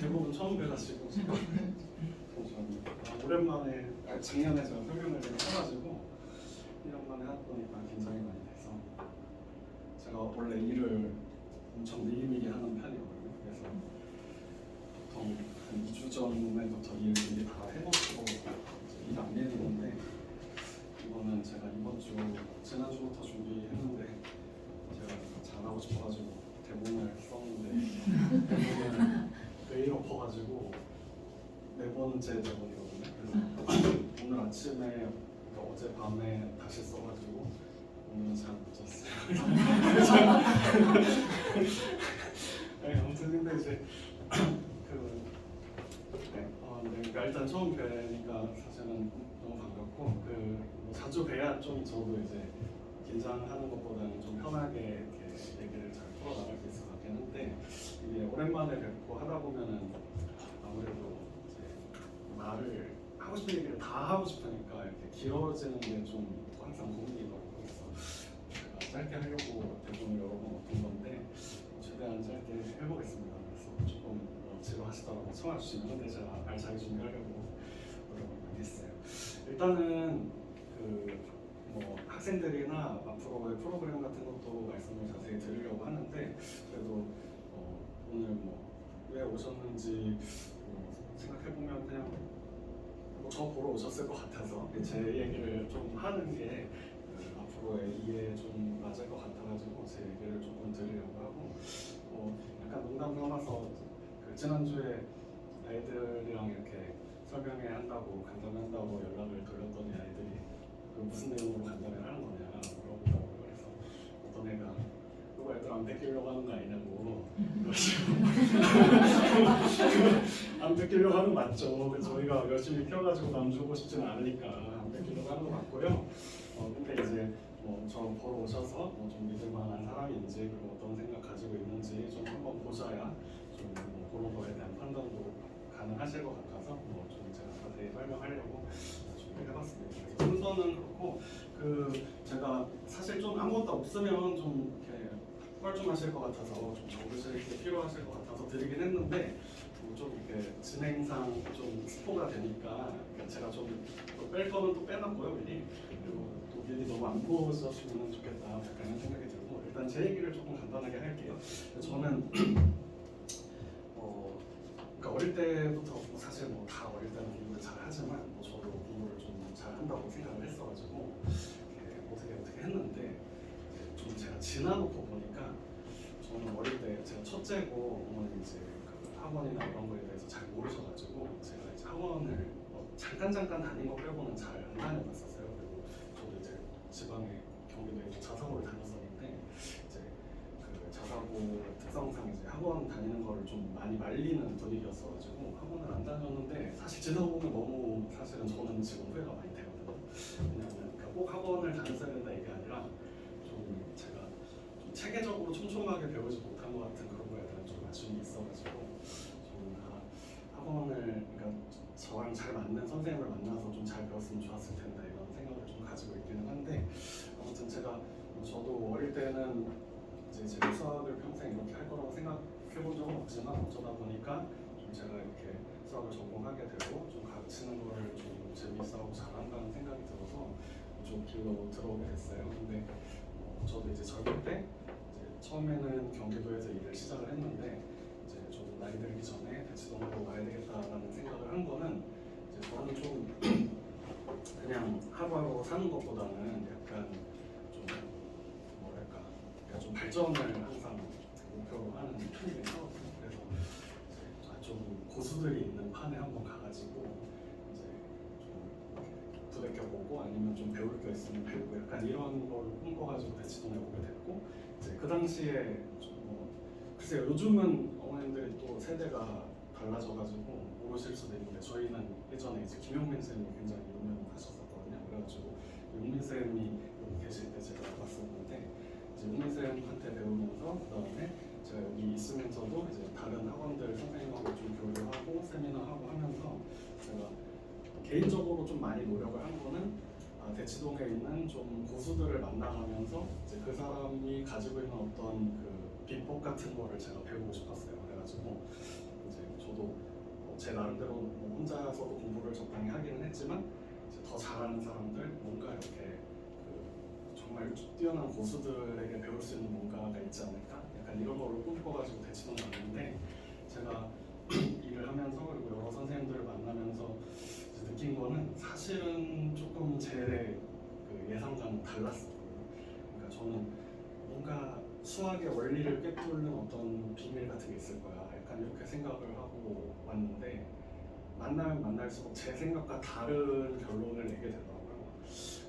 대부분 처음 뵈가지고 오랜만에 작년에 제가 설명을 해가지고 1년 만에 하다 보니까 긴장이 많이 돼서 제가 원래 일을 엄청 미리미리 하는 편이거든요. 그래서 보통 한 2주 전에부터 일을 미리 다 해놓고 일 안 내리는데 이거는 제가 이번 주 지난주부터 준비했는데 제가 잘하고 싶어가지고 대본을 썼는데 대본을 매일 엎어가지고 네 번째 대본이거든요. 그래서 오늘 아침에 그러니까 어제 밤에 다시 써가지고 오늘은 잘 못 잤어요. 네, 아무튼 근데 이제 그러니까 일단 처음 뵈니까 사실은 너무 반갑고 뭐 자주 뵈야 좀 저도 이제 긴장하는 것보다는 좀 편하게 이렇게 얘기를 잘 풀어나갈 수 있을 것 같긴 한데 이게 오랜만에 뵙고 하다 보면은 아무래도 이제 말을 하고 싶은 얘기를 다 하고 싶으니까 이렇게 길어지는 게 좀 항상 고민이더라고요. 그래서 제가 짧게 하려고 대본을 여러 번 엎은 건데 최대한 짧게 해보겠습니다. 그래서 조금 지루하시더라고요. 청아 주시면. 근데 제가 알차게 준비하려고 노력을 많이 했어요. 일단은 뭐 학생들이나 앞으로의 프로그램 같은 것도 말씀을 자세히 드리려고 하는데 그래도 오늘 뭐 왜 오셨는지 생각해보면 그냥 저 보러 오셨을 것 같아서 제 얘기를 좀 하는 게 앞으로의 이해에 좀 맞을 것 같아가지고 제 얘기를 조금 드리려고 하고 약간 농담 삼아서 지난주에 아이들이랑 이렇게 설명회 한다고 간담회한다고 연락을 돌렸더니 아이들이 무슨 내용으로 간담회를 하는 거냐 물어보더라고요. 그래서 어떤 애가 누가 애들 안 뺏기려고 하는 거 아니냐고 그러시고 안 뺏기려고 하는 거 맞죠. 저희가 열심히 키워가지고 남 주고 싶지는 않으니까 안 뺏기려고 하는 거 맞고요. 근데 이제 저 보러 오셔서 좀 믿을만한 사람인지 그리고 어떤 생각 가지고 있는지 좀 한번 보셔야 좀 그런 거에 대한 판단도 가능하실 것 같아서 좀 제가 자세히 설명하려고 준비해봤습니다. 순서는 그렇고 제가 사실 좀 아무것도 없으면 좀 이렇게 뻘쭘하실 것 같아서 좀 적으실 게 필요하실 것 같아서 드리긴 했는데 좀 이렇게 진행상 좀 스포가 되니까 제가 좀 뺄 거는 또 빼놨고요 미리. 그리고 또 미리 너무 안 보셨으면 좋겠다 약간 이런 생각이 들고 일단 제 얘기를 조금 간단하게 할게요. 저는 그러니까 어릴 때부터 사실 다 어릴 때는 공부를 잘 하지만 저도 공부를 좀 잘 한다고 생각을 했어가지고 어떻게 했는데 좀 제가 지나놓고 보니까 저는 어릴 때 제가 첫째고 어머니 이제 학원이나 이런 거에 대해서 잘 모르셔가지고 제가 이제 학원을 잠깐 다닌 거 빼고는 잘 안 다녀봤었어요. 그리고 저도 이제 지방에 경기도에 자사고를 다녔었는데 이제 자사고 특성상 이제 학원 다니는 거를 좀 많이 말리는 분위기였어가지고 학원을 안 다녔는데 사실 지나고 보면 너무 사실은 저는 지금 후회가 많이 되거든요. 왜냐하면 꼭 학원을 다녔어야 된다 이게 아니라 좀 제가 좀 체계적으로 촘촘하게 배우지 못한 것 같은 그런 거에 대한 좀 아쉬움이 있어가지고 저는 학원을 그러니까 저랑 잘 맞는 선생님을 만나서 좀 잘 배웠으면 좋았을 텐데 이런 생각을 좀 가지고 있기는 한데 아무튼 저도 어릴 때는 이제 제가 수학을 평생 이렇게 할 거라고 생각해본 적은 없지만 어쩌다 보니까 좀 제가 이렇게 수학을 전공하게 되고 좀 가르치는 거를 좀 재밌어하고 잘한다는 생각이 들어서 좀 길로 들어오게 됐어요. 근데 저도 이제 젊을 때 이제 처음에는 경기도에서 일을 시작을 했는데 이제 저도 나이 들기 전에 대치동으로 가야 되겠다라는 생각을 한 거는 이제 저는 좀 그냥 하루하루 사는 것보다는 약간 좀 뭐랄까 좀 발전을 항상 목표로 하는 편이긴 하거든요. 그래서 좀 고수들이 있는 판에 한번 가가지고 이제 좀 부대껴보고 아니면 좀 배울 게 있으면 배우고 약간 이런 걸 꿈꿔가지고 대치동에 오게 됐고 이제 그 당시에 글쎄요 요즘은 어머님들이 또 세대가 달라져가지고 모르실 수도 있는데 저희는 예전에 이제 김용민 쌤이 굉장히 유명하셨었거든요. 그래가지고 용민 쌤이 여기 계실 때 제가 봤었는데 이제 용민 쌤한테 배우면서 그 다음에 제가 여기 있으면서도 이제 다른 학원들 선생님하고 좀 교류하고 세미나하고 하면서 제가 개인적으로 좀 많이 노력을 한 거는 대치동에 있는 좀 고수들을 만나가면서 이제 그 사람이 가지고 있는 어떤 그 비법 같은 거를 제가 배우고 싶었어요. 그래가지고 이제 저도 제 나름대로 혼자서도 공부를 적당히 하기는 했지만 이제 더 잘하는 사람들 뭔가 이렇게 그 정말 뛰어난 고수들에게 배울 수 있는 뭔가가 있지 않을까? 약간 이런 거를 꿈꿔가지고 대치동 갔는데 제가 일을 하면서 그리고 여러 선생님들을 만나면서 느낀 거는 사실은 조금 제 그 예상과는 달랐었거든요. 그러니까 저는 뭔가 수학의 원리를 꿰뚫는 어떤 비밀 같은 게 있을 거야. 약간 이렇게 생각을 하고 왔는데 만나면 만날수록 제 생각과 다른 결론을 내게 되더라고요.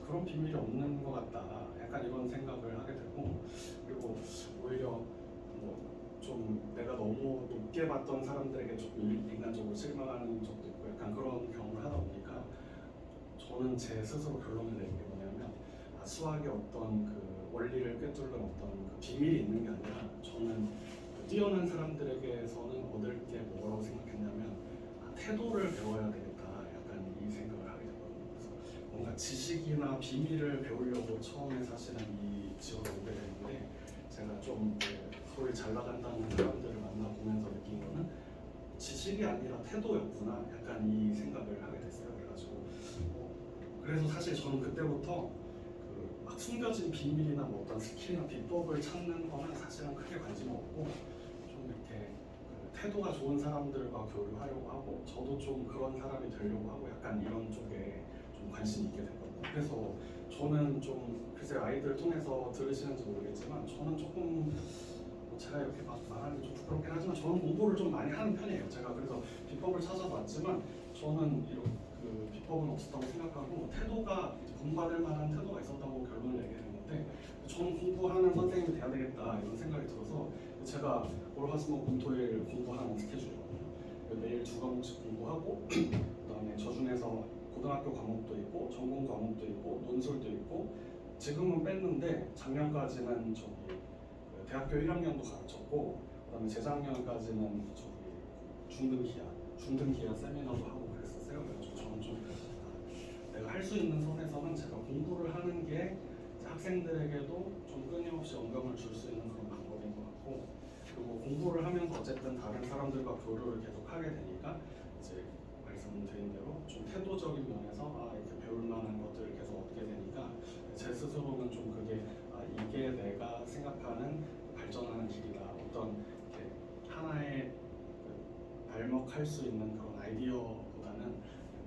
그런 비밀이 없는 것 같다. 약간 이런 생각을 하게 되고 그리고 오히려 좀 내가 너무 높게 봤던 사람들에게 조금 인간적으로 실망하는 적도 있고 약간 그런 경험을 하다 보니까 저는 제 스스로 결론을 내린 게 뭐냐면 수학의 어떤 그 원리를 꿰뚫는 어떤 그 비밀이 있는 게 아니라 저는 그 뛰어난 사람들에게서는 얻을 게 뭐라고 생각했냐면 태도를 배워야 되겠다 약간 이 생각을 하게 됐거든요. 그래서 뭔가 지식이나 비밀을 배우려고 처음에 사실은 이 지역을 오게 됐는데 제가 좀 소위 잘 나간다는 사람들을 만나보면서 느낀 거는 지식이 아니라 태도였구나 약간 이 생각을 하게 됐어요. 그래가지고 그래서 사실 저는 그때부터 막 숨겨진 비밀이나 뭐 어떤 스킬이나 비법을 찾는 거는 사실은 크게 관심 없고 좀 이렇게 태도가 좋은 사람들과 교류하려고 하고 저도 좀 그런 사람이 되려고 하고 약간 이런 쪽에 좀 관심이 있게 됐거든요. 그래서 저는 좀 글쎄 아이들 통해서 들으시는지 모르겠지만 저는 조금 제가 이렇게 막 말하는 게 좀 부끄럽긴 하지만 저는 공부를 좀 많이 하는 편이에요. 제가 그래서 비법을 찾아서 왔지만 저는 이런 그 비법은 없었다고 생각하고 태도가 본받을 만한 태도가 있었다고 결론을 내게 됐는데 저는 공부하는 선생님이 돼야 되겠다 이런 생각이 들어서 제가 월화수목금토일 공부하는 스케줄이거든요. 매일 2과목씩 공부하고 그다음에 저 중에서 고등학교 과목도 있고 전공 과목도 있고 논술도 있고 지금은 뺐는데 작년까지는 저기 대학교 1학년도 가르쳤고 그다음에 재작년까지는 저기 중등기하 세미나도 하고 그랬었어요. 그래서 저는 좀 내가 할 수 있는 선에서는 제가 공부를 하는 게 학생들에게도 좀 끊임없이 영감을 줄 수 있는 그런 방법인 것 같고 그리고 공부를 하면서 어쨌든 다른 사람들과 교류를 계속 하게 되니까 이제 말씀드린 대로 좀 태도적인 면에서 이렇게 배울 만한 것들을 계속 얻게 되니까 제 스스로는 좀 그게 이게 내가 생각하는 발전하는 길이다. 어떤 이렇게 하나의 발목할 수 있는 그런 아이디어보다는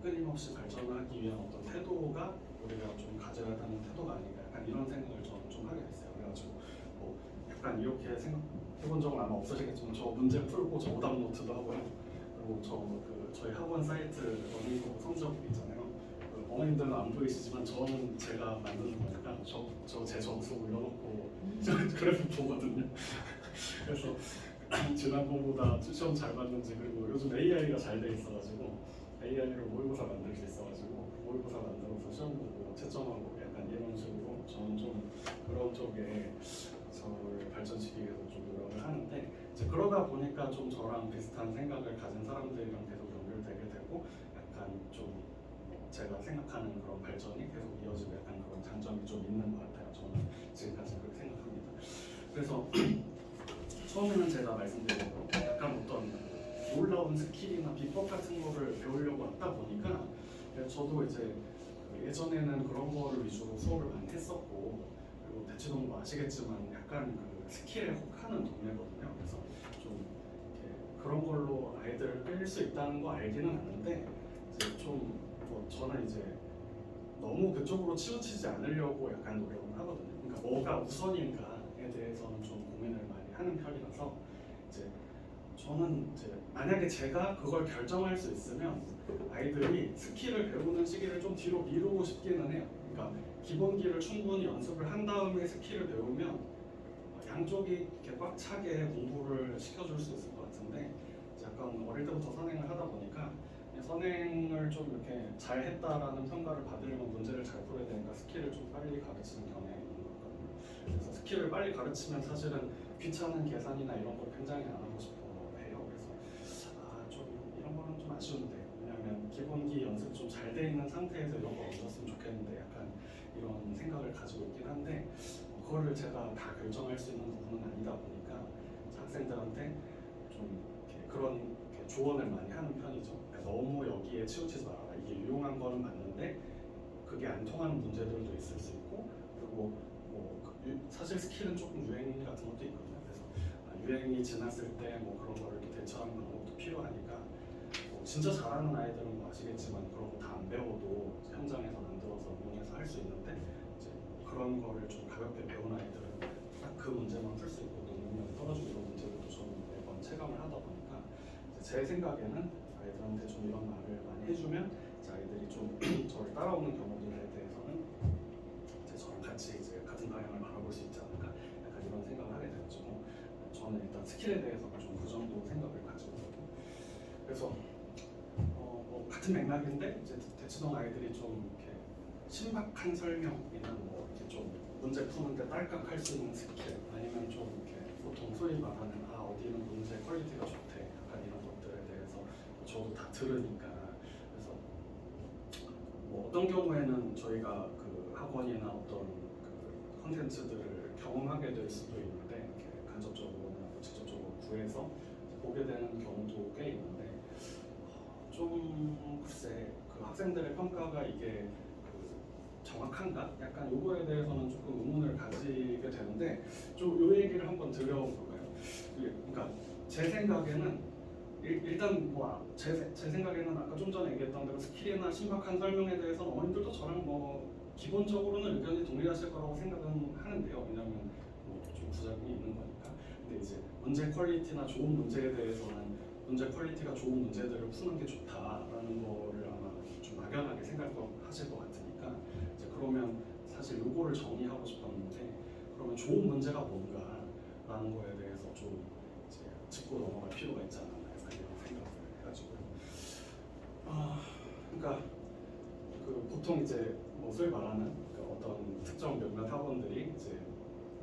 끊임없이 발전을 하기 위한 어떤 태도가 우리가 좀 가져야 하는 태도가 아닌가 약간 이런 생각을 저는 좀 하게 됐어요. 그래가지고 뭐 약간 이렇게 생각해본 적은 아마 없으시겠지만 저 문제 풀고 저 오답 노트도 하고요. 그리고 저희 학원 사이트 러닝고 성적 있잖아요. 어머님들은 안 보이시지만 저는 제가 만드는 거니까 제 점수 올려놓고 그래프 보거든요. 그래서 지난번보다 시험 잘 봤는지 그리고 요즘 AI가 잘 돼 있어가지고 AI로 모의고사 만들 수 있어가지고 모의고사 만들어서 시험 보고 채점하고 약간 이런 식으로 저는 좀 그런 쪽에 저를 발전시키기 위해서 좀 노력을 하는데 이제 그러다 보니까 좀 저랑 비슷한 생각을 가진 사람들이랑 계속 연결되게 되고 약간 좀 제가 생각하는 그런 발전이 계속 이어지고 약간 그런 장점이 좀 있는 것 같아요. 저는 지금까지 그렇게 생각합니다. 그래서 처음에는 제가 말씀드린 대로 약간 어떤 놀라운 스킬이나 비법 같은 거를 배우려고 왔다 보니까 저도 이제 예전에는 그런 거를 위주로 수업을 많이 했었고 그리고 대치동도 아시겠지만 약간 그 스킬에 혹하는 동네거든요. 그래서 좀 이렇게 그런 걸로 아이들을 끌 수 있다는 거 알기는 아는데 이제 좀 저는 이제 너무 그쪽으로 치우치지 않으려고 약간 노력을 하거든요. 그러니까 뭐가 우선인가에 대해서는 좀 고민을 많이 하는 편이라서 이제 저는 이제 만약에 제가 그걸 결정할 수 있으면 아이들이 스킬을 배우는 시기를 좀 뒤로 미루고 싶기는 해요. 그러니까 기본기를 충분히 연습을 한 다음에 스킬을 배우면 양쪽이 이렇게 꽉 차게 공부를 시켜줄 수 있을 것 같은데 약간 어릴 때부터 선행을 하다 보니까 선행을 좀 이렇게 잘했다라는 평가를 받으려면 문제를 잘 풀어야 되니까 스킬을 좀 빨리 가르치는 경향이 있는 것 같거든요. 그래서 스킬을 빨리 가르치면 사실은 귀찮은 계산이나 이런 걸 굉장히 안 하고 싶어 해요. 그래서 좀 이런 거는 좀 아쉬운데 왜냐하면 기본기 연습 좀 잘 돼 있는 이런 생각을 가지고 있긴 한데 그거를 제가 다 결정할 수 있는 부분은 아니다 보니까 학생들한테 좀 이렇게 그런 이렇게 조언을 많이 하는 편이죠. 그러니까 너무 여기에 치우치지 말아라. 이게 유용한 거는 맞는데 그게 안 통하는 문제들도 있을 수 있고 그리고 사실 스킬은 조금 유행 같은 것도 있거든요. 그래서 유행이 지났을 때 뭐 그런 거를 또 대처하는 방법도 필요하니까 진짜 잘하는 아이들은 뭐 아시겠지만 그런 거 다 안 배워도 현장에서 만들어서 응용해서 할 수 있는데 이제 그런 거를 좀 가볍게 배운 아이들은 딱 그 문제만 풀 수 있고 능력이 떨어지고 이런 문제들도 저는 매번 체감을 하다 보니까 제 생각에는 아이들한테 좀 이런 말을 많이 해주면 이제 아이들이 좀 저를 따라오는 경우들에 대해서는 이제 저랑 같이 이제 같은 방향을 바라볼 수 있지 않을까 약간 이런 생각을 하게 되어지고 저는 일단 스킬에 대해서는 좀 그 정도 생각을 가지고 있고 그래서 뭐 같은 맥락인데 이제 대치동 아이들이 좀 이렇게 신박한 설명이나 뭐 이렇게 좀 문제 푸는데 딸깍할 수 있는 스킬 아니면 좀 이렇게 보통 소위 말하는 어디는 문제 퀄리티가 좋대 약간 이런 것들에 대해서 저도 다 들으니까 그래서 뭐 어떤 경우에는 저희가 그 학원이나 어떤 그 컨텐츠들을 경험하게 될 수도 있는데 이렇게 간접적으로나 직접적으로 구해서 보게 되는 경우도 꽤 있는데 좀 글쎄 그 학생들의 평가가 이게 정확한가? 약간 요거에 대해서는 조금 의문을 가지게 되는데 좀 요 얘기를 한번 드려볼까요? 그러니까 제 생각에는 일단 제 생각에는 아까 좀 전에 얘기했던 대로 스킬이나 신박한 설명에 대해서는 어머님들도 저랑 뭐 기본적으로는 의견이 동일하실 거라고 생각은 하는데요. 왜냐하면 좀 부작용이 있는 거니까. 근데 이제 문제 퀄리티나 좋은 문제에 대해서는 문제 퀄리티가 좋은 문제들을 푸는 게 좋다라는 거를 아마 좀 막연하게 생각하실 것 같으니까 이제 그러면 사실 요거를 정의하고 싶었는데 그러면 좋은 문제가 뭔가라는 거에 대해서 좀 이제 짚고 넘어갈 필요가 있지 않나 약간 이런 생각을 해가지고요. 그러니까 그 보통 이제 뭐 소위 말하는 그 어떤 특정 몇몇 학원들이 이제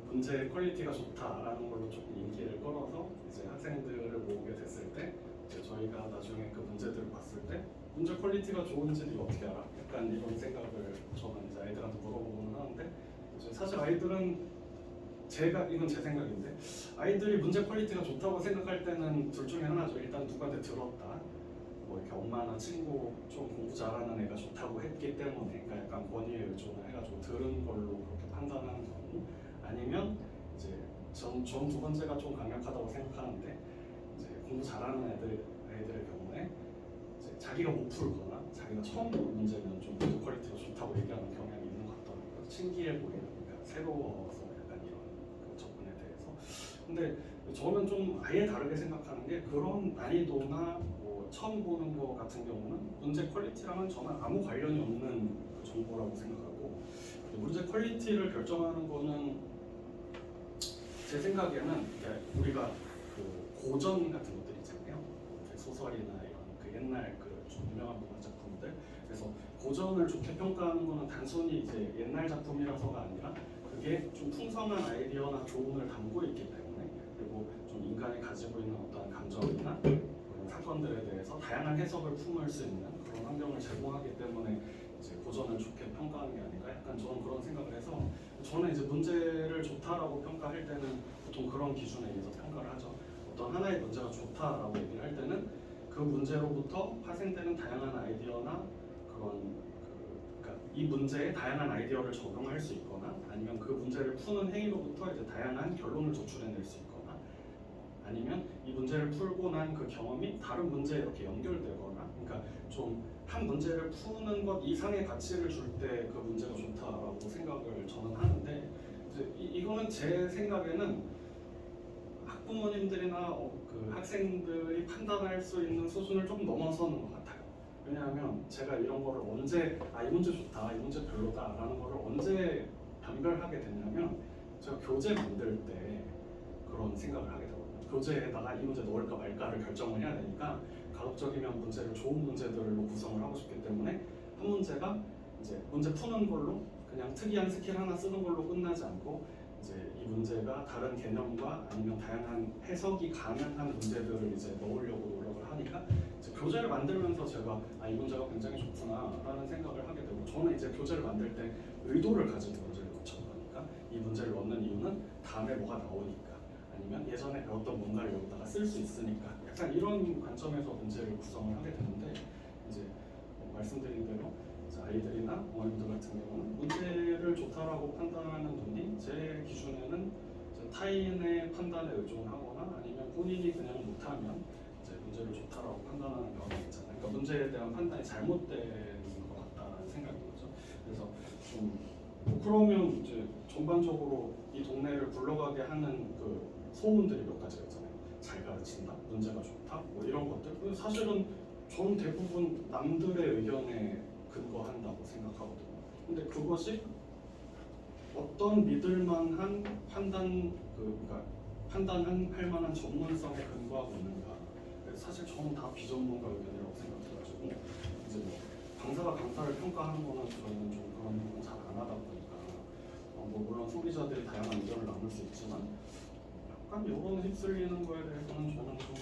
문제 퀄리티가 좋다라는 걸로 조금 인기를 끌어서 이제 학생들을 모으게 됐을 때 이제 저희가 나중에 그 문제들을 봤을 때 문제 퀄리티가 좋은지를 어떻게 알아? 약간 이런 생각을 저는 이제 아이들한테 물어보곤 하는데 이제 사실 아이들은 이건 제 생각인데 아이들이 문제 퀄리티가 좋다고 생각할 때는 둘 중에 하나죠. 일단 누구한테 들었다. 뭐 이렇게 엄마나 친구 좀 공부 잘하는 애가 좋다고 했기 때문에 그러니까 약간 권위에 의존을 해가지고 들은 걸로 그렇게 판단하는 경우 아니면 이제 전 두 번째가 좀 강력하다고 생각하는데 이제 공부 잘하는 아이들의 경우에 이제 자기가 못 풀거나 자기가 처음 본 문제면 좀 문제 퀄리티가 좋다고 얘기하는 경향이 있는 것 같더라고요. 신기해 보이는 그러니까 새로워서 약간 이런 그 접근에 대해서. 근데 저는 좀 아예 다르게 생각하는 게 그런 난이도나 뭐 처음 보는 거 같은 경우는 문제 퀄리티랑은 저는 아무 관련이 없는 그 정보라고 생각하고 문제 퀄리티를 결정하는 거는 제 생각에는 우리가 그 고전 같은 것들 있잖아요. 소설이나 이런 그 옛날 그 좀 유명한 문학 작품들. 그래서 고전을 좋게 평가하는 거는 단순히 이제 옛날 작품이라서가 아니라 그게 좀 풍성한 아이디어나 교훈을 담고 있기 때문에 그리고 좀 인간이 가지고 있는 어떠한 감정이나 그런 사건들에 대해서 다양한 해석을 품을 수 있는 그런 환경을 제공하기 때문에 이제 고전을 좋게 평가하는 게 아닌가 약간 저는 그런 생각을 해서 저는 이제 문제를 좋다라고 평가할 때는 보통 그런 기준에 의해서 평가를 하죠. 어떤 하나의 문제가 좋다라고 얘기를 할 때는 그 문제로부터 파생되는 다양한 아이디어나 그러니까 이 문제에 다양한 아이디어를 적용할 수 있거나 아니면 그 문제를 푸는 행위로부터 이제 다양한 결론을 도출해낼 수 있거나 아니면 이 문제를 풀고 난 그 경험이 다른 문제에 이렇게 연결되거나 그러니까 좀 한 문제를 푸는 것 이상의 가치를 줄 때 그 문제가 좋다라고 생각을 저는 하는데 이거는 제 생각에는 학부모님들이나 그 학생들이 판단할 수 있는 수준을 좀 넘어서는 것 같아요. 왜냐하면 제가 이런 거를 언제 이 문제 좋다, 이 문제 별로다 라는 거를 언제 변별하게 됐냐면 제가 교재 만들 때 그런 생각을 하게 되거든요. 교재에다가 이 문제 넣을까 말까를 결정을 해야 되니까 가급적이면 문제를 좋은 문제들로 구성을 하고 싶기 때문에 한 문제가 이제 문제 푸는 걸로 그냥 특이한 스킬 하나 쓰는 걸로 끝나지 않고 이제 이 문제가 다른 개념과 아니면 다양한 해석이 가능한 문제들을 이제 넣으려고 노력을 하니까 이제 교재를 만들면서 제가 이 문제가 굉장히 좋구나라는 생각을 하게 되고, 저는 이제 교재를 만들 때 의도를 가지고 문제를 넣죠. 그러니까 이 문제를 넣는 이유는 다음에 뭐가 나오니까, 아니면 예전에 배웠던 뭔가를 여기다가 쓸 수 있으니까, 약간 이런 관점에서 문제를 구성을 하게 되는데, 이제 말씀드린 대로 이제 아이들이나 어머님들 같은 경우는 문제를 좋다라고 판단하는 눈이 제 기준에는 이제 타인의 판단에 의존하거나 아니면 본인이 그냥 못하면 이제 문제를 좋다라고 판단하는 경우가 있잖아요. 그러니까 문제에 대한 판단이 잘못된 것 같다는 생각인 거죠. 그래서 뭐 그러면 이제 전반적으로 이 동네를 굴러가게 하는 그 소문들이 몇 가지가 있잖아요. 잘 가르친다, 문제가 좋다, 뭐 이런 것들. 사실은 저는 대부분 남들의 의견에 근거한다고 생각하거든요. 근데 그것이 어떤 믿을만한 그러니까 판단할 만한 전문성에 근거하고 있는가. 그래서 사실 저는 다 비전문가 의견이라고 생각해가지고, 이제 뭐 강사가 강사를 평가하는 거는 저희는 좀 그런 부분 잘 안 하다 보니까, 뭐 물론 소비자들이 다양한 의견을 나눌 수 있지만 약간 여론 휩쓸리는 거에 대해서는 저는 좀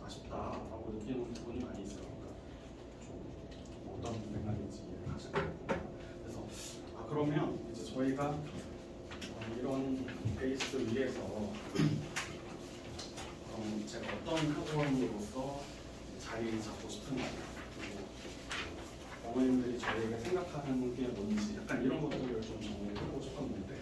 아쉽다라고 느끼는 부분이 많이 있어요. 그러니까 좀 어떤 맥락인지 이해를 하실 거고. 그래서 그러면 이제 저희가 이런 베이스 위에서 제가 어떤 학원으로서 자리 잡고 싶은지, 그리고 어머님들이 저희에게 생각하는 게 뭔지, 약간 이런 것들을 좀 정리해보고 싶었는데,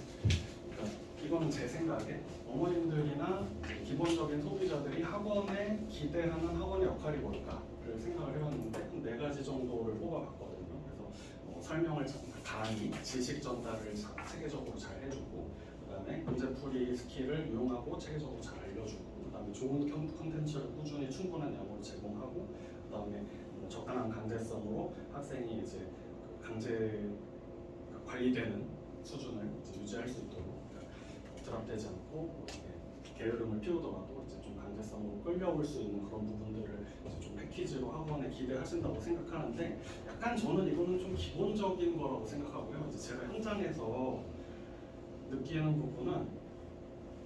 그러니까 이거는 제 생각에 어머님들이나 기본적인 소비자들이 학원에 기대하는 학원의 역할이 뭘까를 생각을 해봤는데, 한 4가지 정도를 뽑아봤거든요. 그래서 설명을, 강의, 지식 전달을 체계적으로 잘 해주고, 그다음에 문제풀이 스킬을 유용하고 체계적으로 잘 알려주고, 그다음에 좋은 콘텐츠를 꾸준히 충분한 양으로 제공하고, 그다음에 적당한 강제성으로 학생이 이제 강제 관리되는 수준을 이제 유지할 수 있도록, 그러니까 드랍되지 않고 게으름을 피우더라도 이제 좀 강제성으로 끌려올 수 있는 그런 부분들을 이제 좀 패키지로 학원에 기대하신다고 생각하는데, 약간 저는 이거는 좀 기본적인 거라고 생각하고요. 이제 제가 현장에서 느끼는 부분은,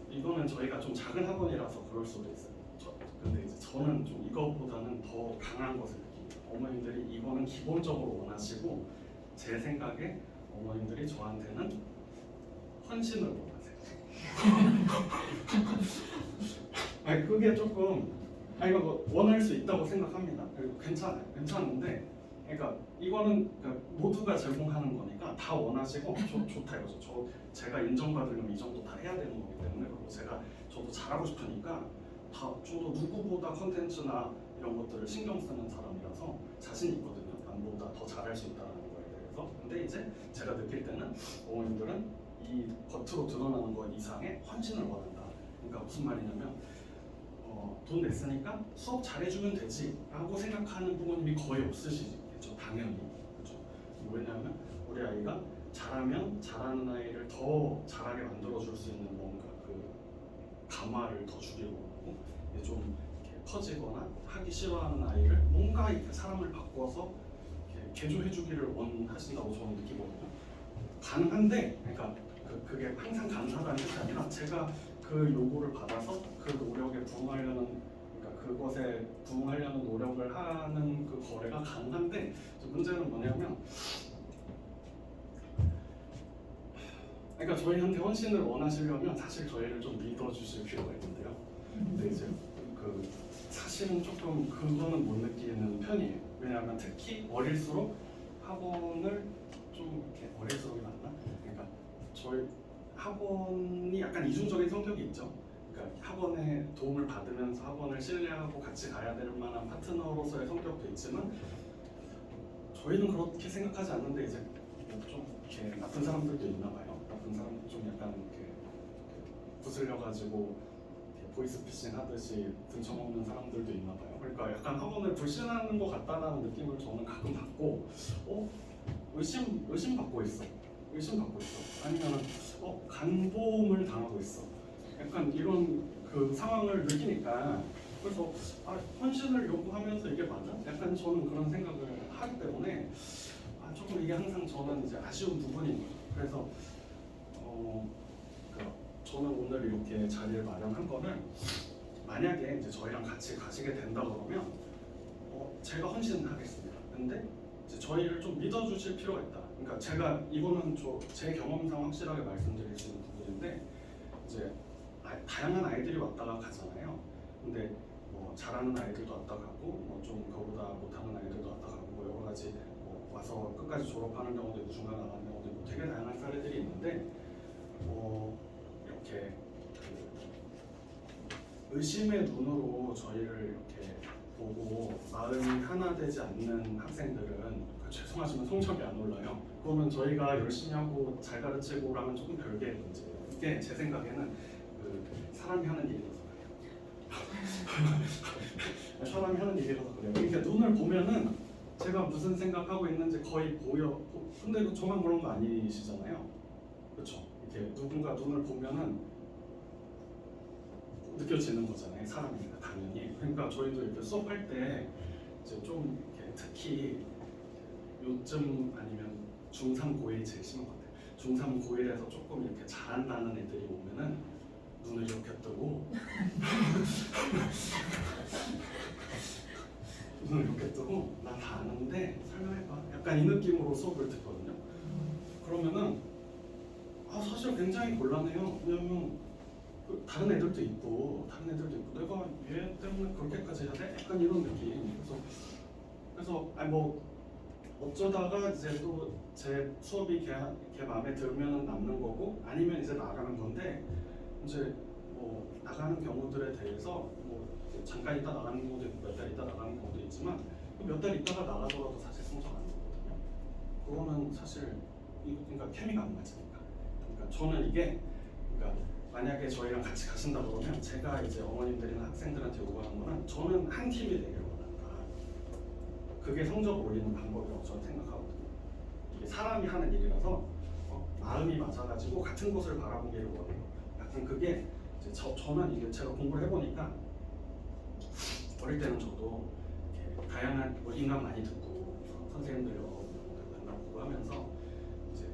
이거는 저희가 좀 작은 학원이라서 그럴 수도 있어요. 근데 이제 저는 좀 이거보다는 더 강한 것을 느낍니다. 어머님들이 이거는 기본적으로 원하시고, 제 생각에 어머님들이 저한테는 헌신을 원하세요. 아니 그게 조금, 이거 원할 수 있다고 생각합니다. 그리고 괜찮은데, 그러니까 이거는 그러니까 모두가 제공하는 거니까 다 원하시고 좋다 이거죠. 제가 인정받으려면 이 정도 다 해야 되는 거기 때문에, 그리고 저도 잘하고 싶으니까 저도 누구보다 컨텐츠나 이런 것들을 신경 쓰는 사람이라서 자신 있거든요. 남보다 더 잘할 수 있다는 거에 대해서. 근데 이제 제가 느낄 때는 어머님들은 이 겉으로 드러나는 것 이상의 헌신을 원한다. 그러니까 무슨 말이냐면, 돈 냈으니까 수업 잘해주면 되지 라고 생각하는 부모님이 거의 없으시겠죠. 당연히. 그렇죠? 왜냐하면 우리 아이가 잘하면 잘하는 아이를 더 잘하게 만들어줄 수 있는 뭔가 그 감화를 더 주려고 하고, 좀 이렇게 퍼지거나 하기 싫어하는 아이를 뭔가 이렇게 사람을 바꿔서 이렇게 개조해주기를 원하신다고 저는 느끼거든요. 가능한데, 그러니까 그게 항상 가능하다는 뜻이 아니라, 제가 그 요구를 받아서 그 노력에 부응하려는, 그러니까 그것에 부응하려는 노력을 하는 그 거래가 가능한데, 문제는 뭐냐면, 그러니까 저희한테 헌신을 원하시려면 사실 저희를 좀 믿어주실 필요가 있는데요. 근데 이제 사실은 조금 그거는 못 느끼는 편이에요. 왜냐하면 특히 어릴수록 학원을 좀 이렇게, 어릴수록이 맞나? 그러니까 저희 학원이 약간 이중적인 성격이 있죠. 그러니까 학원에 도움을 받으면서 학원을 신뢰하고 같이 가야 될 만한 파트너로서의 성격도 있지만, 저희는 그렇게 생각하지 않는데 이제 좀 이렇게 나쁜 사람들도 있나 봐요. 나쁜 사람들 좀 약간 이렇게 부슬려가지고 보이스피싱 하듯이 등쳐먹는 사람들도 있나 봐요. 그러니까 약간 학원을 불신하는 것 같다라는 느낌을 저는 가끔 받고, 의심받고 있어. 아니면 간보험을 당하고 있어. 약간 이런 그 상황을 느끼니까, 그래서 헌신을 요구하면서 이게 맞아? 약간 저는 그런 생각을 하기 때문에 조금 이게 항상 저는 이제 아쉬운 부분인 거죠. 그래서 저는 오늘 이렇게 자리를 마련한 거는, 만약에 이제 저희랑 같이 가시게 된다 그러면 제가 헌신하겠습니다. 근데 이제 저희를 좀 믿어주실 필요가 있다. 그러니까 제가 이거는 제 경험상 확실하게 말씀드릴 수 있는 부분인데 이제 다양한 아이들이 왔다가 가잖아요. 근데 뭐 잘하는 아이들도 왔다 가고 뭐 좀 그보다 못하는 아이들도 왔다 가고 뭐 여러 가지 뭐 와서 끝까지 졸업하는 경우도 있고 중간 나가는 경우도 있고 되게 다양한 사례들이 있는데 이렇게 의심의 눈으로 저희를 이렇게 보고 마음이 하나 되지 않는 학생들은 죄송하지만 성적이 안 올라요. 그러면 저희가 열심히 하고 잘 가르치고라면 조금 별개의 문제예요. 이게 제 생각에는 사람이 하는 일이라서 그래요. 사람이 하는 일이라서 그래요. 그러니까 눈을 보면은 제가 무슨 생각하고 있는지 거의 보여. 근데 저만 그런 거 아니시잖아요. 그렇죠? 이렇게 누군가 눈을 보면은 느껴지는 거잖아요. 사람이니까 당연히. 그러니까 저희도 이렇게 수업할 때 이제 좀 이렇게 특히 요즘 아니면 중3, 고1이 제일 심한 것 같아요. 중3, 고1에서 조금 이렇게 잘한다는 애들이 오면은 눈을 이렇게 뜨고 눈을 이렇게 뜨고 나 다 아는데 설명해봐. 약간 이 느낌으로 수업을 듣거든요. 그러면은 사실 굉장히 곤란해요. 왜냐면 다른 애들도 있고 내가 얘 때문에 그렇게까지 해야 돼? 약간 이런 느낌. 그래서 뭐 어쩌다가 이제 또 제 수업이 걔 마음에 들면은 남는 거고 아니면 이제 나가는 건데 이제 뭐 나가는 경우들에 대해서 뭐 잠깐 있다 나가는 경우도 있고 몇 달 있다 나가는 경우도 있지만 몇 달 있다가 나가더라도 사실 성적 안 나거든요. 그거는 사실 그러니까 케미가 안 맞으니까. 그러니까 저는 이게 그러니까 만약에 저희랑 같이 가신다 그러면 제가 이제 어머님들이나 학생들한테 요구하는 거는 저는 한 팀이 되기를 원한다. 그게 성적을 올리는 방법이라고 저는 생각하거든요. 이게 사람이 하는 일이라서 마음이 맞아가지고 같은 곳을 바라보기를 원해요. 약간 그게 이제 저는 이게 제가 공부를 해보니까 어릴 때는 저도 이렇게 다양한 뭐 인강 많이 듣고 선생님들 여러 분들 만나보고 하면서 이제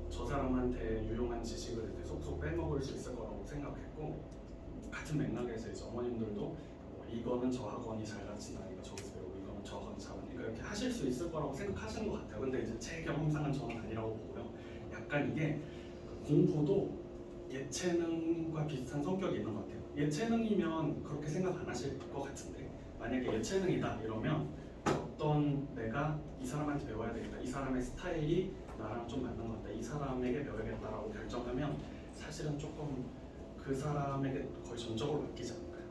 저 사람한테 유용한 지식을 이렇게 속속 빼먹을 수 있을 거라고 생각했고 같은 맥락에서 이제 어머님들도 이거는 저 학원이 잘 가르친 아이가 저기서 배우고 이거는 저 학원이 잘 가르치니까 이렇게 하실 수 있을 거라고 생각하시는 것 같아요. 근데 이제 제 경험상은 저는 아니라고 보고요. 약간 이게 공부도 예체능과 비슷한 성격이 있는 것 같아요. 예체능이면 그렇게 생각 안 하실 것 같은데 만약에 예체능이다 이러면 어떤 내가 이 사람한테 배워야 되겠다, 이 사람의 스타일이 나랑 좀 맞는 것 같다, 이 사람에게 배워야겠다라고 결정하면 사실은 조금 그 사람에게 거의 전적으로 맡기지 않을까요?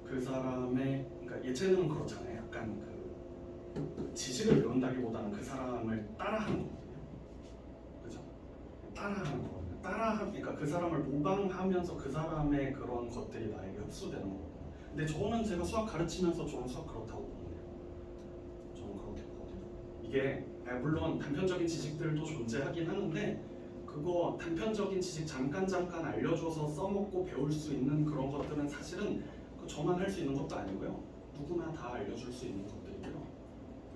그 사람의 그러니까 예체능은 그렇잖아요. 약간 그 지식을 배운다기보다는 그 사람을 따라하는 거거든요. 그죠? 따라하는 거거든요. 그러니까 그 사람을 모방하면서 그 사람의 그런 것들이 나에게 흡수되는 거거든요. 근데 저는 제가 수학 가르치면서 저는 수학 그렇다고 보는데요. 저는 그렇게 보거든요. 이게 물론 단편적인 지식들도 존재하긴 하는데 그거 단편적인 지식 잠깐 알려줘서 써먹고 배울 수 있는 그런 것들은 사실은 저만 할 수 있는 것도 아니고요. 누구나 다 알려줄 수 있는 것들이고요.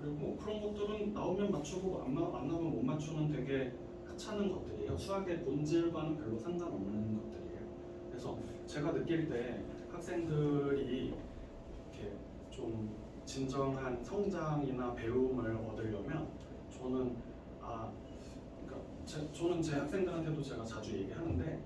그리고 그런 것들은 나오면 맞추고 안 나오면 못 맞추는 되게 하찮은 것들이에요. 수학의 본질과는 별로 상관없는 것들이에요. 그래서 제가 느낄 때 학생들이 이렇게 좀 진정한 성장이나 배움을 얻으려면 저는 저는 제 학생들한테도 제가 자주 얘기하는데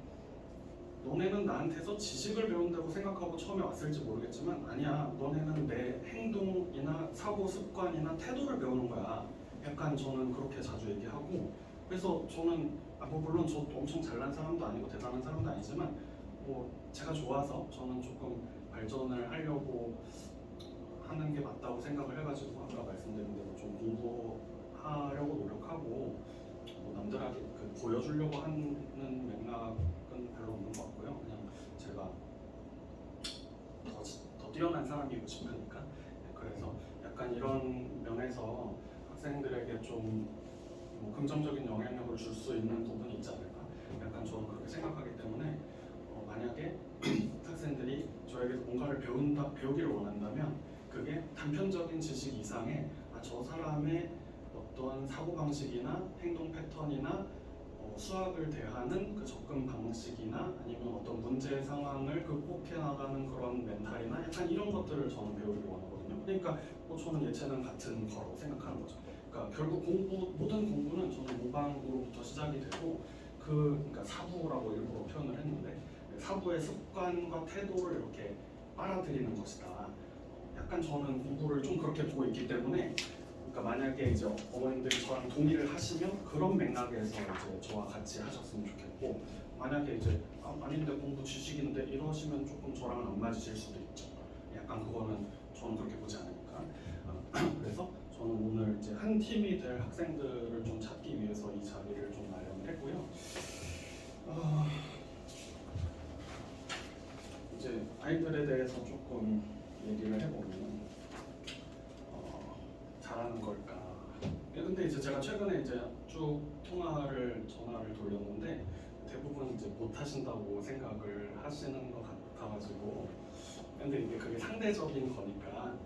너네는 나한테서 지식을 배운다고 생각하고 처음에 왔을지 모르겠지만 아니야, 너네는 내 행동이나 사고 습관이나 태도를 배우는 거야. 약간 저는 그렇게 자주 얘기하고 그래서 저는 뭐 물론 저 엄청 잘난 사람도 아니고 대단한 사람도 아니지만 뭐 제가 좋아서 저는 조금 발전을 하려고 하는 게 맞다고 생각을 해가지고 아까 말씀드린 대로 좀 공부하려고 노력하고 뭐 남들에게 보여주려고 하는 맥락은 별로 없는 것 같고요. 그냥 제가 더 뛰어난 사람이고 싶으니까. 그래서 약간 이런 면에서 학생들에게 좀 뭐 긍정적인 영향력을 줄 수 있는 부분이 있지 않을까. 약간 저는 그렇게 생각하기 때문에 만약에 학생들이 저에게서 뭔가를 배우기를 원한다면 그게 단편적인 지식 이상의 저 사람의 어떤 사고방식이나 행동 패턴이나 수학을 대하는 그 접근 방식이나 아니면 어떤 문제 상황을 극복해 나가는 그런 멘탈이나 약간 이런 것들을 저는 배우기를 원하거든요. 그러니까 저는 예체능 같은 거라고 생각하는 거죠. 그러니까 결국 모든 공부는 저는 모방으로부터 시작이 되고 그러니까 사부라고 일부러 표현을 했는데 사부의 습관과 태도를 이렇게 빨아들이는 것이다. 약간 저는 공부를 좀 그렇게 보고 있기 때문에 그러니까 만약에 이제 어머님들이 저랑 동의를 하시면 그런 맥락에서 이제 저와 같이 하셨으면 좋겠고 만약에 이제 아닌데 공부 지식인데 이러시면 조금 저랑은 안 맞으실 수도 있죠. 약간 그거는 저는 그렇게 보지 않으니까. 그래서 저는 오늘 이제 한 팀이 될 학생들을 좀 찾기 위해서 이 자리를 좀 마련을 했고요. 이제 아이들에 대해서 조금 얘기를 해보면 잘하는 걸까? 근데 이제 제가 최근에 이제 쭉 전화를 돌렸는데 대부분 이제 못 하신다고 생각을 하시는 것 같아가지고 근데 이게 그게 상대적인 거니까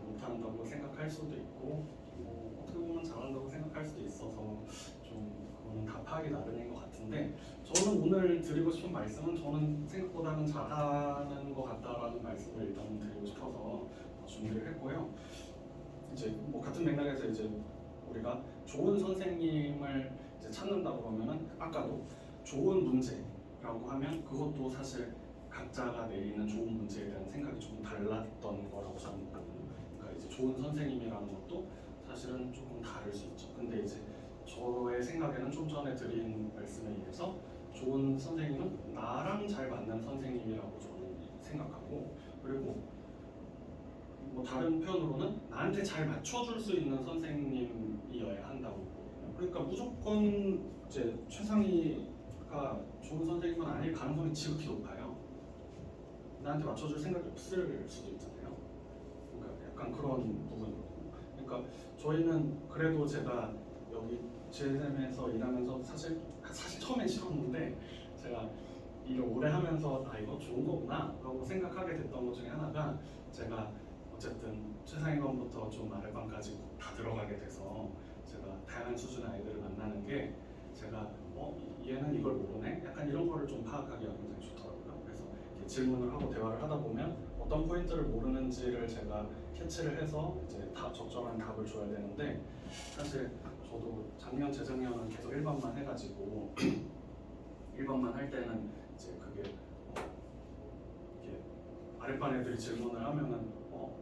못 한다고 생각할 수도 있고 뭐 어떻게 보면 잘한다고 생각할 수도 있어서 좀 그거는 답하기 나름인 것 같은데 저는 오늘 드리고 싶은 말씀은 저는 생각보다는 잘하는 것 같다라는 말씀을 일단 드리고 싶어서 준비를 했고요. 이제 뭐 같은 맥락에서 이제 우리가 좋은 선생님을 이제 찾는다고 그러면은 아까도 좋은 문제라고 하면 그것도 사실 각자가 내리는 좋은 문제에 대한 생각이 조금 달랐던 거라고 저는 보거든요. 그러니까 이제 좋은 선생님이라는 것도 사실은 조금 다를 수 있죠. 근데 이제 저의 생각에는 좀 전에 드린 말씀에 의해서 좋은 선생님은 나랑 잘 맞는 선생님이라고 저는 생각하고 그리고 뭐 다른 표현으로는 나한테 잘 맞춰줄 수 있는 선생님이어야 한다고 보거든요. 그러니까 무조건 이제 최상위가 좋은 선생님은 아닐 가능성이 지극히 높아요. 나한테 맞춰줄 생각이 없을 수도 있잖아요. 그러니까 약간 그런 부분이거든요. 그러니까 저희는 그래도 제가 여기 JSM에서 일하면서 사실 처음엔 싫었는데 제가 일을 오래 하면서 이거 좋은 거구나 라고 생각하게 됐던 것 중에 하나가 제가 어쨌든 최상위권부터 좀 아래반까지 다 들어가게 돼서 제가 다양한 수준의 아이들을 만나는 게 제가 얘는 이걸 모르네? 약간 이런 거를 좀 파악하기가 굉장히 좋더라고요. 그래서 이렇게 질문을 하고 대화를 하다 보면 어떤 포인트를 모르는지를 제가 캐치를 해서 이제 적절한 답을 줘야 되는데 사실 저도 작년, 재작년은 계속 1반만 해가지고 1반만 할 때는 이제 그게 이게 아랫반 애들이 질문을 하면은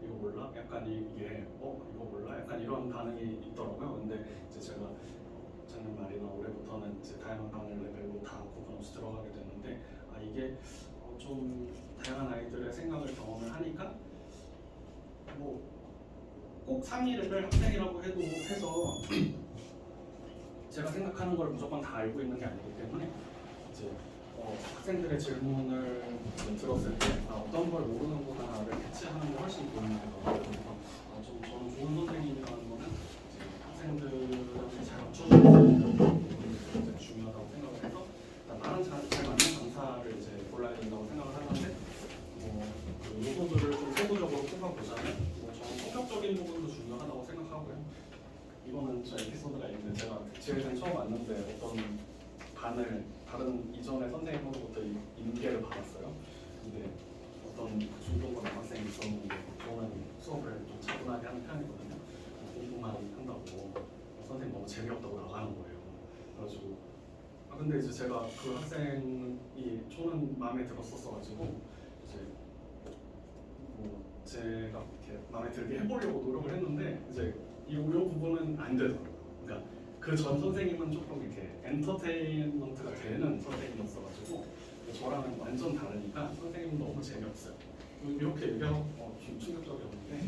이거 몰라? 약간 이게 이거 몰라? 약간 이런 반응이 있더라고요. 근데 이제 제가 작년 말이나 올해부터는 이제 다양한 반응 레벨로 다 구분 없이 들어가게 됐는데 이게 좀 다양한 아이들의 생각을 경험을 하니까 뭐 꼭 상위 레벨 학생이라고 해서 제가 생각하는 걸 무조건 다 알고 있는 게 아니기 때문에 이제 학생들의 질문을 들었을 때 어떤 걸 모르는구나를 캐치하는 게 훨씬 도움이 되더라고요. 저는 좋은 선생님이라는 거는 학생들한테 잘 맞춰주는 게 중요하다고 생각을 해서 나랑 잘 맞는 강사를 이제 골라야 된다고 생각을 하는데 그 요소들을 좀 세부적으로 꼽아보자면 저는 성격적인 부분도 중요하다고 생각하고요. 이거는 저 에피소드가 있는데 제가 지혜생 처음 왔는데 어떤 반을 다른 이전의 선생님으로부터 인계를 받았어요. 근데 어떤 중동권 남학생이 있었는데 저는 수업을 좀 차분하게 하는 편이거든요. 공부만 한다고 선생님 너무 재미없다고 나가는 거예요. 그래가지고 근데 이제 제가 그 학생이 저는 마음에 들었었어가지고 이제 뭐 제가 이렇게 마음에 들게 해보려고 노력을 했는데 이제 이 부분은 안 되더라고요. 그러니까 그 전 선생님은 조금 이렇게 엔터테인먼트가 되는 선생님이었어가지고 저랑은 완전 다르니까 선생님은 너무 재미없어요. 이렇게 얘기하고 좀 충격적이었는데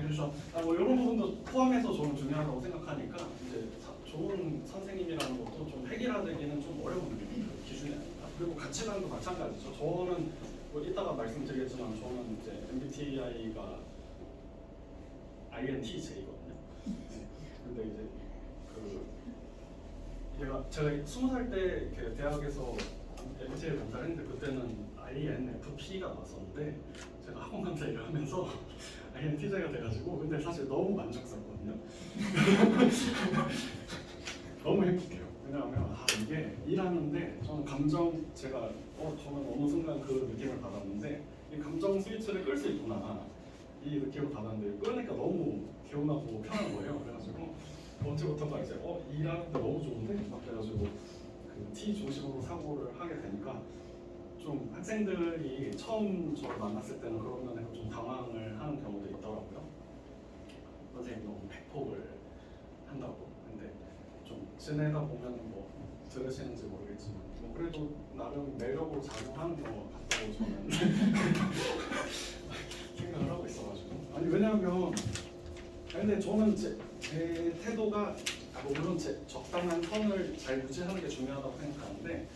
그래서 뭐 이런 부분도 포함해서 저는 중요하다고 생각하니까 이제 좋은 선생님이라는 것도 좀 획일화되기는 좀 어려운 기준이 아닌가. 그리고 가치관도 마찬가지죠. 저는 뭐 이따가 말씀드리겠지만 저는 이제 MBTI가 INTJ거든요. 근데 이제 제가 20살 때 이렇게 대학에서 MBTI 검사를 했는데 그때는 INFP가 나왔었는데 제가 학원 강사 일을 하면서 INTJ가 돼가지고 근데 사실 너무 만족스럽거든요. 너무 행복해요. 왜냐하면 이게 일하는데 저는 저는 어느 순간 그 느낌을 받았는데 이 감정 스위치를 끌 수 있구나. 이 느낌을 받았는데 끄니까 너무 개운하고 편한 거예요. 그래가지고 언제부턴가 이제 일하는데 너무 좋은데 막 그래가지고 그 T 중심으로 사고를 하게 되니까 좀 학생들이 처음 저를 만났을 때는 그런 면에서 좀 당황을 하는 경우도 있더라고요. 선생님 너무 백폭을 한다고. 근데 좀 지내다 보면 뭐 들으시는지 모르겠지만 뭐 그래도 나름 매력으로 작용하는 것 같다고 저는 생각을 하고 있어가지고. 아니 왜냐하면 근데 저는 제 태도가 물론 제 적당한 선을 잘 유지하는 게 중요하다고 생각하는데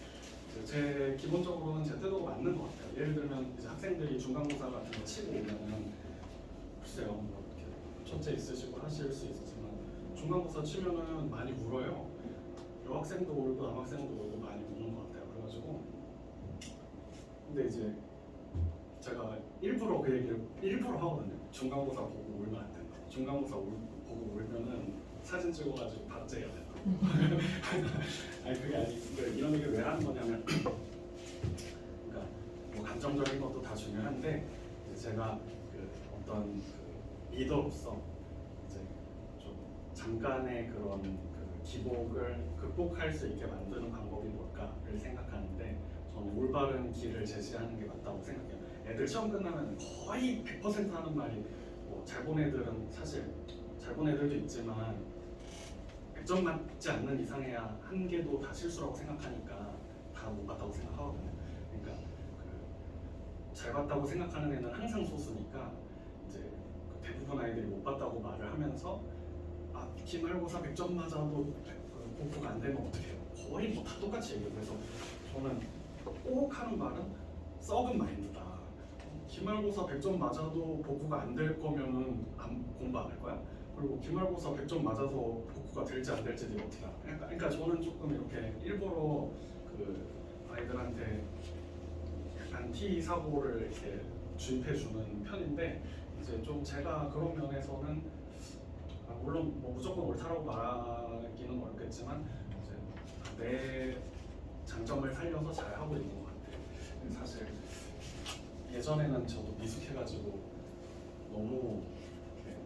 제 기본적으로는 제 태도가 맞는 것 같아요. 예를 들면 이제 학생들이 중간고사 같은 거 치고 오면은 글쎄요 뭐 이렇게 첫째 있으시고 하실 수 있었지만 중간고사 치면은 많이 울어요. 여학생도 울고 남학생도 울고 많이 우는 것 같아요. 그래가지고 근데 이제 제가 일부러 그 얘기를 일부러 하거든요. 중간고사 보고 울면 안 된다. 중간고사 보고 울면은 사진 찍어가지고 박제해야 된다. 아니 그게 아니고 이런 얘기를 왜 하는 거냐면 그러니까 뭐 감정적인 것도 다 중요한데 이제 제가 그 어떤 그 리더로서 이제 좀 잠깐의 그런 그 기복을 극복할 수 있게 만드는 방법이 뭘까를 생각하는데 저는 올바른 길을 제시하는 게 맞다고 생각해요. 애들 시험 끝나면 거의 100% 하는 말이 뭐 잘 본 애들은 사실 잘 본 애들도 있지만 100점 맞지 않는 이상해야 한 개도 다 실수라고 생각하니까 다 못 봤다고 생각하거든요. 그러니까 그 잘 봤다고 생각하는 애는 항상 소수니까 이제 그 대부분 아이들이 못 봤다고 말을 하면서 기말고사 100점 맞아도 공부가 안 되면 어떡해요? 거의 뭐 다 똑같이 얘기해요. 그래서 저는 꼭 하는 말은 썩은 마인드다. 기말고사 100점 맞아도 복구가 안 될 거면은 공부 안 할 거야? 그리고 기말고사 100점 맞아서 복구가 될지 안 될지 네가 어떻게 알아? 그러니까 저는 조금 이렇게 일부러 그 아이들한테 약간 T 사고를 이렇게 주입해주는 편인데 이제 좀 제가 그런 면에서는 물론 뭐 무조건 옳다라고 말하기는 어렵겠지만 이제 내 장점을 살려서 잘 하고 있는 것 같아요. 사실 예전에는 저도 미숙해가지고 너무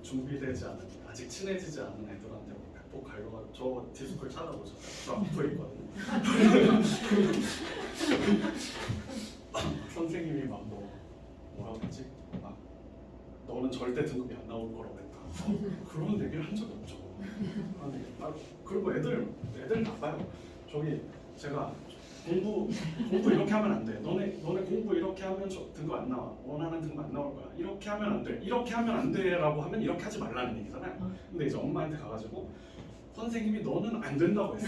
준비되지 않은 아직 친해지지 않은 애들한테 백폭 가려고 저 디스플 찾아보셨어요? 저 앞에 있거든요. 선생님이 막 뭐라고 했지? 막 너는 절대 등급이 안 나올 거라고 했다. 그런 얘기를 한 적이 없죠. 그리고 애들 나빠요. 저기 제가 공부 이렇게 하면 안 돼. 너네 공부 이렇게 하면 등급 안 나와. 원하는 등급 안 나올 거야. 이렇게 하면 안 돼. 이렇게 하면 안 돼라고 하면 이렇게 하지 말라는 얘기잖아요. 근데 이제 엄마한테 가가지고 선생님이 너는 안 된다고 했어.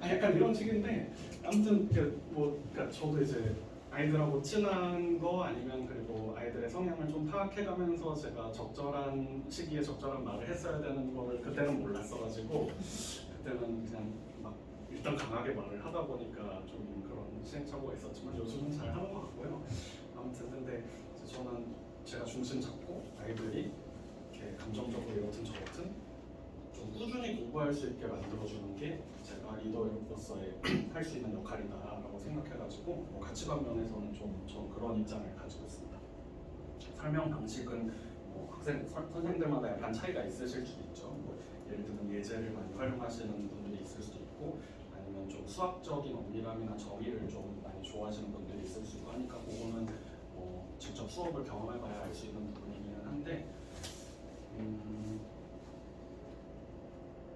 약간 이런 식인데 아무튼 그러니까 저도 이제 아이들하고 친한 거 아니면 그리고 아이들의 성향을 좀 파악해가면서 제가 적절한 시기에 적절한 말을 했어야 되는 거를 그때는 몰랐어가지고 그때는 그냥 막 일단 강하게 말을 하다 보니까 좀 그런 시행착오가 있었지만 요즘은 잘 하는 것 같고요. 아무튼 근데 저는 제가 중심 잡고 아이들이 이렇게 감정적으로 이렇든 저렇든 좀 꾸준히 공부할 수 있게 만들어주는 게 제가 리더로서의 할 수 있는 역할이다라고 생각해가지고 뭐 가치관 면에서는 좀 그런 입장을 가지고 있습니다. 설명 방식은 뭐 선생님들마다 약간 차이가 있으실 수도 있죠. 뭐 예를 들면 예제를 많이 활용하시는 분들이 있을 수도 있고 아니면 좀 수학적인 엄밀함이나 정의를 좀 많이 좋아하시는 분들이 있을 수 있고 하니까 그거는 뭐 직접 수업을 경험해봐야 알 수 있는 부분이기는 한데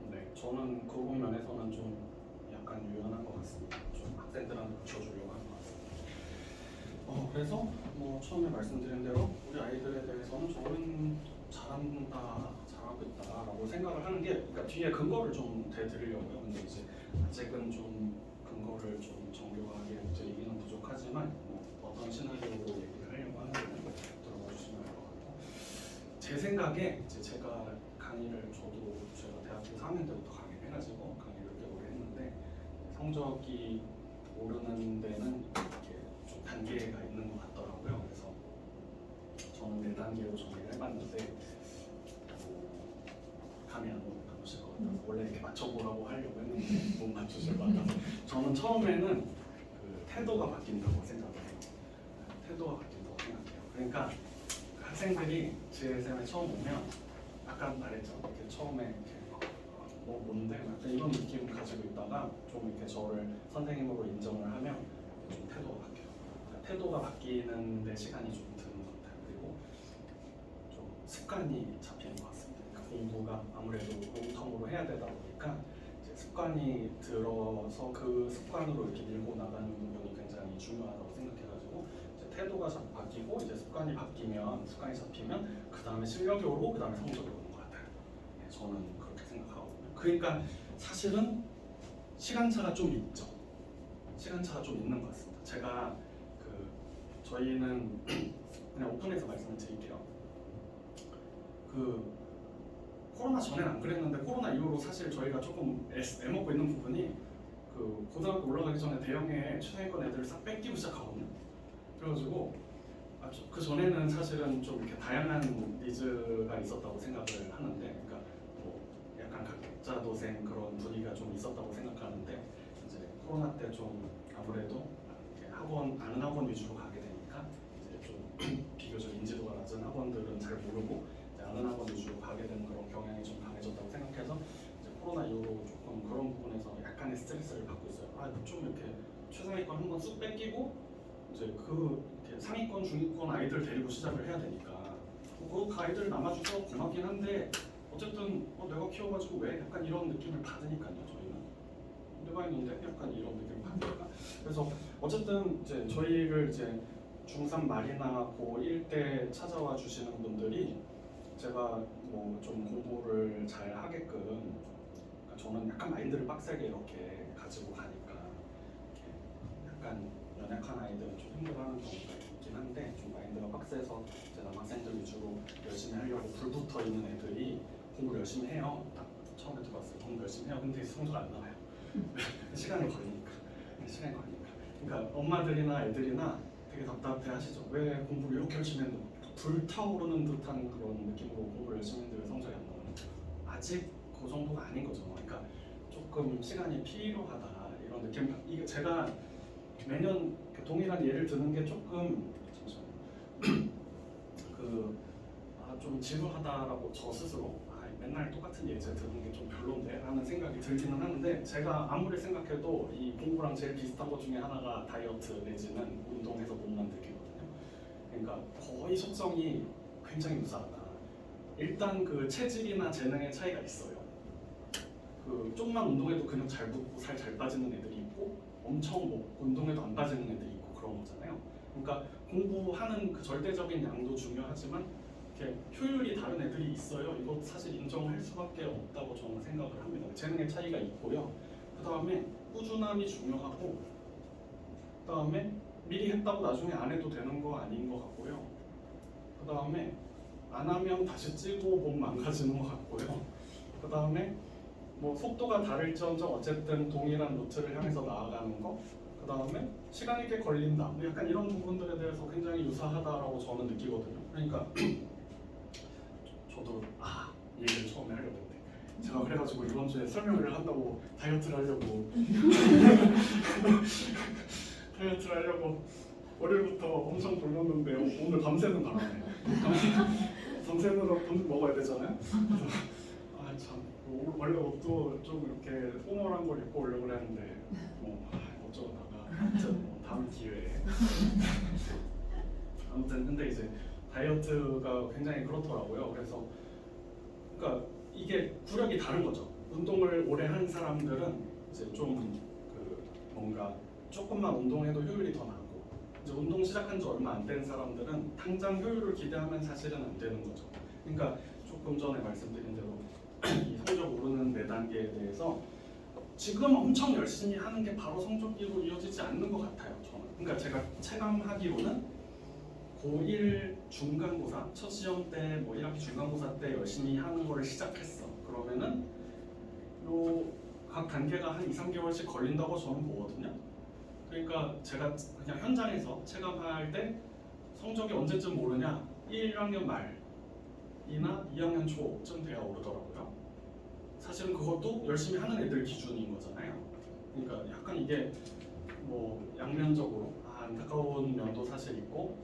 네, 저는 그런 면에서는 좀 약간 유연한 것 같습니다. 좀 학생들한테 붙여주려고 하는 것 같습니다. 그래서 뭐 처음에 말씀드린 대로 우리 아이들에 대해서는 저는 잘하고 있다라고 생각을 하는 게 그러니까 뒤에 근거를 좀 대드리려고요. 근데 이제 아직은 좀 근거를 좀 정교하게 이제 얘기는 부족하지만 뭐 어떤 시나리오로 얘기를 하려고 하는지 들어봐 주시면 알 것 같고 제 생각에 이제 제가 강의를 제가 대학교 4학년 때부터 강의를 해가지고 강의를 꽤 오래 했는데 성적이 오르는 데는 이렇게 좀 단계가 있는 것 같더라고요. 그래서 저는 4단계로 정리를 해봤는데 감이 안 오실 것 같아서 원래 이렇게 맞춰보라고 하려고 했는데 못 맞추실 것 같아서 저는 처음에는 그 태도가 바뀐다고 생각해요. 태도가 바뀐다고 생각해요. 그러니까 학생들이 GSM에 처음 오면 아까 말했죠. 이렇게 처음에 이렇게 뭐 뭔데? 약간 이런 느낌을 가지고 있다가 좀 이렇게 저를 선생님으로 인정을 하면 좀 태도가 바뀌어요. 태도가 바뀌는 데 시간이 좀 드는 것 같아요. 그리고 좀 습관이 잡히는 것 같습니다. 그러니까 공부가 아무래도 롱텀으로 해야 되다 보니까 이제 습관이 들어서 그 습관으로 이렇게 밀고 나가는 부분이 굉장히 중요하다고 생각해가지고 이제 태도가 바뀌고 이제 습관이 바뀌면 습관이 잡히면 그 다음에 실력이 오고 그 다음에 성적이 오는 것 같아요. 네, 저는 그렇게 생각하거든요. 그러니까 사실은 시간차가 좀 있죠. 시간차가 좀 있는 것 같습니다. 제가 저희는 그냥 오픈해서 말씀을 드릴게요. 코로나 전에는 안 그랬는데 코로나 이후로 사실 저희가 조금 애먹고 있는 부분이 고등학교 올라가기 전에 대형의 최상위권 애들을 싹 뺏기고 시작하거든요. 그래가지고 그 전에는 사실은 좀 이렇게 다양한 니즈가 있었다고 생각을 하는데, 그러니까 뭐 약간 각자 도생 그런 분위기가 좀 있었다고 생각하는데 이제 코로나 때 좀 아무래도 아는 학원 위주로 가게 되니까 이제 좀 비교적 인지도가 낮은 학원들은 잘 모르고 아는 학원 위주로 가게 되는 그런 경향이 좀 강해졌다고 생각해서 이제 코로나 이후로 조금 그런 부분에서 약간의 스트레스를 받고 있어요. 좀 이렇게 최상위권 한번 쑥 뺏기고 이제 이렇게 상위권, 중위권 아이들 데리고 시작을 해야 되니까 그 아이들 남아줘서 고맙긴 한데 어쨌든 내가 키워가지고 왜 약간 이런 느낌을 받으니까요. 저희는 내가 있는데 약간 이런 느낌을 받으니까. 그래서 어쨌든 이제 저희를 이제 중3 말이나 고1 때 찾아와 주시는 분들이 제가 뭐 좀 공부를 잘 하게끔, 그러니까 저는 약간 마인드를 빡세게 이렇게 가지고 가니까 이렇게 약간 연약한 아이들은 좀 힘들어하는 경우가 있긴 한데 좀 마인드가 빡세서 이제 남학생들 위주로 열심히 하려고 불붙어 있는 애들이 공부를 열심히 해요. 딱 처음에 들어왔어요. 공부 열심히 해요. 근데 성적이 안 나와요. 시간이 걸리니까. 그러니까 엄마들이나 애들이나 되게 답답해 하시죠. 왜 공부를 이렇게 열심히 했는데 불타오르는 듯한 그런 느낌으로 공부를 열심히 했는데 왜 성적이 안 나오는? 아직 그 정도가 아닌 거죠. 그러니까 조금 시간이 필요하다 이런 느낌. 이게 제가 매년 동일한 예를 드는 게 조금 좀 지루하다라고 저 스스로 맨날 똑같은 예제 드는 게 좀 별론데 라는 생각이 들기는 하는데, 제가 아무리 생각해도 이 공부랑 제일 비슷한 것 중에 하나가 다이어트 내지는 운동해서 몸 만들기거든요. 그러니까 거의 속성이 굉장히 유사하다. 일단 체질이나 재능의 차이가 있어요. 조금만 운동해도 근육 잘 붙고 살 잘 빠지는 애들이 있고 엄청 운동해도 안 빠지는 애들이 있고 그런 거잖아요. 그러니까 공부하는 절대적인 양도 중요하지만 이렇게 효율이 다른 애들이 있어요. 이거 사실 인정할 수밖에 없다고 저는 생각을 합니다. 재능의 차이가 있고요. 그 다음에 꾸준함이 중요하고, 그 다음에 미리 했다고 나중에 안 해도 되는 거 아닌 것 같고요. 그 다음에 안 하면 다시 찌고 몸 망가지는 것 같고요. 그 다음에 뭐 속도가 다를지언정 어쨌든 동일한 루트를 향해서 나아가는 거. 그 다음에 시간이 꽤 걸린다. 뭐 약간 이런 부분들에 대해서 굉장히 유사하다라고 저는 느끼거든요. 그러니까 저도 이 얘기를 처음에 하려고 했는데 제가 그래가지고 이번 주에 설명을 한다고 다이어트를 하려고 월요일부터 엄청 굶었는데 오늘 밤새는 바람에 밤새느라 밥 먹어야 되잖아요. 참 원래 옷도 좀 이렇게 포멀한 걸 입고 오려고 했는데 어쩌다가 아무튼 다음 기회에 아무튼 근데 이제 다이어트가 굉장히 그렇더라고요. 그래서 그러니까 이게 구력이 다른 거죠. 운동을 오래 한 사람들은 이제 좀 뭔가 조금만 운동해도 효율이 더 나고, 이제 운동 시작한 지 얼마 안 된 사람들은 당장 효율을 기대하면 사실은 안 되는 거죠. 그러니까 조금 전에 말씀드린 대로 이 성적 오르는 4단계에 대해서 지금 엄청 열심히 하는 게 바로 성적으로 이어지지 않는 것 같아요. 저는. 그러니까 제가 체감하기로는 고1 중간고사, 첫 시험 때, 뭐 1학기 중간고사 때 열심히 하는 걸 시작했어. 그러면은 각 단계가 한 2-3개월씩 걸린다고 저는 보거든요. 그러니까 제가 그냥 현장에서 체감할 때 성적이 언제쯤 오르냐? 1학년 말이나 2학년 초쯤 돼야 오르더라고요. 사실은 그것도 열심히 하는 애들 기준인 거잖아요. 그러니까 약간 이게 뭐 양면적으로 안타까운 면도 사실 있고,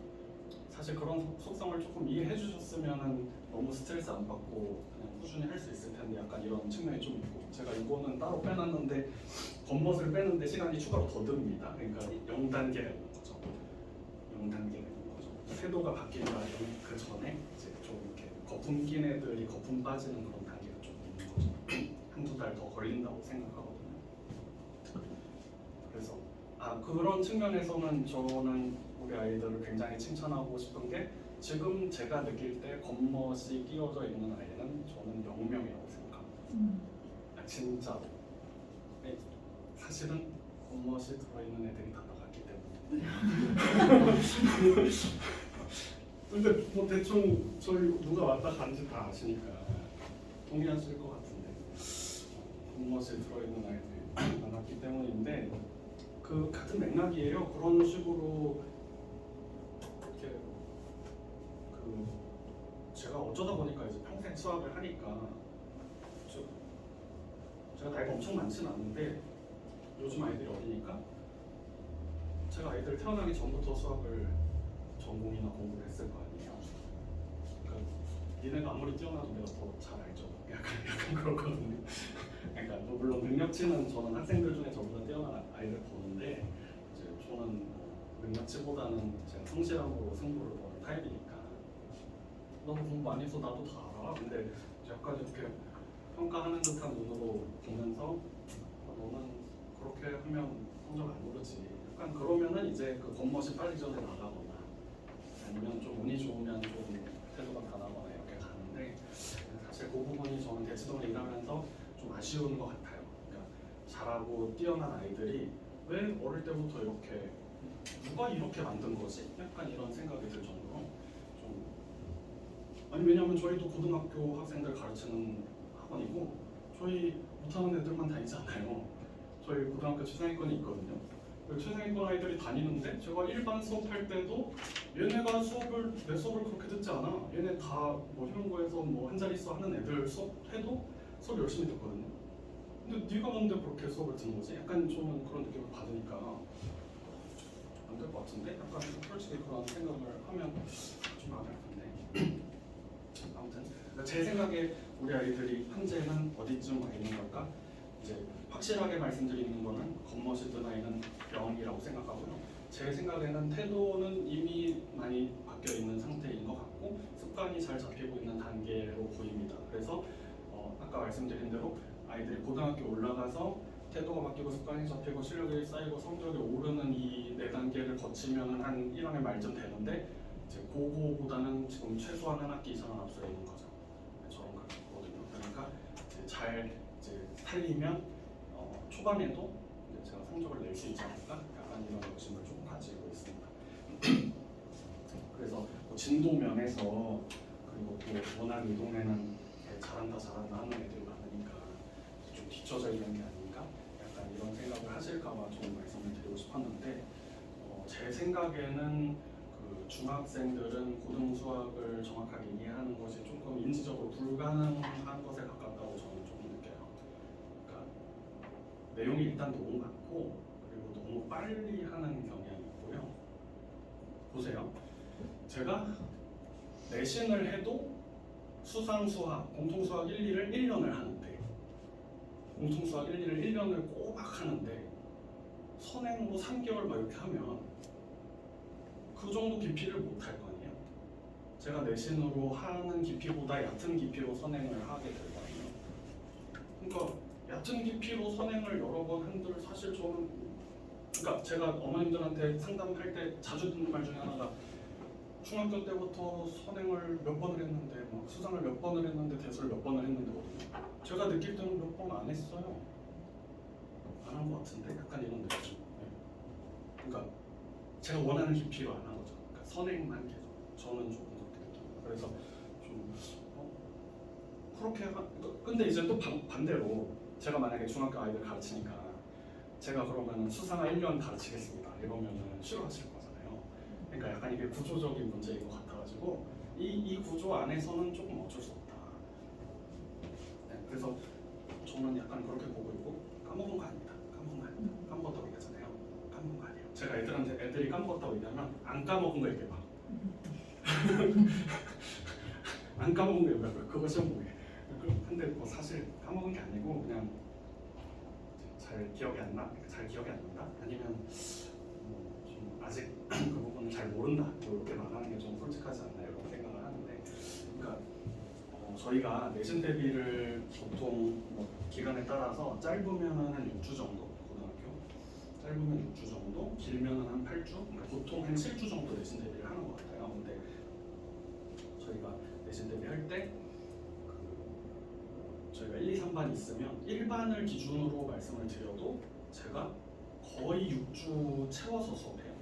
사실 그런 속성을 조금 이해해 주셨으면은 너무 스트레스 안 받고 그냥 꾸준히 할 수 있을 텐데 약간 이런 측면이 좀 있고 제가 이거는 따로 빼놨는데 겉멋을 빼는데 시간이 추가로 더 듭니다. 그러니까 0단계가 있는 거죠. 0단계가 있는 거죠. 태도가 바뀌는 그 전에 이제 좀 이렇게 거품 낀 애들이 거품 빠지는 그런 단계가 좀 있는 거죠. 한두 달 더 걸린다고 생각하거든요. 그래서 그런 측면에서는 저는 우리 아이들을 굉장히 칭찬하고 싶은 게 지금 제가 느낄 때 겉멋이 끼워져 있는 아이는 저는 0명이라고 생각합니다. 진짜로. 네, 사실은 겉멋이 들어있는 애들이 다 나갔기 때문에. 근데 뭐 대충 저희 누가 왔다 간지 다 아시니까 동의하실 것 같은데 겉멋이 들어있는 아이들이 나갔기 때문인데 그 같은 맥락이에요. 그런 식으로 이렇게 제가 어쩌다 보니까 이제 평생 수학을 하니까 제가 나이가 엄청 많지는 않은데 요즘 아이들이 어리니까 제가 아이들 태어나기 전부터 수학을 전공이나 공부를 했을 거 아니에요. 그러니까 얘네가 아무리 뛰어나도 내가 더 잘 알죠. 약간 그렇거든요. 그러니까 뭐 물론 능력치는 저는 학생들 중에 저보다 뛰어난 아이들 보는데 이제 저는 능력치보다는 제가 성실함으로 승부를 보는 타입이니까 너무 공부 많이 해서 나도 다 알아. 근데 약간 이렇게 평가하는 듯한 눈으로 보면서 너는 그렇게 하면 성적 안 오르지. 약간 그러면은 이제 그 겉멋이 빨리 전에 나가거나 아니면 좀 운이 좋으면 좀 태도가 변하거나 이렇게 가는데 사실 그 부분이 저는 대치동을 일하면서 좀 아쉬운 것 같아요. 그러니까 잘하고 뛰어난 아이들이 왜 어릴 때부터 이렇게 누가 이렇게 만든 거지? 약간 이런 생각이 들 정도로 좀 아니 왜냐면 저희도 고등학교 학생들 가르치는 학원이고 저희 못하는 애들만 다니지 않아요. 저희 고등학교 최상위권이 있거든요. 최상위권 아이들이 다니는데 제가 일반 수업할 때도 얘네가 내 수업을 그렇게 듣지 않아. 얘네 다 뭐 이런 거에서 뭐 한 자릿수 하는 애들 수업 해도 수업 열심히 듣거든요. 근데 네가 뭔데 그렇게 수업을 듣는 거지? 약간 저는 그런 느낌을 받으니까 안 될 것 같은데? 약간 솔직히 그런 생각을 하면 좀 안 할 텐데. 아무튼 제 생각에 우리 아이들이 현재는 어디쯤 와 있는 걸까? 이제 확실하게 말씀드리는 거는 겉멋이 든 아이는 0이라고 생각하고요. 제 생각에는 태도는 이미 많이 바뀌어 있는 상태인 것 같고 습관이 잘 잡히고 있는 단계로 보입니다. 그래서 아까 말씀드린 대로 아이들이 고등학교 올라가서 태도가 바뀌고 습관이 잡히고 실력이 쌓이고 성적이 오르는 이 4단계를 거치면 한 1학년 말쯤 되는데 이제 그거보다는 지금 최소한 한 학기 이상은 앞서 있는 거죠. 저런 거거든요. 그러니까 이제 잘 살리면 초반에도 이제 제가 성적을 낼 수 있지 않을까? 약간 이런 욕심을 좀 가지고 있습니다. 그래서 뭐 진도 면에서 그리고 또 워낙 이 동네는 잘한다 하는 애들이 많으니까 좀 뒤쳐져 있는 게 아닌가? 약간 이런 생각을 하실까봐 좀 말씀을 드리고 싶었는데 제 생각에는 그 중학생들은 고등 수학을 정확하게 이해하는 것이 조금 인지적으로 불가능한 것에 가깝다고 저는 좀 느껴요. 그러니까 내용이 일단 너무 많고 그리고 너무 빨리 하는 경향이 있고요. 보세요. 제가 내신을 해도 수상수학, 공통수학 1, 2를 1년을 하는데 공통수학 1, 2를 1년을 꼬박 하는데 선행으로 3개월 막 이렇게 하면 그 정도 깊이를 못 할 거 아니에요. 제가 내신으로 하는 깊이보다 얕은 깊이로 선행을 하게 되거든요. 그러니까 얕은 깊이로 선행을 여러 번 한들 사실 저는 그러니까 제가 어머님들한테 상담할 때 자주 듣는 말 중에 하나가 중학교 때부터 선행을 몇 번을 했는데 막 수상을 몇 번을 했는데 대수를 몇 번을 했는데거든요. 제가 느낄 때는 몇 번 안 했어요. 안 한 것 같은데 약간 이런 느낌. 네. 그러니까 제가 원하는 깊이로 안 한 거죠. 그러니까 선행만 계속. 저는 조금 그렇게 느낍니다. 그래서 좀 그렇게 근데 이제 또 반대로 제가 만약에 중학교 아이들 가르치니까 제가 그러면 수상화 1년 가르치겠습니다. 이러면은 싫어하실 거잖아요. 그러니까 약간 이게 구조적인 문제인 것 같아가지고 이 구조 안에서는 조금 어쩔 수 없다. 네, 그래서 저는 약간 그렇게 보고 있고 까먹은 거 아닙니다. 까먹은 거 아닙니다. 까먹었다고 얘기하잖아요. 까먹은 거 아니에요. 제가 애들이 까먹었다고 얘기하면 안 까먹은 거 얘기해봐. 안 까먹은 게 뭐야? 그거 시험 보게. 근데 뭐 사실 까먹은 게 아니고 그냥 잘 기억이 안 나, 잘 기억이 안 난다. 아니면 뭐좀 아직 그 부분을 잘 모른다. 뭐 이렇게 말하는 게 좀 솔직하지 않나 이런 생각을 하는데, 그러니까 저희가 내신 대비를 보통 뭐 기간에 따라서 짧으면은 한 6주 정도, 고등학교 짧으면 6주 정도, 길면은 한 8주, 그러니까 보통 한 7주 정도 내신 대비를 하는 것 같아요. 근데 저희가 내신 대비 할때 저희가 1, 2, 3반 있으면 1반을 기준으로 말씀을 드려도 제가 거의 6주 채워서 수업해요.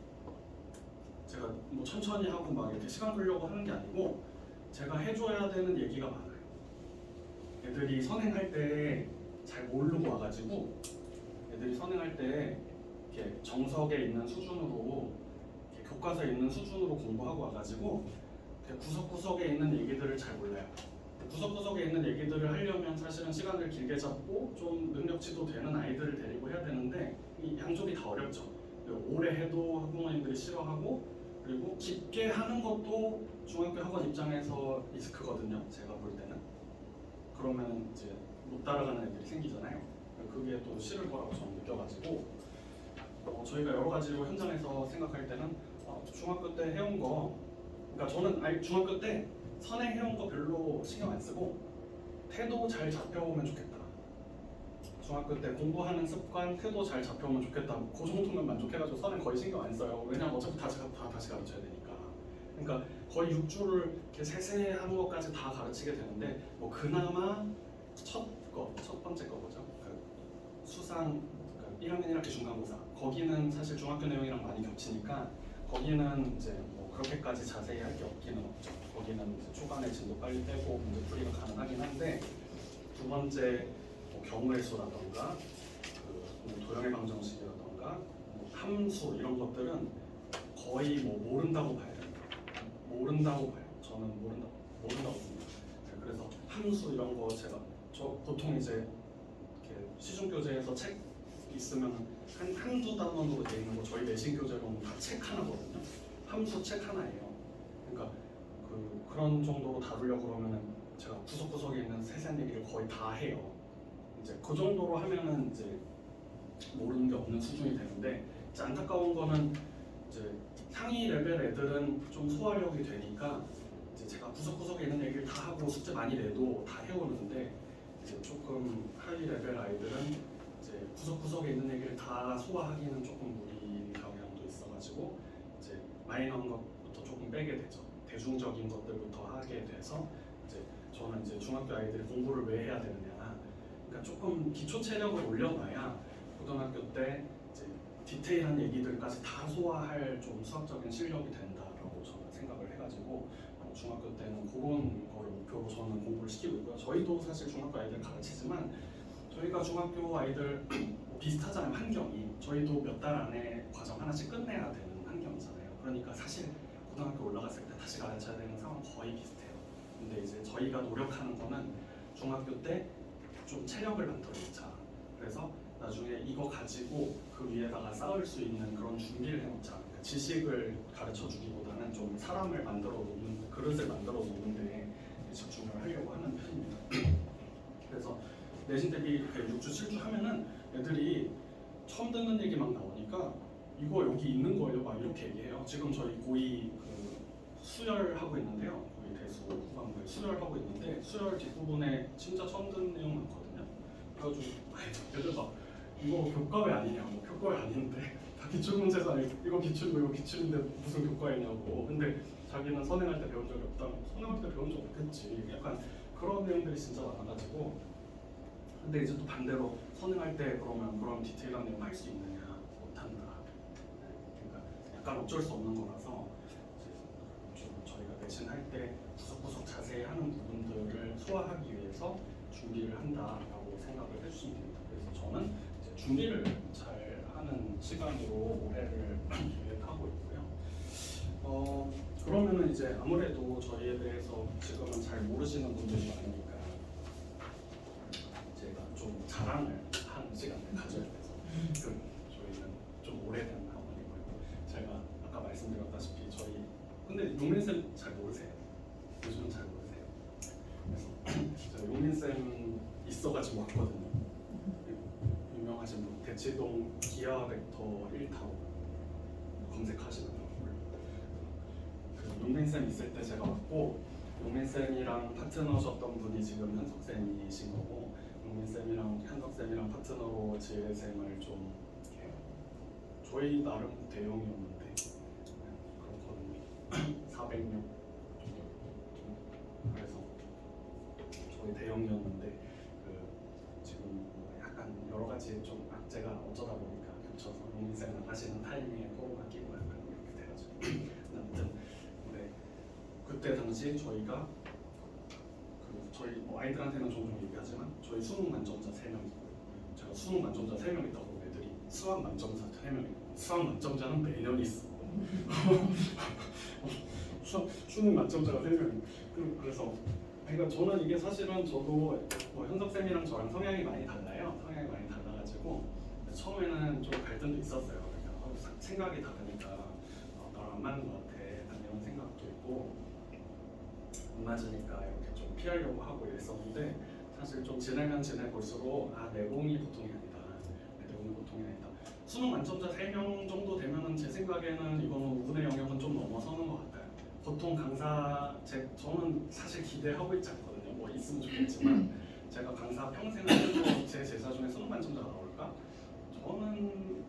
제가 뭐 천천히 하고 막 이렇게 시간 끌려고 하는 게 아니고 제가 해줘야 되는 얘기가 많아요. 애들이 선행할 때 잘 모르고 와가지고 애들이 선행할 때 이렇게 정석에 있는 수준으로 이렇게 교과서에 있는 수준으로 공부하고 와가지고 구석구석에 있는 얘기들을 잘 몰라요. 구석구석에 있는 얘기들을 하려면 사실은 시간을 길게 잡고 좀 능력치도 되는 아이들을 데리고 해야 되는데 이 양쪽이 다 어렵죠. 오래 해도 학부모님들이 싫어하고, 그리고 깊게 하는 것도 중학교 학원 입장에서 리스크거든요. 제가 볼 때는. 그러면 이제 못 따라가는 애들이 생기잖아요. 그게 또 싫을 거라고 저는 느껴가지고 저희가 여러 가지로 현장에서 생각할 때는 중학교 때 해온 거, 그러니까 저는 중학교 때 선행해온 거 별로 신경 안 쓰고 태도 잘 잡혀오면 좋겠다. 중학교 때 공부하는 습관, 태도 잘 잡혀오면 좋겠다. 그 정도면 만족해가지고 선행 거의 신경 안 써요. 왜냐면 어차피 다시 가르쳐야 되니까. 그러니까 거의 6주를 이렇게 세세한 것까지 다 가르치게 되는데 뭐 그나마 첫 번째 거 뭐죠? 그 수상, 그러니까 1학년 1학기 중간고사. 거기는 사실 중학교 내용이랑 많이 겹치니까 거기는 이제 뭐 그렇게까지 자세히 할 게 없기는 없죠. 거기는 이제 초반에 진도 빨리 빼고 문제 풀이가 가능하긴 한데, 두 번째 뭐 경우의 수라던가 뭐 도형의 방정식이라던가 뭐 함수 이런 것들은 거의 뭐 모른다고 봐야 됩니다. 모른다고 봐요. 저는 모른다고 봅니다. 그래서 함수 이런 거 저 보통 이제 이렇게 시중교재에서 책 있으면 한두 단원으로 돼 있는 거 저희 내신 교재로는 다 책 하나거든요. 함수 책 하나예요. 그러니까 그런 정도로 다루려고 그러면은 제가 구석구석에 있는 세세한 얘기를 거의 다 해요. 이제 그 정도로 하면은 이제 모르는 게 없는 수준이 되는데, 이제 안타까운 거는 이제 상위 레벨 애들은 좀 소화력이 되니까 이제 제가 구석구석에 있는 얘기를 다 하고 숙제 많이 내도 다 해오는데, 이제 조금 하위 레벨 아이들은 이제 구석구석에 있는 얘기를 다 소화하기는 조금 무리인 경향도 있어가지고 이제 마이너한 것부터 조금 빼게 되죠. 대중적인 것들부터 하게 돼서 이제 저는 이제 중학교 아이들이 공부를 왜 해야 되느냐, 그러니까 조금 기초 체력을 올려놔야 고등학교 때 이제 디테일한 얘기들까지 다 소화할 좀 수학적인 실력이 된다라고 저는 생각을 해가지고 중학교 때는 그런 거를 목표로 저는 공부를 시키고 있고요. 저희도 사실 중학교 아이들 가르치지만 저희가 중학교 아이들 비슷하잖아요. 환경이 저희도 몇 달 안에 과정 하나씩 끝내야 되는 환경이잖아요. 그러니까 사실 고등학교 올라갔을 때 다시 가르쳐야 되는 상황 거의 비슷해요. 근데 이제 저희가 노력하는 거는 중학교 때 좀 체력을 만들어놓자. 그래서 나중에 이거 가지고 그 위에다가 쌓을 수 있는 그런 준비를 해놓자. 그러니까 지식을 가르쳐주기보다는 좀 사람을 만들어 놓는, 그릇을 만들어 놓는데 집중을 하려고 하는 편입니다. 그래서 내신 대비 6주, 7주 하면은 애들이 처음 듣는 얘기 막 나오니까 이거 여기 있는 거예요 막 이렇게 얘기해요. 지금 저희 고2 수열하고 있는데요. 고2 대수 후반부에 수열하고 있는데 수열 뒷부분에 진짜 처음 듣는 내용 많거든요. 그래가지고 애들 막 이거 교과외 아니냐고. 교과외 아닌데 다 기출문제가 이거 기출이고 이거 기출인데 무슨 교과이냐고. 근데 자기는 선행할 때 배운 적이 없다고. 선행할 때 배운 적 없겠지. 약간 그런 내용들이 진짜 많아가지고. 근데 이제 또 반대로 선행할 때 그럼 디테일한 내용 할 수 있느냐, 못한다. 그러니까 약간 어쩔 수 없는 거라서 좀 저희가 내신할 때 구석구석 자세히 하는 부분들을 소화하기 위해서 준비를 한다라고 생각을 해주시면 됩니다. 그래서 저는 이제 준비를 잘 하는 시간으로 올해를 계획하고 있고요. 그러면은 이제 아무래도 저희에 대해서 지금은 잘 모르시는 분들이 많으니까 제가 좀 자랑을 하는 시간을 가져야 돼서 저희는 좀 오래된 학원이고요. 제가 아까 말씀드렸다시피 근데 용민쌤 잘 모르세요? 요즘은 잘 모르세요? 그래서 저 용민쌤 있어가지고 왔거든요. 유명하신 분 대치동 기아 벡터 1타워 검색하시면 나올 그 용민쌤 있을 때 제가 왔고, 용민쌤이랑 파트너셨던 분이 지금 현석쌤이신 거고, 용민쌤이랑 현석쌤이랑 파트너로 지혜쌤을 좀 이렇게 저희 나름 대형이었는데 그렇거든요. 400명 그래서 저희 대형이었는데 그 지금 약간 여러 가지 좀 제가 어쩌다 보니까 겹쳐서 용민쌤 나가시는 타이밍에 코로나 끼고 약간 이렇게 돼가지고 아무튼 네, 그때 당시 저희가 저희 아이들한테는 종종 얘기하지만 저희 수능 만점자 3명이고, 제가 수능 만점자 3명 있다고 그러면 애들이 수학 만점자 3명이 수학 만점자는 매년 있어. 수능 만점자가 3명. 그래서 그러니까 저는 이게 사실은 저도 현석쌤이랑 저랑 성향이 많이 달라요. 성향이 많이 달라가지고 처음에는 좀 갈등도 있었어요. 그러니까 생각이 다르니까 나랑 안 맞는 것 같아, 이런 생각도 있고, 안 맞으니까 이렇게 좀 피하려고 하고 이랬었는데, 사실 좀 지내면 지내볼수록 내공이 보통이 아니다. 내공이 보통이 아니다. 수능 만점자 3명 정도 되면은 제 생각에는 이거는 우분의 영역은 좀 넘어서는 것 같아요. 보통 강사 저는 사실 기대하고 있지 않거든요. 뭐 있으면 좋겠지만 제가 강사 평생 해도 제 제자 중에 수능 만점자가 나올까? 저는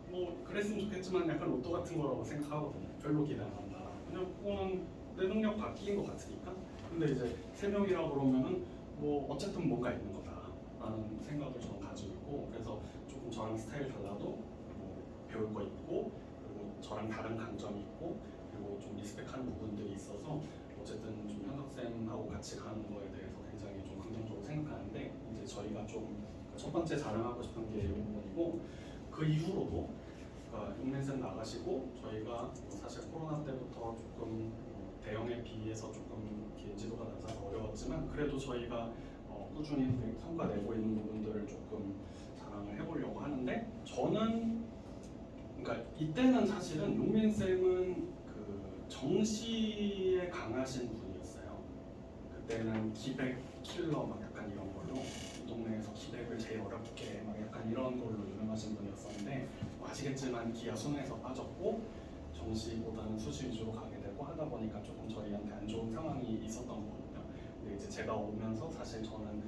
뭐 그랬으면 좋겠지만 약간 로또 같은 거라고 생각하거든요. 별로 기대 안 한다. 그냥 그거는 내 능력 바뀐 것 같으니까. 근데 이제 3명이라고 그러면은 뭐 어쨌든 뭔가 있는 거다라는 생각을 저는 가지고 있고, 그래서 조금 저랑 스타일 달라도 뭐 배울 거 있고, 그리고 저랑 다른 강점이 있고, 그리고 좀 리스펙하는 부분들이 있어서 어쨌든 좀 현석쌤하고 같이 가는 거에 대해서 굉장히 좀 긍정적으로 생각하는데, 이제 저희가 좀 첫 번째 자랑하고 싶은 게 이 부분이고, 그 이후로도 용민쌤 나가시고 저희가 사실 코로나 때부터 조금 대형에 비해서 조금 인지도가 낮아서 어려웠지만, 그래도 저희가 꾸준히 성과 내고 있는 부분들을 조금 자랑을 해보려고 하는데, 저는 그러니까 이때는 사실은 용민쌤은 그 정시에 강하신 분이었어요. 그때는 기백 킬러 막 약간 이런 걸로 이 동네에서 기백을 제일 어렵게 막 약간 이런 걸로 유명하신 분이었었는데, 아시겠지만 기아 수능에서 빠졌고 정시보다는 수시 위주로 가게 되고 하다 보니까 조금 저희한테 안 좋은 상황이 있었던 거거든요. 근데 이제 제가 오면서 사실 저는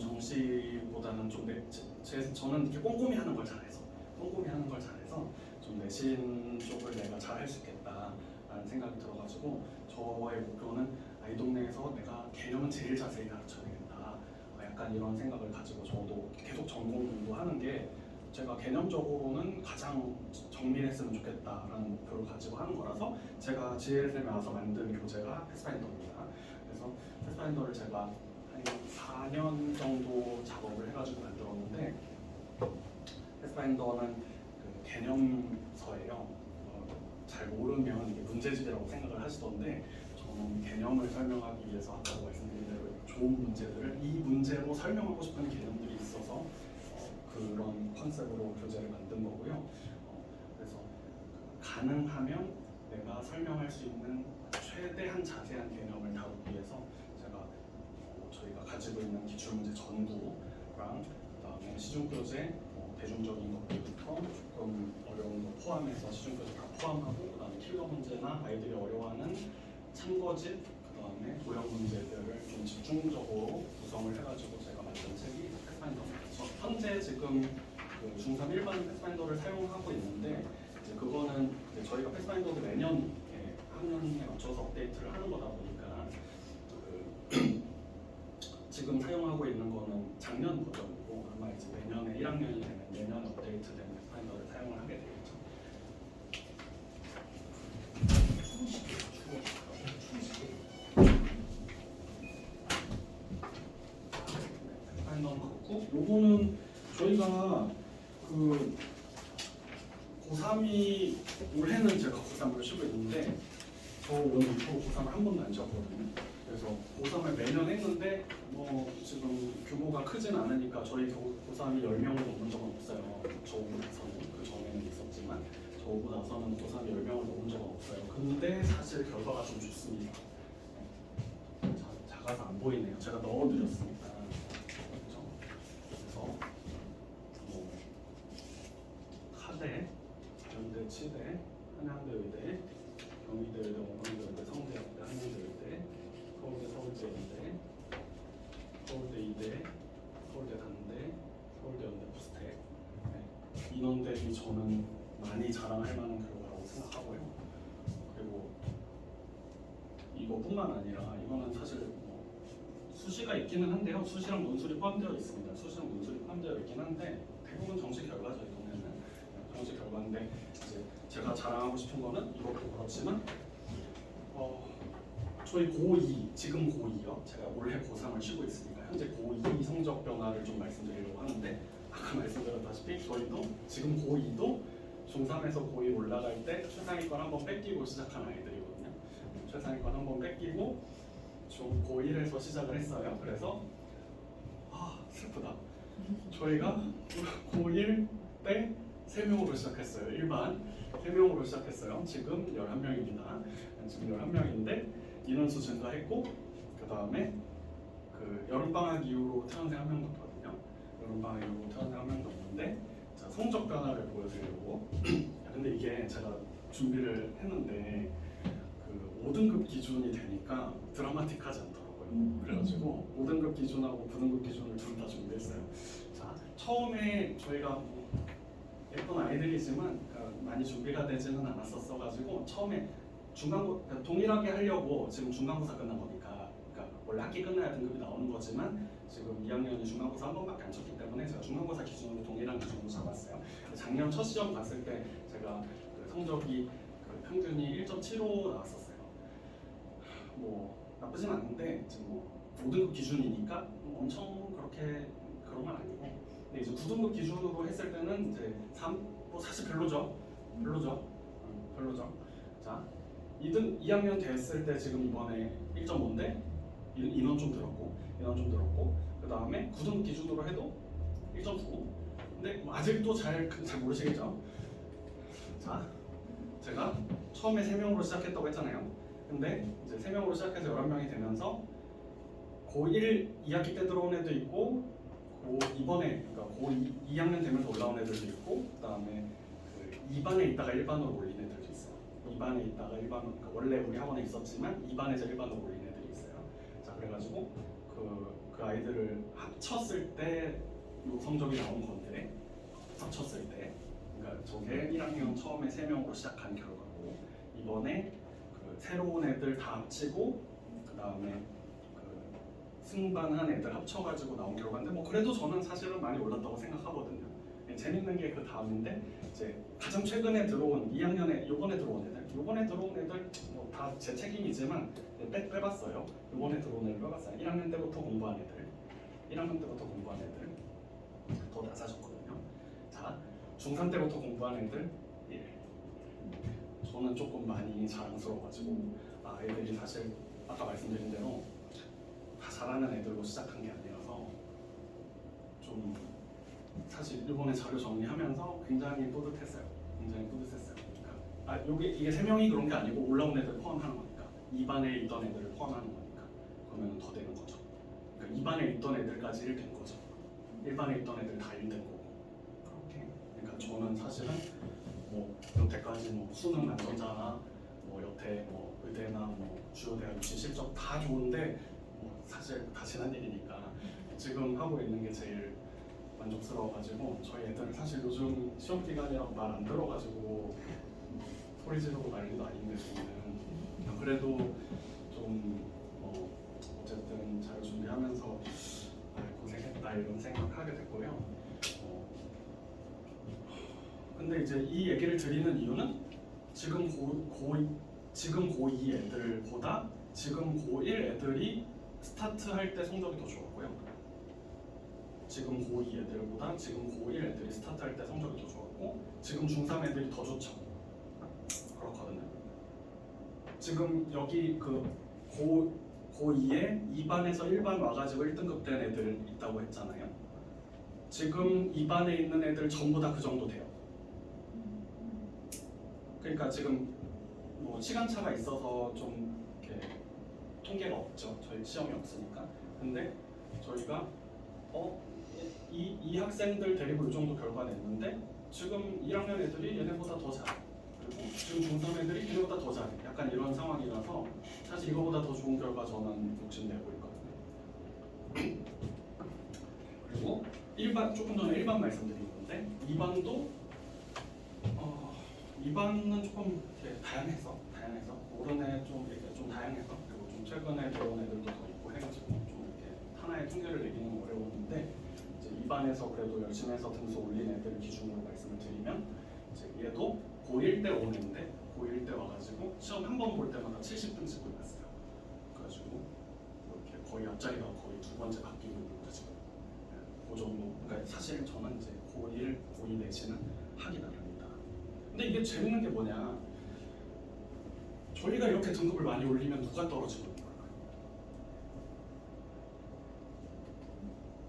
정시보다는 좀 저는 이렇게 꼼꼼히 하는 걸 잘해서 좀 내신 쪽을 내가 잘 할 수 있겠다라는 생각이 들어가지고, 저의 목표는 이 동네에서 내가 개념은 제일 자세히 가르쳐야 되겠다, 약간 이런 생각을 가지고 저도 계속 전공 공부하는 게 제가 개념적으로는 가장 정밀했으면 좋겠다라는 목표를 가지고 하는 거라서, 제가 GLSM에 와서 만든 교재가 패스파인더입니다. 그래서 패스파인더를 제가 한 4년 정도 작업을 해가지고 만들었는데, 패스파인더는 그 개념서예요. 잘 모르면 이게 문제집이라고 생각을 하시던데, 저는 개념을 설명하기 위해서 아까 말씀드린 대로 좋은 문제들을 이 문제로 설명하고 싶은 개념들이 있어서 그런 컨셉으로 교재를 만든 거고요. 그래서 가능하면 내가 설명할 수 있는 최대한 자세한 개념을 다루기 위해서 제가 저희가 가지고 있는 기출문제 전부랑 그다음에 시중교재 대중적인 것들부터 조금 어려운 거 포함해서 시중교재 다 포함하고, 그다음에 킬러 문제나 아이들이 어려워하는 참고집, 그다음에 도형 문제들을 좀 집중적으로 구성을 해가지고 제가 만든 책이 패스파인더입니다. 현재 지금 그 중3 일반 패스파인더를 사용하고 있는데, 이제 그거는 이제 저희가 패스파인더를 매년 학년에 맞춰서 업데이트를 하는 거다 보니까 지금 사용하고 있는 거는 작년 버전이고, 아마 이제 내년에 1학년이 되면 내년 업데이트된 패스파인더를 사용을 하게 되겠죠. 패스파인더는 그렇고, 요거는 저희가 그 고3이 올해는 제가 고3을 쉬고 있는데, 저 오늘 고3을 한 번도 안 쉬었거든요. 그래서 고3을 매년 했는데 뭐 지금 규모가 크진 않으니까 저희 고3이 10명을 넘는 적은 없어요. 저 오고서는, 그 전에는 있었지만 저 오고 나서는 고3 10명을 넣은 적은 없어요. 근데 사실 결과가 좀 좋습니다. 작아서 안 보이네요. 제가 넣어드렸으니까. 그렇죠? 그래서 뭐 하대, 연대, 치대, 한양대 의대, 경희대 의대, 원광대 의대, 성대학대, 한양대 의대, 서울대, 서울대 의대, 서울대 이대, 서울대 단대, 서울대 연대 부스텍. 네. 인원 대비 저는 많이 자랑할 만한 결과라고 생각하고요. 그리고 이거뿐만 아니라 이거는 사실 뭐 수시가 있기는 한데요. 수시랑 논술이 포함되어 있습니다. 수시랑 논술이 포함되어 있긴 한데 대부분 정시 결과죠. 이번에는 정시 결과인데 이제 제가 자랑하고 싶은 거는 이것도 그렇지만 저희 고2 지금 고2요. 제가 올해 고3을 쉬고 있으니까 현재 고2 성적 변화를 좀 말씀드리려고 하는데 아까 말씀드렸다시피 저희도 지금 고2도 중3에서 고1 올라갈 때 최상위권 한번 뺏기고 시작한 아이들이거든요. 최상위권 한번 뺏기고 고1에서 시작을 했어요. 그래서 슬프다. 저희가 고1 때 3명으로 시작했어요. 일반 3명으로 시작했어요. 지금 11명입니다. 지금 11명인데 인원수 증가했고 그 다음에 그 여름방학 이후로 퇴원생 1명 넣었거든요. 여름방학 이후로 퇴원생 1명 넣었는데 자, 성적 변화를 보여드리려고 근데 이게 제가 준비를 했는데 그 5등급 기준이 되니까 드라마틱하지 않더라고요. 그래가지고 5등급 기준하고 9등급 기준을 둘 다 준비했어요. 자, 처음에 저희가 예쁜 아이들이지만 많이 준비가 되지는 않았었어가지고 처음에 동일하게 하려고 지금 중간고사 끝난 거니까 그러니까 원래 학기 끝나야 등급이 나오는 거지만 지금 2학년이 중간고사 한 번밖에 안 쳤기 때문에 제가 중간고사 기준으로 동일한 기준으로 잡았어요. 작년 첫 시험 봤을 때 제가 그 성적이 그 평균이 1.75 나왔었어요. 뭐 나쁘진 않은데 지금 뭐 5등급 기준이니까 엄청 그렇게 그런 건 아니고 근데 이제 9등급 기준으로 했을 때는 이제 3, 사실 별로죠. 별로죠. 자, 2학년 됐을 때 지금 이번에 1.5인데 인원 좀 들었고 그 다음에 9등급 기준으로 해도 1.9 근데 뭐 아직도 잘 모르시겠죠? 자, 제가 처음에 3명으로 시작했다고 했잖아요. 근데 이제 3명으로 시작해서 11명이 되면서 고1 2학기 때 들어온 애도 있고 이번에 그러니까 고2학년 되면서 올라온 애들도 있고 그 다음에 그 2반에 있다가 1반으로 올린 애들도 있어요. 2반에 있다가 1반으로 그러니까 원래 우리 학원에 있었지만 2반에서 1반으로 올린 애들이 있어요. 자, 그래가지고 그 아이들을 합쳤을 때 요 성적이 나온 건데 합쳤을 때 그러니까 저게 1학년 처음에 3명으로 시작한 결과고 이번에 그 새로운 애들 다 합치고 그 다음에 승반한 애들 합쳐가지고 나온 결과인데 뭐 그래도 저는 사실은 많이 올랐다고 생각하거든요. 재밌는 게 그 다음인데 이제 가장 최근에 들어온 2학년에 요번에 들어온 애들 뭐 다 제 책임이지만 빼봤어요. 요번에 들어온 애들 빼봤어요. 1학년 때부터 공부한 애들 더 낮아졌거든요. 자, 중3 때부터 공부한 애들 저는 조금 많이 자랑스러워가지고 애들이 사실 아까 말씀드린 대로 다 잘하는 애들로 시작한 게 아니라서 좀 사실 이번에 자료 정리하면서 굉장히 뿌듯했어요. 그러니까 이게 3명이 그런 게 아니고 올라온 애들 포함하는 거니까 2반에 있던 애들을 포함하는 거니까 그러면 더 되는 거죠. 그러니까 2반에 있던 애들까지 1 된 거죠. 1반에 있던 애들 다 1 된 거고 그렇게. 그러니까 저는 사실은 뭐 여태까지 뭐 수능 난전자나 뭐 여태 뭐 의대나 뭐 주요 대학 입시 실적 다 좋은데 뭐 사실 다 지난 일이니까 지금 하고 있는 게 제일 만족스러워가지고 저희 애들은 사실 요즘 시험 기간이라고 말 안 들어가지고 소리 지르고 난리도 아닌데 저는 그래도 좀 어쨌든 잘 준비하면서 고생했다 이런 생각하게 됐고요. 근데 이제 이 얘기를 드리는 이유는 지금 고2 애들보다 지금 고1 애들이 스타트할 때 성적이 더 좋았고요. 지금 고2 애들보다 지금 고1 애들이 스타트할 때 성적이 더 좋았고 지금 중3 애들이 더 좋죠. 그렇거든요. 지금 여기 그 고2에 2반에서 1반 와가지고 1등급 된 애들 있다고 했잖아요. 지금 2반에 있는 애들 전부 다 그 정도 돼요. 그러니까 지금 뭐 시간차가 있어서 좀 이렇게 통계가 없죠. 저희 시험이 없으니까. 근데 저희가 이 학생들 데리고 이 정도 결과 냈는데 지금 1학년 애들이 얘네보다 더 잘해. 그리고 지금 중3 애들이 얘네보다 더 잘해. 약간 이런 상황이라서 사실 이거보다 더 좋은 결과 저는 욕심내고 있거든요. 그리고 일반, 조금 전에 1반 말씀드린 건데 2반도 2반은 조금 이렇게 다양해서 모르는 애 좀 다양해서, 그리고 좀 최근에 들어온 애들도 더 있고 해가지고 좀 이렇게 하나의 통계를 내기는 어려웠는데, 이제 2반에서 그래도 열심히 해서 등수 올린 애들 기준으로 말씀을 드리면, 이제 얘도 고1 때 온 애인데 고1 때 와가지고 시험 한 번 볼 때마다 70등씩을 났어요. 그래가지고 이렇게 거의 앞자리가 거의 두 번째 바뀌고 있는 거죠 지금. 그 정도. 그러니까 사실 저는 이제 고1, 고2 내신은 하기 나름이다. 근데 이게 재밌는 게 뭐냐? 저희가 이렇게 등급을 많이 올리면 누가 떨어지는 걸까요?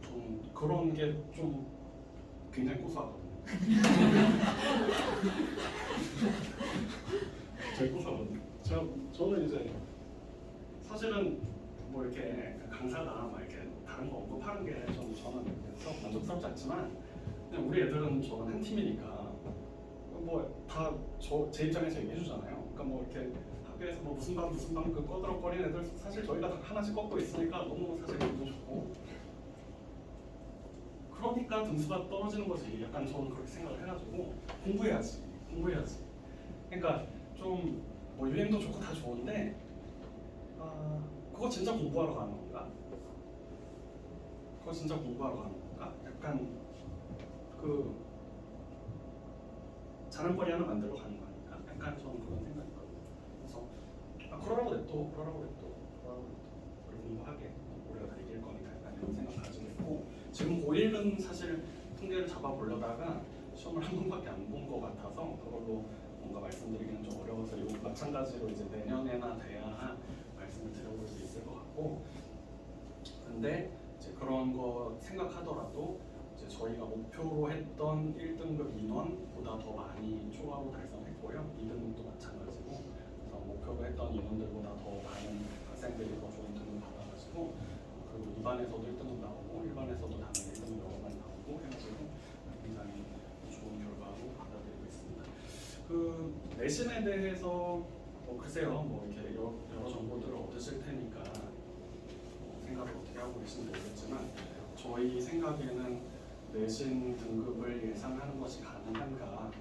좀 그런 게 좀 굉장히 고소하거든요. 되게 고소하거든요. 저는 이제 사실은 뭐 이렇게 강사가 막 이렇게 다른 거 언급하는 게 저는 이렇게 만족스럽지 않지만, 그냥 우리 애들은 저는 한 팀이니까 뭐 다 제 입장에서 얘기해 주잖아요. 그러니까 뭐 이렇게 학교에서 뭐 무슨 방 그 꺼드럭거리는 애들 사실 저희가 다 하나씩 꺾고 있으니까 너무 사실 기분 좋고, 그러니까 등수가 떨어지는 거지. 약간 저는 그렇게 생각을 해가지고 공부해야지. 그러니까 좀 뭐 유행도 좋고 다 좋은데 그거 진짜 공부하러 가는 건가? 그거 진짜 공부하러 가는 건가? 약간 그 자랑거리 하나 만들러 가는 거니까 약간 저는 그런 생각이 있거든요. 그래서 그러라고 냅둬. 우리 공부하게. 우리가 다 이길 거니까 약간 이런 생각 가지고 있고, 지금 고1은 사실 통계를 잡아보려다가 시험을 한 번밖에 안 본 것 같아서 그걸로 뭔가 말씀드리기는 좀 어려워서 이거 마찬가지로 이제 내년에나 돼야 말씀을 드려볼 수 있을 것 같고, 근데 이제 그런 거 생각하더라도 이제 저희가 목표로 했던 1등급 인원보다 더 많이 초과로 달성했고요. 2등급도 마찬가지고, 그래서 목표로 했던 인원들보다 더 많은 학생들이 더 좋은 등급 받아가지고, 그리고 2반에서도 1등급 나오고 1반에서도 당연히 1등급 여러 번 나오고 해가지고 굉장히 좋은 결과로 받아들이고 있습니다. 그 내신에 대해서 글쎄요, 뭐 이렇게 여러 정보들을 얻으실 테니까 생각을 어떻게 하고 계신지 모르겠지만, 저희 생각에는 내신 등급을 예상하는 것이 가능한가?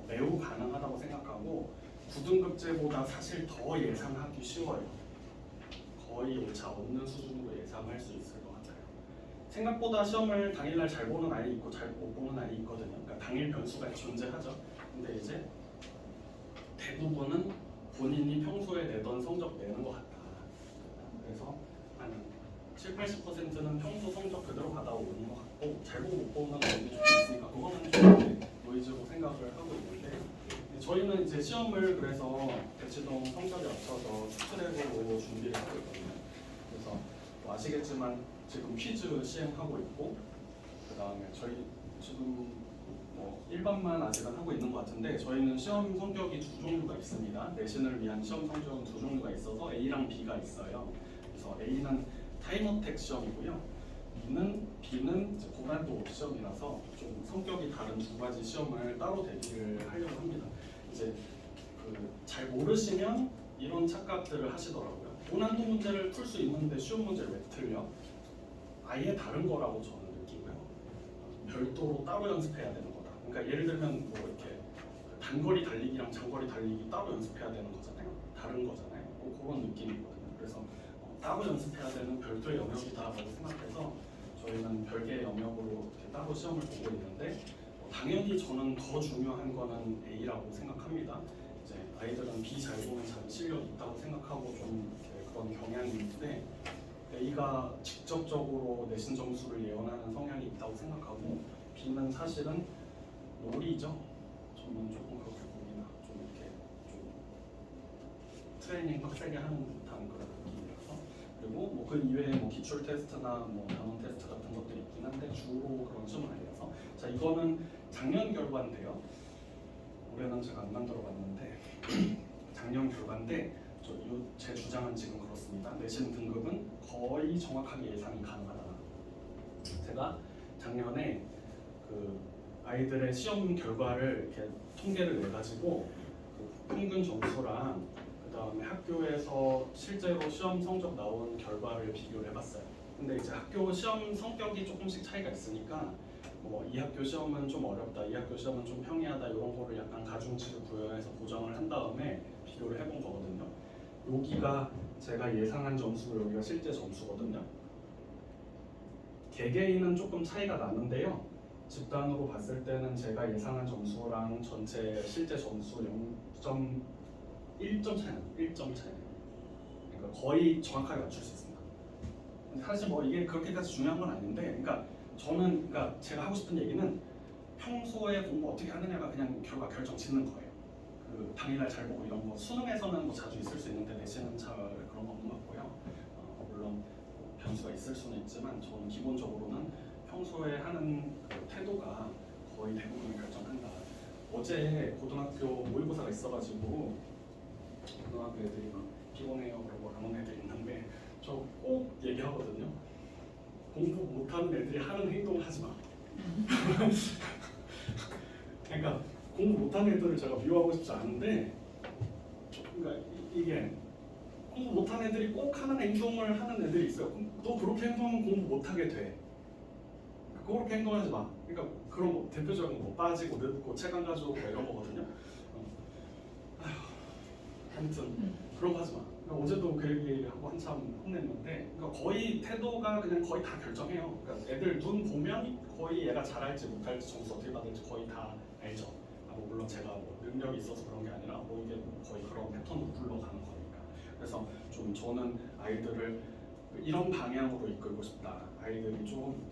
매우 가능하다고 생각하고, 9등급제보다 사실 더 예상하기 쉬워요. 거의 오차 없는 수준으로 예상할 수 있을 것 같아요. 생각보다 시험을 당일날 잘 보는 아이 있고 잘 못 보는 아이 있거든요. 그러니까 당일 변수가 존재하죠. 근데 이제 대부분은 본인이 평소에 내던 성적 내는 것 같다. 그래서 한 70~80%는 평소 성적 그대로 받아오는 것 같고, 잘 보고 못 보는 아이들이 좀 있으니까 그거는 좀 노이즈로 생각을 하고 있는데, 저희는 이제 시험을 그래서 대치동 성적에 맞춰서 투트랙으로 준비를 하고 있거든요. 그래서 뭐 아시겠지만 지금 퀴즈 시행하고 있고, 그 다음에 저희 지금 뭐 1반만 아직은 하고 있는 것 같은데, 저희는 시험 성격이 두 종류가 있습니다. 내신을 위한 시험 성적은 두 종류가 있어서 A랑 B가 있어요. 그래서 A는 타임어택 시험이고요. B는 이제 고난도 시험이라서 좀 성격이 다른 두 가지 시험을 따로 대비를 하려고 합니다. 이제 잘 모르시면 이런 착각들을 하시더라고요. 고난도 문제를 풀 수 있는데 쉬운 문제를 왜 틀려? 아예 다른 거라고 저는 느끼고요. 별도로 따로 연습해야 되는 거다. 그러니까 예를 들면 뭐 이렇게 단거리 달리기랑 장거리 달리기 따로 연습해야 되는 거잖아요. 다른 거잖아요. 그런 느낌이거든요. 그래서 따로 연습해야 되는 별도의 영역이다라고 생각해서 저희는 별개의 영역으로 이렇게 따로 시험을 보고 있는데, 당연히 저는 더 중요한 거는 A라고 생각합니다. 이제 아이들은 B 잘 보면 자기 실력 있다고 생각하고 좀 그런 경향이 있는데, A가 직접적으로 내신 점수를 예언하는 성향이 있다고 생각하고, B는 사실은 놀이죠. 저는 조금 그렇게 봅니다. 좀 이렇게 좀 트레이닝 빡세게 하는 듯한 그런 느낌이라서. 그리고 뭐 그 이외에 뭐 기출 테스트나 뭐 단원 테스트 같은 것들이 있긴 한데 주로 그런 시험은 아니라서. 자, 이거는 작년 결과인데요. 올해는 제가 안 만들어 봤는데 작년 결과인데 제 주장은 지금 그렇습니다. 내신 등급은 거의 정확하게 예상이 가능하다. 제가 작년에 그 아이들의 시험 결과를 이렇게 통계를 내 가지고 그 평균 점수랑 그다음에 학교에서 실제로 시험 성적 나온 결과를 비교를 해봤어요. 근데 이제 학교 시험 성격이 조금씩 차이가 있으니까 뭐 이 학교 시험은 좀 어렵다, 이 학교 시험은 좀 평이하다 이런 거를 약간 가중치를 부여해서 보정을 한 다음에 비교를 해본 거거든요. 여기가 제가 예상한 점수고 여기가 실제 점수거든요. 개개인은 조금 차이가 나는데요. 집단으로 봤을 때는 제가 예상한 점수랑 전체 실제 점수 0.1점 차이 나요. 1점 차이. 그러니까 거의 정확하게 맞출 수 있습니다. 사실 뭐 이게 그렇게까지 중요한 건 아닌데, 그러니까 저는 그러니까 제가 하고 싶은 얘기는 평소에 공부 어떻게 하느냐가 그냥 결과 결정 짓는 거예요. 그 당일날 잘 보고 이런 거 수능에서는 뭐 자주 있을 수 있는데 내신은 잘 그런 거 없는 것 같고요. 물론 변수가 있을 수는 있지만 저는 기본적으로는 평소에 하는 그 태도가 거의 대부분을 결정한다. 어제 고등학교 모의고사가 있어가지고 고등학교 애들이 막 피곤해요 그러고 안 오는 애들이 있는데 저 꼭 얘기하거든요. 공부 못하는 애들이 하는 행동을 하지 마. 그러니까 공부 못하는 애들을 제가 미워하고 싶지 않은데, 그러니까 이게 공부 못하는 애들이 꼭 하는 행동을 하는 애들이 있어요. 너 그렇게 행동하면 공부 못하게 돼. 그렇게 행동하지 마. 그러니까 그런 거 대표적인 거 빠지고 늦고 책 안 가져오고 이런 거거든요. 아무튼 그런 거 하지 마. 그러니까 어제도 그 얘기하고 한참 혼냈는데, 그러니까 거의 태도가 그냥 거의 다 결정해요. 그러니까 애들 눈 보면 거의 얘가 잘할지 못할지 점수 어떻게 받을지 거의 다 알죠. 뭐 물론 제가 뭐 능력이 있어서 그런 게 아니라 뭐 이게 거의 그런 패턴으로 굴러가는 거니까. 그래서 좀 저는 아이들을 이런 방향으로 이끌고 싶다. 아이들이 좀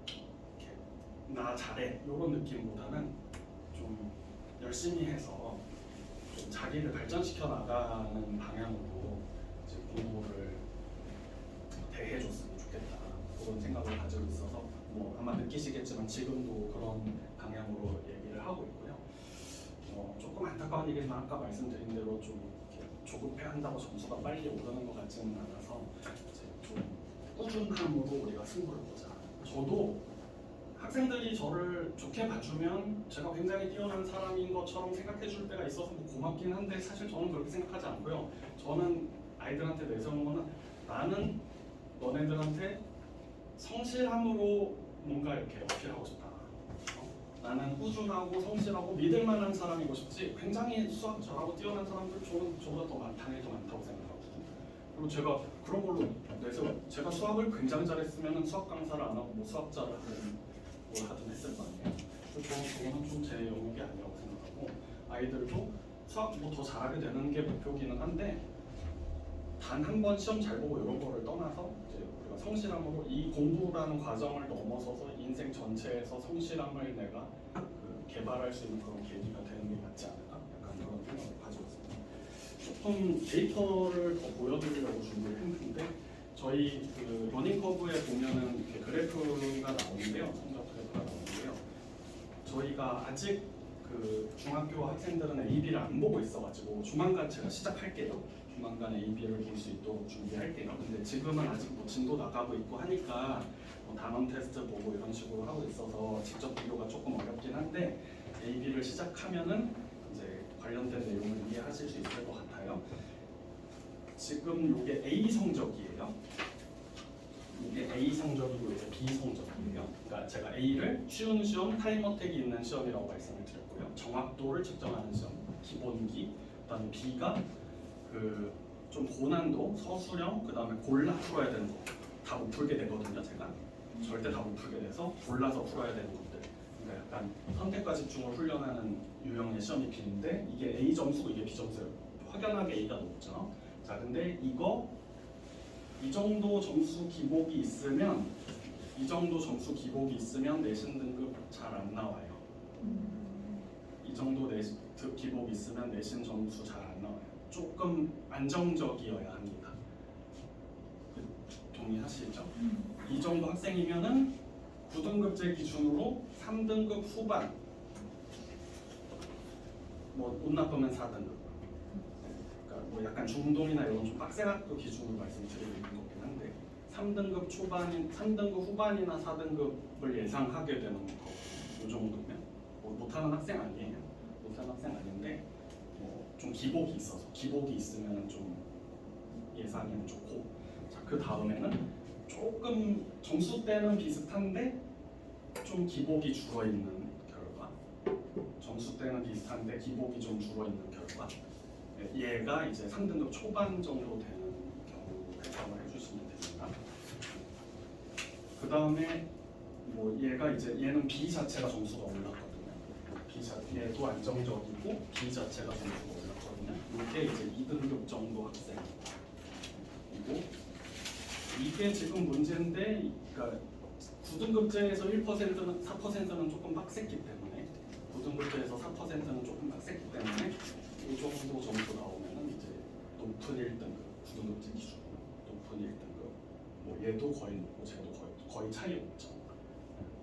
이렇게 나 잘해 이런 느낌보다는 좀 열심히 해서 좀 자기를 발전시켜 나가는 방향으로 이제 공부를 대해줬으면 좋겠다 그런 생각을 가지고 있어서 뭐 아마 느끼시겠지만 지금도 그런 방향으로 얘기를 하고 있고요. 조금 안타까운 얘기지만 아까 말씀드린 대로 좀 조급해한다고 점수가 빨리 오르는 것 같지는 않아서 이제 좀 꾸준함으로 우리가 승부를 보자. 저도 학생들이 저를 좋게 봐주면 제가 굉장히 뛰어난 사람인 것처럼 생각해 줄 때가 있어서 뭐 고맙긴 한데 사실 저는 그렇게 생각하지 않고요. 저는 아이들한테 내세우는 거는 나는 너네들한테 성실함으로 뭔가 이렇게 어필하고 싶다. 나는 꾸준하고 성실하고 믿을 만한 사람이고 싶지 굉장히 수학 잘하고 뛰어난 사람들 저는 저보다 더 당연히 더 많다고 생각하거든요. 그리고 제가 그런 걸로 제가 수학을 굉장히 잘했으면 수학 강사를 안 하고 뭐 수학자를 하든 뭘 하든 했을 거 아니에요. 그래서 저는 좀 제 영역이 아니라고 생각하고 아이들도 수학 뭐 더 잘하게 되는 게 목표기는 한데 단 한 번 시험 잘 보고 이런 거를 떠나서 이제 우리가 성실함으로 이 공부라는 과정을 넘어서서 인생 전체에서 성실함을 내가 개발할 수 있는 그런 계기가 되는 게 맞지 않을까? 약간 그런 생각을 가지고 있습니다. 조금 데이터를 더 보여드리려고 준비를 했는데 저희 그 러닝커브에 보면은 이렇게 그래프가 나오는데요, 성적 그래프가 나오는데요. 저희가 아직 그 중학교 학생들은 AB를 안 보고 있어가지고 조만간 제가 시작할게요. 조만간 AB를 볼 수 있도록 준비할게요. 근데 지금은 아직 뭐 진도 나가고 있고 하니까 뭐 단원 테스트 보고 이런 식으로 하고 있어서 직접 비교가 조금 어렵긴 한데 AB를 시작하면은 이제 관련된 내용을 이해하실 수 있을 것 같아요. 지금 이게 A 성적이에요. 이게 A 성적이고 이제 B 성적이에요. 그러니까 제가 A를 쉬운 시험, 타임 어택이 있는 시험이라고 말씀을 드렸고요. 정확도를 측정하는 시험, 기본기. 그다음에 B가 그 좀 고난도, 서술형, 그다음에 골라 풀어야 되는 거. 다 못 풀게 되거든요, 제가. 절대 다 못 풀게 돼서 골라서 풀어야 되는 것들. 그러니까 약간 선택과 집중을 훈련하는 유형의 시험이 B인데 이게 A 점수고 이게 B 점수예요. 확연하게 A가 높죠. 자, 근데 이 정도 점수 기복이 있으면 내신 등급 잘 안 나와요. 이 정도 기복이 있으면 내신 점수 잘 안 나와요. 조금 안정적이어야 합니다. 동의하시죠? 이 정도 학생이면은 9등급제 기준으로 3등급 후반 뭐 운 나쁘면 4등급. 그러니까 뭐 약간 중동이나 이런 좀 빡센 학교 기준으로 말씀드리고 있는 거긴 한데 3등급 초반인 3등급 후반이나 4등급을 예상하게 되는 거. 이 정도면 뭐 못하는 학생 아니에요. 못하는 학생 아닌데 뭐 좀 기복이 있어서 기복이 있으면 좀 예상이 좋고 자, 그 다음에는 조금 점수대는 비슷한데 좀 기복이 줄어있는 결과 점수대는 비슷한데 기복이 좀 줄어있는 결과 얘가 이제 3등급 초반 정도 되는 경우 해석을 해주시면 됩니다. 그 다음에 뭐 얘가 이제 얘는 B 자체가 점수가 올랐거든요. 얘도 안정적이고 B 자체가 점수가 올랐거든요. 이게 이제 2등급 정도 학생이고 이게 지금 문제인데, 그러니까 9등급제에서 1%는 4%는 조금 빡셌기 때문에 9등급제에서 4%는 조금 빡셌기 때문에 이 정도 점수 나오면은 이제 높은 1등급 9등급제 기준으로 높은 1등급 뭐 얘도 거의 높고 쟤도 거의 차이 없죠.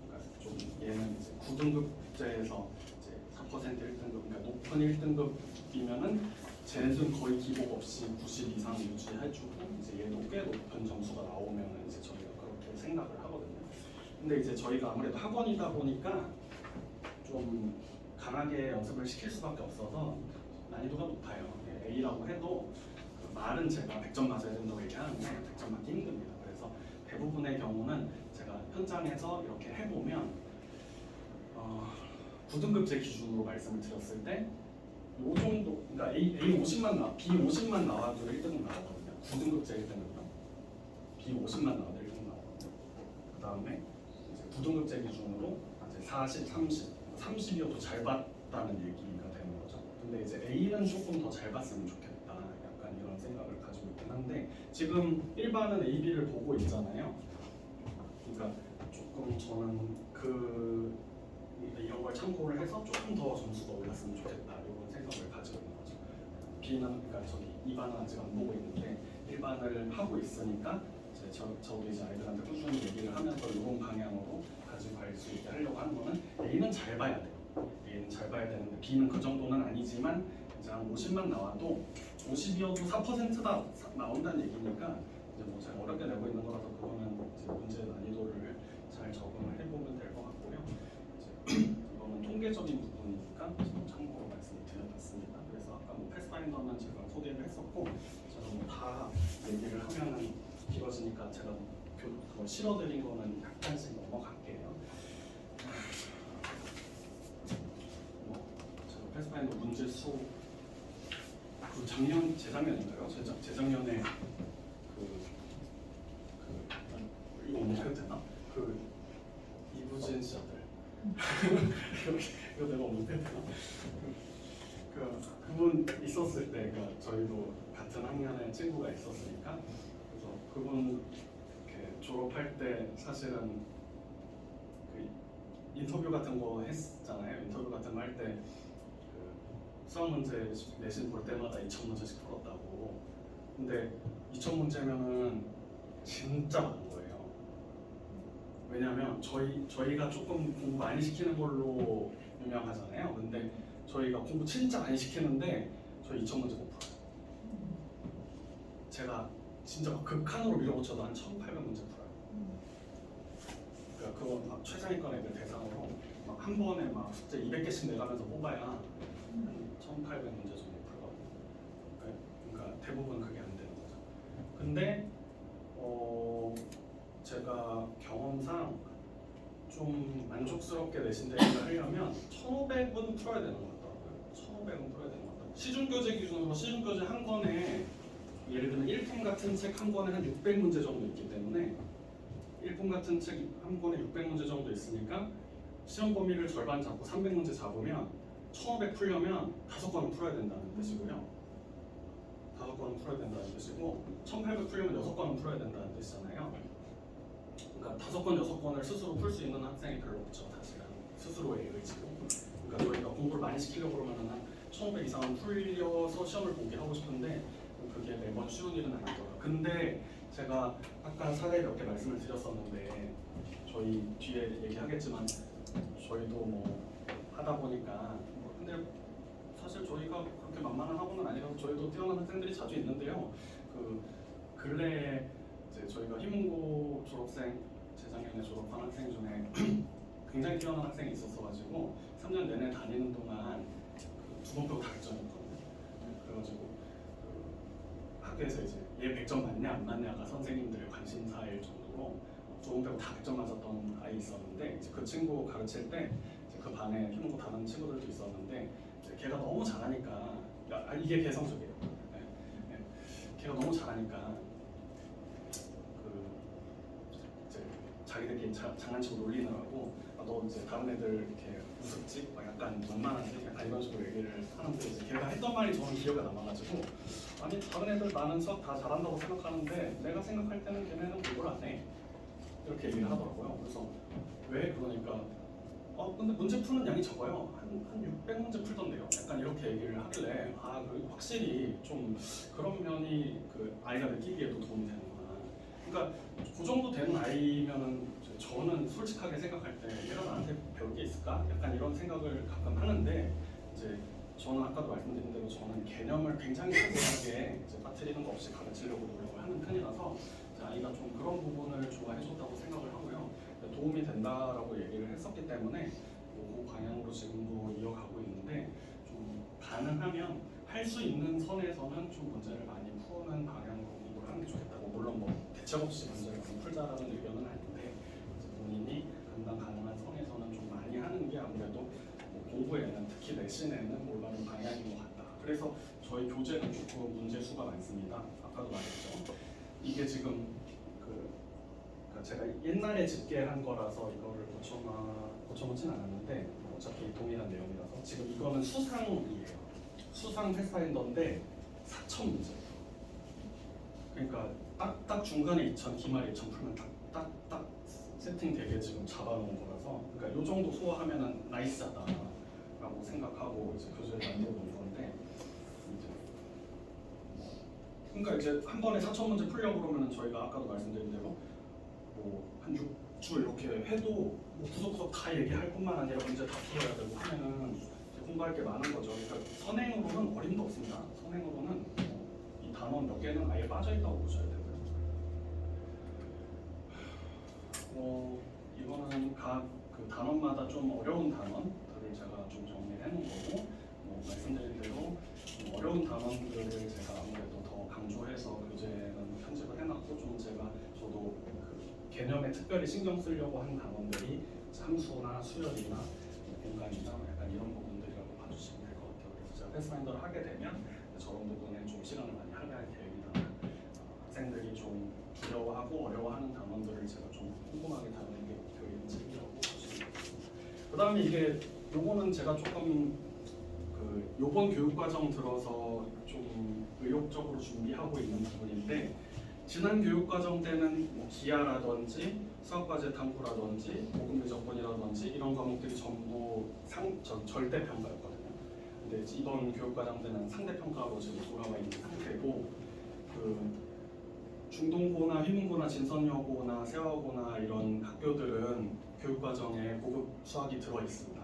그러니까 좀 얘는 이제 9등급제에서 이제 4% 1등급 그러니까 높은 1등급이면은 쟤는 거의 기복 없이 90 이상 유지해주고 이제 얘도 꽤 높은 점수가 나오면은 이제 저희가 그렇게 생각을 하거든요. 근데 이제 저희가 아무래도 학원이다 보니까 좀 강하게 연습을 시킬 수밖에 없어서 난이도가 높아요. A라고 해도 그 말은 제가 100점 맞아야 된다고 얘기하는데 100점 맞기 힘듭니다. 그래서 대부분의 경우는 제가 현장에서 이렇게 해보면 9등급제 기준으로 말씀을 드렸을 때 요 정도, 그러니까 A 50만 B 50만 나와도 1등급 나오거든요. 9등급제 1등급이요. B 50만 나와도 1등급 나오거든요. 그 다음에 이제 9등급제 기준으로 이제 40, 30이어도 잘 봤다는 얘기가 되는 거죠. 근데 이제 A는 조금 더 잘 봤으면 좋겠다. 약간 이런 생각을 가지고 있긴 한데 지금 일반은 A, B를 보고 있잖아요. 그러니까 조금 저는 이런 걸 참고를 해서 조금 더 점수가 올랐으면 좋겠다 이런 생각을 가지고 있는 거죠. B는 그러니까 저기 2반은 아직 안 보고 있는데 1반을 하고 있으니까 이제 저도 이제 아이들한테 꾸준히 얘기를 하면서 이런 방향으로 가지고 갈 수 있게 하려고 하는 거는 A는 잘 봐야 돼요. A는 잘 봐야 되는데 B는 그 정도는 아니지만 이제 한 50만 나와도 50이어도 4%다 나온다는 얘기니까 이제 뭐 제가 어렵게 내고 있는 거라서 그거는 이제 문제 난이도를 잘 적응을 해보면 될 것 같고요. 이거는 통계적인 부분이니까 참고로 말씀을 드려봤습니다. 그래서 아까 뭐 패스파인더는 제가 소개를 했었고 제가 뭐 다 얘기를 하면은 길어지니까 제가 그걸 실어드린 거는 약간씩 넘어갈게요. 제가 패스파인더 문제 수 재작년인가요? 재작년에 이거 언제 되나? 이부진 씨들 이거 내가 언제 되나? 그분 있었을 때, 그러니까 저희도 같은 학년에 친구가 있었으니까 그래서 그분 이렇게 졸업할 때 사실은 그 인터뷰 같은 거 했잖아요. 인터뷰 같은 거 할 때 수학 문제 내신 볼 때마다 2,000문제씩 풀었다고. 근데 2,000문제면은 진짜 많은 거예요. 왜냐면 저희가 조금 공부 많이 시키는 걸로 유명하잖아요. 근데 저희가 공부 진짜 많이 시키는데 저희 2,000문제 못 풀어요. 제가 진짜 극한으로 밀어붙여도 한 1,800문제 풀어요. 그러니까 그거 막 최상위권 애들 대상으로 막 한 번에 막 숙제 200개씩 내가면서 뽑아야 한 1,800문제 정도 풀거든요. 그러니까 대부분 그게 안 되는 거죠. 근데 제가 경험상 좀 만족스럽게 내신 대비를 하려면 1,500은 풀어야 되는 것 같더라고요. 1,500은 풀어야 되는 것 같아요. 시중교재 기준으로 시중교재 한 권에 예를 들면 일품 같은 책 한 권에 한 600문제 정도 있기 때문에 일품 같은 책 한 권에 600문제 정도 있으니까 시험 범위를 절반 잡고 300문제 잡으면 1,500 풀려면 5권은 풀어야 된다는 뜻이고요. 5권은 풀어야 된다는 뜻이고 1,800 풀려면 6권은 풀어야 된다는 뜻이잖아요. 그러니까 5권, 6권을 스스로 풀 수 있는 학생이 별로 없죠. 사실은 스스로의 의지로. 그러니까 저희가 공부를 많이 시키려고 그러면 한 1,500 이상은 풀려서 시험을 보게 하고 싶은데 그게 매번 쉬운 일은 아니더라고요. 근데 제가 아까 사례 몇 개 말씀을 드렸었는데 저희 뒤에 얘기하겠지만 저희도 뭐 하다 보니까 근데 사실 저희가 그렇게 만만한 학원은 아니라서 저희도 뛰어난 학생들이 자주 있는데요. 그 근래에 이제 저희가 희문고 졸업생 재작년에 졸업한 학생 중에 굉장히 뛰어난 학생이 있었어가지고 3년 내내 다니는 동안 그 2번 빼고 다 100점이었거든요. 그래가지고 그 학교에서 이제 얘 100점 맞냐 안 맞냐가 선생님들의 관심사일 정도로 2번 빼고 다 100점 맞았던 아이 있었는데 이제 그 친구 가르칠 때 이제 그 반에 희문고 다른 친구들도 있었는데 이제 걔가 너무 잘하니까 이게 개성적이에요. 네, 네. 걔가 너무 잘하니까 이제 자기들끼리 장난치고 놀리느라고 너 이제 다른 애들 이렇게 우습지? 막 약간 만만하지? 약간 이런 식으로 얘기를 하는데 이제 걔가 했던 말이 저는 기억에 남아가지고 아니 다른 애들 나는 수학 다 잘한다고 생각하는데 내가 생각할 때는 걔네는 공부를 안 해 이렇게 얘기를 하더라고요. 그래서 왜? 그러니까 근데 문제 푸는 양이 적어요. 한 600문제 풀던데요. 약간 이렇게 얘기를 하길래 확실히 좀 그런 면이 그 아이가 느끼기에도 도움이 되는구나. 그러니까 그 정도 되는 아이면은 저는 솔직하게 생각할 때 얘가 나한테 배울 게 있을까? 약간 이런 생각을 가끔 하는데 이제 저는 아까도 말씀드린 대로 저는 개념을 굉장히 자세하게 이제 빠뜨리는 거 없이 가르치려고 노력을 하는 편이라서 아이가 좀 그런 부분을 좋아해줬다고 생각을 하고요. 도움이 된다라고 얘기를 했었기 때문에 그 방향으로 지금도 이어가고 있는데 좀 가능하면 할 수 있는 선에서는 좀 문제를 많이 푸는 방향으로 공부를 하는 게 좋겠다고 물론 뭐 대책 없이 문제를 많이 풀자라는 의견은 아닌데 본인이 감당 가능한 선에서는 좀 많이 하는 게 아무래도 뭐 공부에는 특히 내신에는 올바른 방향인 것 같다. 그래서 저희 교재는 조금 문제 수가 많습니다. 아까도 말했죠. 이게 지금 그러니까 제가 옛날에 집계한 거라서 이거를 고쳐놓진 않았는데 어차피 동일한 내용이라서 지금 이거는 수상이에요. 수상 패스파인더인데 4,000문제. 그러니까 딱 중간에 2,000, 기말에 2,000 풀면 딱 세팅되게 지금 잡아놓은 거라서 그러니까 이 정도 소화하면은 나이스하다라고 생각하고 이제 교재를 만들어 놓은 건데 그러니까 이제 한 번에 4,000문제 풀려고 그러면은 저희가 아까도 말씀드린 대로 뭐 한 6주 이렇게 해도 뭐 구석구석 다 얘기할 뿐만 아니라 문제 다 풀어야 되고 하면은 공부할 게 많은 거죠. 그러니까 선행으로는 어림도 없습니다. 선행으로는 이 단원 몇 개는 아예 빠져 있다고 보셔야 되고요. 이거는 각 그 단원마다 좀 어려운 단원들을 제가 좀 정리해 놓은 거고 말씀드린 대로 좀 어려운 단원들을 제가 아무래도 더 강조해서 교재는 편집을 해놨고 좀 저도 그 개념에 특별히 신경 쓰려고 한 단원들이 함수나 수열이나 공간이나 약간 이런 부분들이라고 봐주시면 될 것 같아요. 그래서 제가 패스파인더를 하게 되면 저런 부분에 좀 시간을 많이 할애할 계획이다. 학생들이 좀 두려워하고 어려워하는 단원들을 제가 좀 꼼꼼하게 다루는 게 목표인지라고 보시면 되겠습니다. 그 다음에 이게 요거는 제가 조금 그 요번 교육과정 들어서 좀 의욕적으로 준비하고 있는 부분인데 지난 교육과정 때는 뭐 기하라든지 수학과제 탐구라든지 모금미적분이라든지 이런 과목들이 전부 절대평가였거든요. 근데 이번 교육과정 때는 상대평가로 지금 돌아와 있는 상태고 그 중동고나 휘문고나 진선여고나 세화고나 이런 학교들은 교육과정에 고급 수학이 들어있습니다.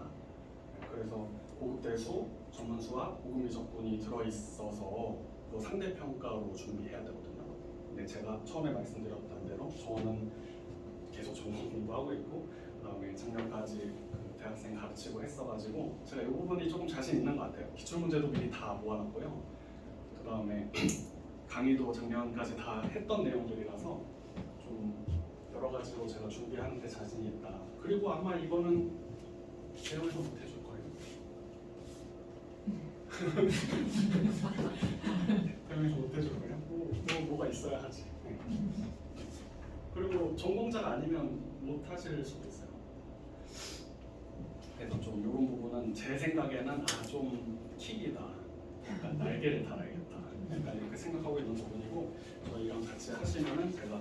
그래서 고급 대수, 전문 수학, 고급미적분이 들어있어서 그 상대평가로 준비해야 되거든요. 근데 제가 처음에 말씀드렸던 대로 저는 계속 전공 공부하고 있고 그다음에 작년까지 그 대학생 가르치고 했어가지고 제가 이 부분이 조금 자신 있는 것 같아요. 기출문제도 미리 다 모아놨고요. 그다음에 강의도 작년까지 다 했던 내용들이라서 좀 여러 가지로 제가 준비하는데 자신이 있다. 그리고 아마 이거는 대우에서 못 해줄 거예요. 대우에서 못 해줄 거예요. 뭐가 있어야 하지. 네. 그리고 전공자가 아니면 못 하실 수도 있어요. 그래서 좀 이런 부분은 제 생각에는 좀 킥이다. 약간 날개를 달아야겠다. 약간 이렇게 생각하고 있는 부분이고 저희랑 같이 하시면은 제가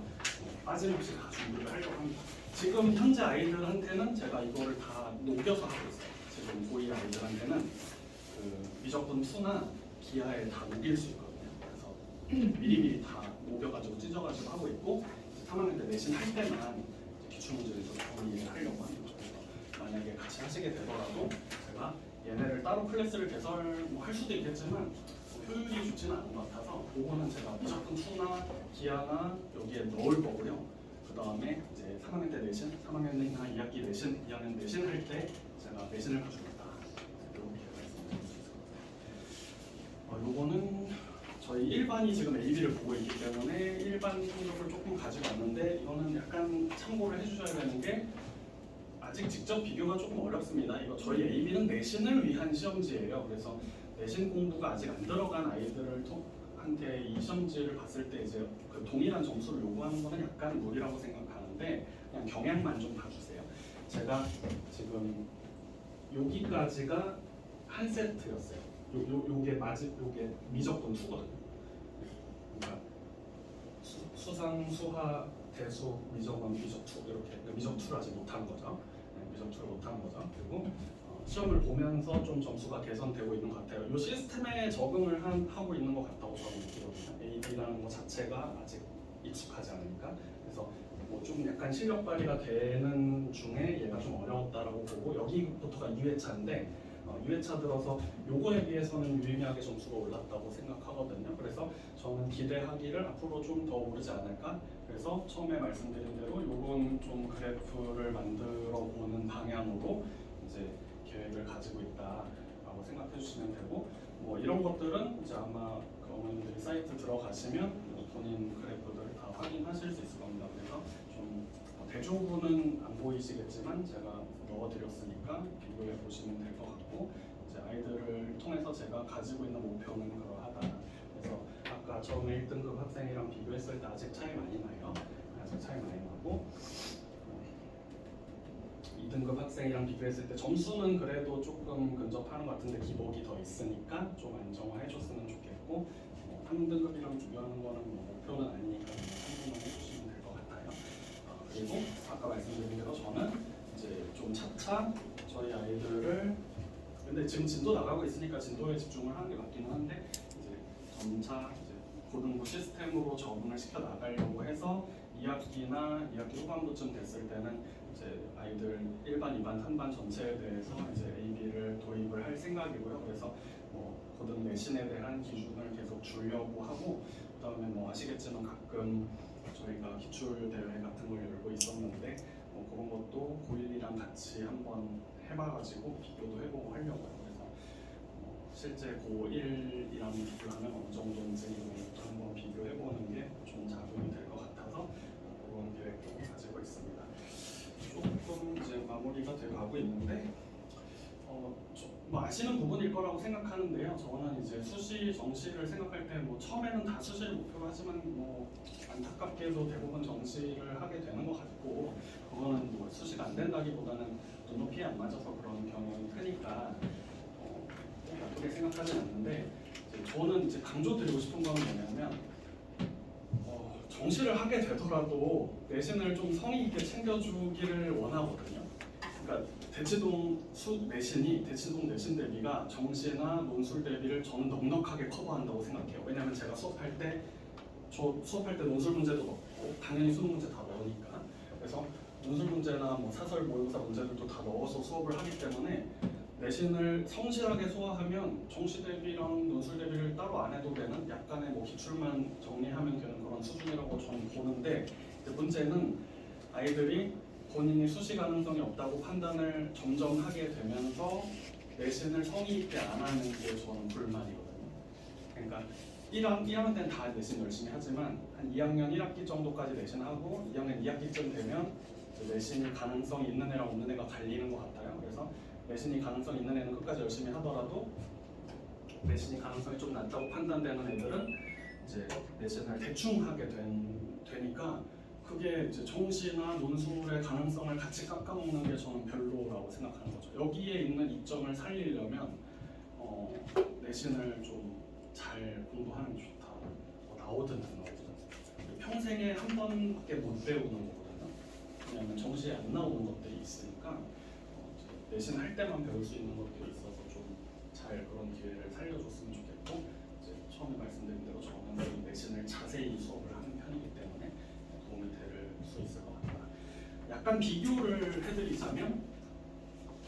빠짐없이 다 준비를 하려고 합니다. 지금 현재 아이들한테는 제가 이거를 다 녹여서 하고 있어요. 지금 고2 아이들한테는 그 미적분 수나 기하에 다 녹일 수 있거든요. 그래서 미리미리 다 녹여가지고 찢어가지고 하고 있고 3학년 때 내신 할 때만 기출문제를 좀 정리를 하려고 합니다. 그래서 만약에 같이 하시게 되더라도 제가 얘네를 따로 클래스를 개설 할 수도 있겠지만 효율이 좋지는 않은 것 같아서 그거는 제가 무조건 2나 기아나 여기에 넣을 거고요. 그 다음에 이제 3학년 때 내신, 3학년이나 2학기 내신, 2학년 내신 할 때 제가 내신을 가져겠다 이렇게 말씀드릴 수 있을 것 같아요. 요거는 저희 일반이 지금 AB를 보고 있기 때문에 일반 성적을 조금 가지고 왔는데 이거는 약간 참고를 해주셔야 되는 게 아직 직접 비교가 조금 어렵습니다. 이거 저희 AB는 내신을 위한 시험지예요. 그래서 내신 공부가 아직 안 들어간 아이들한테 이 시험지를 봤을 때 이제 그 동일한 점수를 요구하는 거는 약간 무리라고 생각하는데 그냥 경향만 좀 봐주세요. 제가 지금 여기까지가 한 세트였어요. 요게 미적분 2거든요. 그러니까 수상, 수화, 대수, 미적원, 미적 2 이렇게 그러니까 미적 2를 아직 못한 거죠. 미적 2를 못한 거죠. 그리고 시험을 보면서 좀 점수가 개선되고 있는 것 같아요. 이 시스템에 적응을 하고 있는 것 같다고 저는 느끼거든요. AB라는 것 자체가 아직 익숙하지 않으니까. 그래서 뭐 좀 약간 실력 발휘가 되는 중에 얘가 좀 어려웠다라고 보고 여기부터가 2회차인데 2회차 들어서 요거에 비해서는 유의미하게 점수가 올랐다고 생각하거든요. 그래서 저는 기대하기를 앞으로 좀 더 오르지 않을까. 그래서 처음에 말씀드린 대로 요건 좀 그래프를 만들어 보는 방향으로 이제 계획을 가지고 있다라고 생각해 주시면 되고 뭐 이런 것들은 이제 아마 그 어머님들이 사이트 들어가시면 본인 그래프들을 다 확인하실 수 있을 겁니다. 그래서 좀 대조부는 안 보이시겠지만 제가 넣어드렸으니까 비교해 보시면 될 것 같고 이제 아이들을 통해서 제가 가지고 있는 목표는 그러하다. 그래서 아까 처음에 1등급 학생이랑 비교했을 때 아직 차이 많이 나요. 아직 차이 많이 나고 2등급 학생이랑 비교했을 때 점수는 그래도 조금 근접하는 것 같은데 기복이 더 있으니까 좀 안정화해 줬으면 좋겠고 3등급이랑 비교하는 거는 뭐 목표는 아니니까 참고만 해주시면 될 것 같아요. 그리고 아까 말씀드린 대로 저는 이제 좀 차차 저희 아이들을 근데 지금 진도 나가고 있으니까 진도에 집중을 하는 게 맞기는 한데 이제 점차 이제 고등부 시스템으로 적응을 시켜 나가려고 해서 2학기나 2학기 후반부쯤 됐을 때는 이제 아이들 1반, 2반, 3반 전체에 대해서 이제 AB를 도입을 할 생각이고요. 그래서 뭐 고등 내신에 대한 기준을 계속 주려고 하고 그다음에 뭐 아시겠지만 가끔 저희가 기출 대회 같은 걸 열고 있었는데 뭐 그런 것도 고1이랑 같이 한번 해봐가지고 비교도 해보고 하려고요. 그래서 실제 고1이랑 비교하면 어느 정도인지 이런 것도 한번 비교해보는 게 좀 자극이 될 것 같아서 그런 계획도 가지고 있습니다. 조금 이제 마무리가 돼가고 있는데 뭐 아시는 부분일 거라고 생각하는데요. 저는 이제 수시, 정시를 생각할 때 뭐 처음에는 다 수시를 목표로 하지만 뭐 안타깝게도 대부분 정시를 하게 되는 것 같고 그거는 뭐 수시가 안 된다기보다는 눈높이에 안 맞아서 그런 경향이 크니까 나쁘게 생각하진 않는데 저는 이제 강조드리고 싶은 거는 뭐냐면 정시를 하게 되더라도 내신을 좀 성의 있게 챙겨주기를 원하거든요. 그러니까 대치동 내신이 대치동 내신 대비가 정시나 논술 대비를 저는 넉넉하게 커버한다고 생각해요. 왜냐하면 제가 수업할 때 논술 문제도 넣고 당연히 수능 문제 다 넣으니까 그래서 논술 문제나 뭐 사설 모의고사 문제들도 다 넣어서 수업을 하기 때문에 내신을 성실하게 소화하면 정시 대비랑 논술 대비를 따로 안 해도 되는 약간의 뭐 기출만 정리하면 되는 그런 수준이라고 저는 보는데 문제는 아이들이 본인이 수시 가능성이 없다고 판단을 점점 하게 되면서 내신을 성의 있게 안 하는 게 저는 불만이거든요. 그러니까 1학년 때는 다 내신 열심히 하지만 한 2학년 1학기 정도까지 내신하고 2학년 2학기쯤 되면 내신이 가능성이 있는 애랑 없는 애가 갈리는 것 같아요. 그래서 내신이 가능성 있는 애는 끝까지 열심히 하더라도 내신이 가능성이 좀 낮다고 판단되는 애들은 이제 내신을 대충 하게 되니까 그게 이제 정시나 논술의 가능성을 같이 깎아먹는 게 저는 별로라고 생각하는 거죠. 여기에 있는 이점을 살리려면 내신을 좀 잘 공부하는 게 좋다. 나오든 안 나오든 평생에 한 번밖에 못 배우는 거거든요. 왜냐하면 정시에 안 나오는 것들이 있으니까 내신 할 때만 배울 수 있는 것들이 있어서 좀 잘 그런 기회를 살려줬으면 좋겠고 이제 처음에 말씀드린 대로 저는 내신을 자세히 수업을 하는 편이기 때문에 도움이 될 수 있을 것 같다. 약간 비교를 해드리자면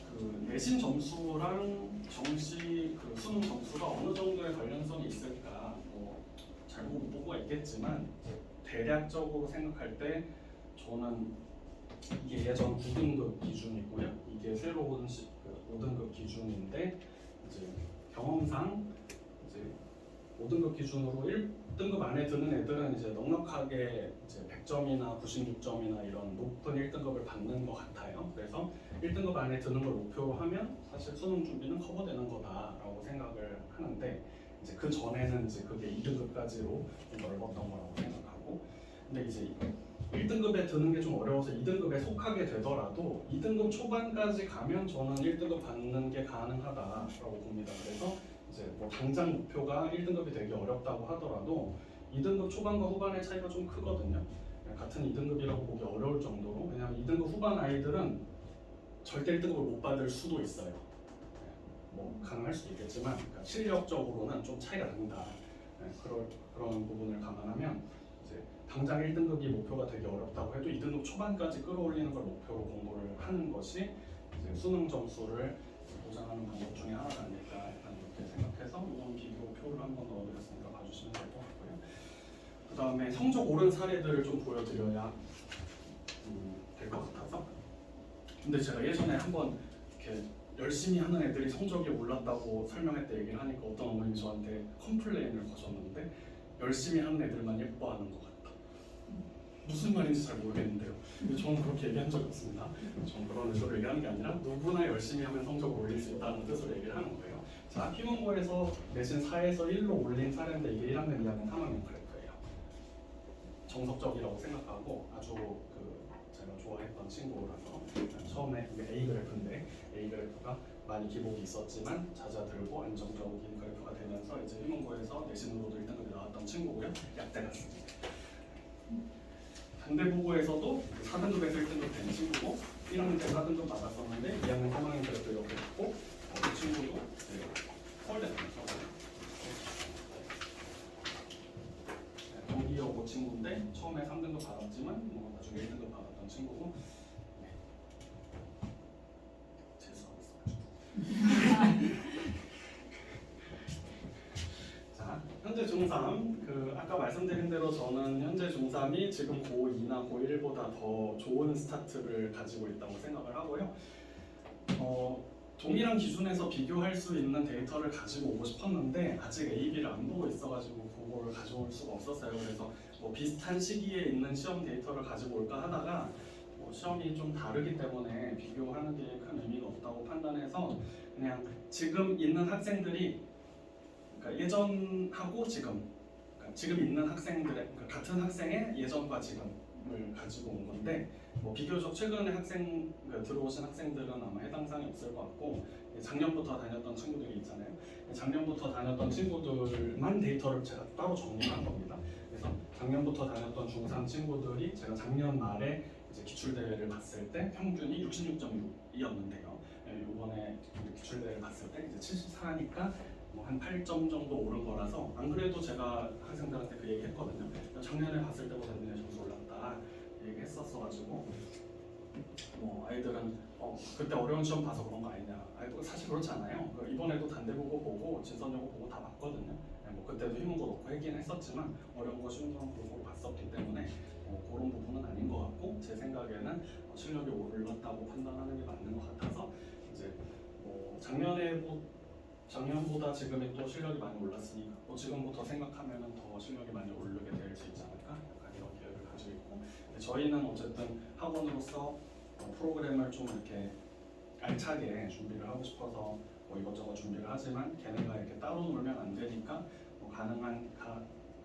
그 내신 점수랑 정시 그 수능 점수가 어느 정도의 관련성이 있을까 잘 못 보고 있겠지만 대략적으로 생각할 때 저는 이게 예전 9등급 기준이고요. 이게 새로운 5등급 기준인데 이제 경험상 이제 5등급 기준으로 1등급 안에 드는 애들은 이제 넉넉하게 이제 100점이나 96점이나 이런 높은 1등급을 받는 것 같아요. 그래서 1등급 안에 드는 걸 목표로 하면 사실 수능 준비는 커버되는 거다라고 생각을 하는데 이제 그 전에는 이제 그게 2등급까지로 좀 넓었던 거라고 생각하고 근데 이제 1등급에 드는 게 좀 어려워서 2등급에 속하게 되더라도 2등급 초반까지 가면 저는 1등급 받는 게 가능하다라고 봅니다. 그래서 이제 뭐 당장 목표가 1등급이 되기 어렵다고 하더라도 2등급 초반과 후반의 차이가 좀 크거든요. 같은 2등급이라고 보기 어려울 정도로 왜냐하면 2등급 후반 아이들은 절대 1등급을 못 받을 수도 있어요. 뭐 가능할 수도 있겠지만 그러니까 실력적으로는 좀 차이가 납니다. 그런 부분을 감안하면 이제 당장 1등급이 목표가 되게 어렵다고 해도 2등급 초반까지 끌어올리는 걸 목표로 공부를 하는 것이 이제 수능 점수를 보장하는 방법 중에 하나가 아닐까 이렇게 생각해서 이런 비교표를 한번 넣어드렸으니까 봐주시면 될 것 같고요. 그 다음에 성적 오른 사례들을 좀 보여드려야 될 것 같아서 근데 제가 예전에 한번 이렇게 열심히 하는 애들이 성적이 올랐다고 설명할 때 얘기를 하니까 어떤 어머님이 저한테 컴플레인을 거셨는데 열심히 하는 애들만 예뻐하는 것 같다. 무슨 말인지 잘 모르겠는데요. 근데 저는 그렇게 얘기한 적이 없습니다. 저는 그런 의도로 얘기하는 게 아니라 누구나 열심히 하면 성적을 올릴 수 있다는 뜻으로 얘기를 하는 거예요. 자, 피문고에서 내신 4에서 1로 올린 사례인데 이게 1학년, 2학년, 3학년 그래프예요. 정석적이라고 생각하고 아주 제가 좋아했던 친구라서 처음에 이게 A 그래프인데 A 그래프가 많이 기복이 있었지만 잦아들고 안정적인 그래프가 되면서 이제 피문고에서 내신으로도 1등급이 나왔던 친구고요. 약대 같습니다. 반대보고에서도 4등급에서 1등급 된 친구고 1학년 때 4등급 받았었는데 2학년, 3학년 그래도 이렇게 됐고 그 친구도 서울대 다녔어요. 동기여고 친구인데 처음에 3등급 받았지만 나중에 1등급 받았던 친구고 자, 현재 중3 아까 말씀드린 대로 저는 현재 중3이 지금 고2나 고1보다 더 좋은 스타트를 가지고 있다고 생각을 하고요. 동일한 기준에서 비교할 수 있는 데이터를 가지고 오고 싶었는데 아직 A, B를 안 보고 있어가지고 그거를 가져올 수가 없었어요. 그래서 비슷한 시기에 있는 시험 데이터를 가지고 올까 하다가 시험이 좀 다르기 때문에 비교하는 게 큰 의미가 없다고 판단해서 그냥 지금 있는 학생들이 그러니까 예전하고 지금 있는 학생들의 같은 학생의 예전과 지금을 가지고 온 건데 비교적 최근에 들어오신 학생들은 아마 해당 사항이 없을 것 같고 작년부터 다녔던 친구들이 있잖아요. 작년부터 다녔던 친구들만 데이터를 제가 따로 정리한 겁니다. 그래서 작년부터 다녔던 중3 친구들이 제가 작년 말에 이제 기출대회를 봤을 때 평균이 66.6이었는데요. 이번에 기출대회를 봤을 때 이제 74니까 한 8점 정도 오른 거라서 안 그래도 제가 학생들한테 그 얘기 했거든요. 작년에 봤을 때보다 니네 점수 올랐다 얘기 했었어가지고 아이들은 그때 어려운 시험 봐서 그런 거 아니냐. 사실 그렇지 않아요. 이번에도 단대보고 보고 진선여고 보고 다 봤거든요. 그때도 힘은 거 넣고 했긴 했었지만 어려운 거 쉬운 거 보고 봤었기 때문에 그런 부분은 아닌 것 같고 제 생각에는 실력이 올랐다고 판단하는 게 맞는 것 같아서 이제 작년보다 지금이 또 실력이 많이 올랐으니까 지금부터 생각하면 더 실력이 많이 오르게 될 수 있지 않을까 약간 이런 기회를 가지고 있고 저희는 어쨌든 학원으로서 프로그램을 좀 이렇게 알차게 준비를 하고 싶어서 이것저것 준비를 하지만 걔네가 이렇게 따로 놀면 안 되니까 가능한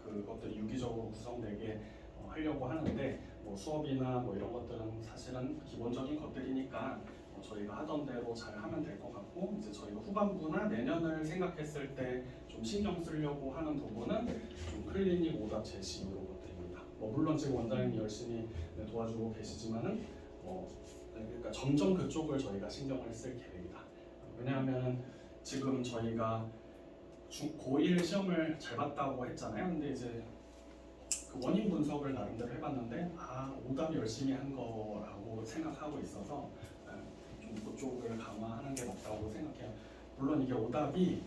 그것들이 유기적으로 구성되게 하려고 하는데 수업이나 이런 것들은 사실은 기본적인 것들이니까 저희가 하던 대로 잘 하면 될 것 같고 이제 저희가 후반부나 내년을 생각했을 때 좀 신경 쓰려고 하는 부분은 좀 클리닉 오답 제시 이런 것들입니다. 물론 지금 원장님이 열심히 도와주고 계시지만은 그러니까 점점 그쪽을 저희가 신경을 쓸 계획이다. 왜냐하면 지금 저희가 고1 시험을 잘 봤다고 했잖아요. 근데 이제 그 원인 분석을 나름대로 해봤는데 오답 열심히 한 거라고 생각하고 있어서 좀 그쪽을 강화하는 게 맞다고 생각해요. 물론 이게 오답이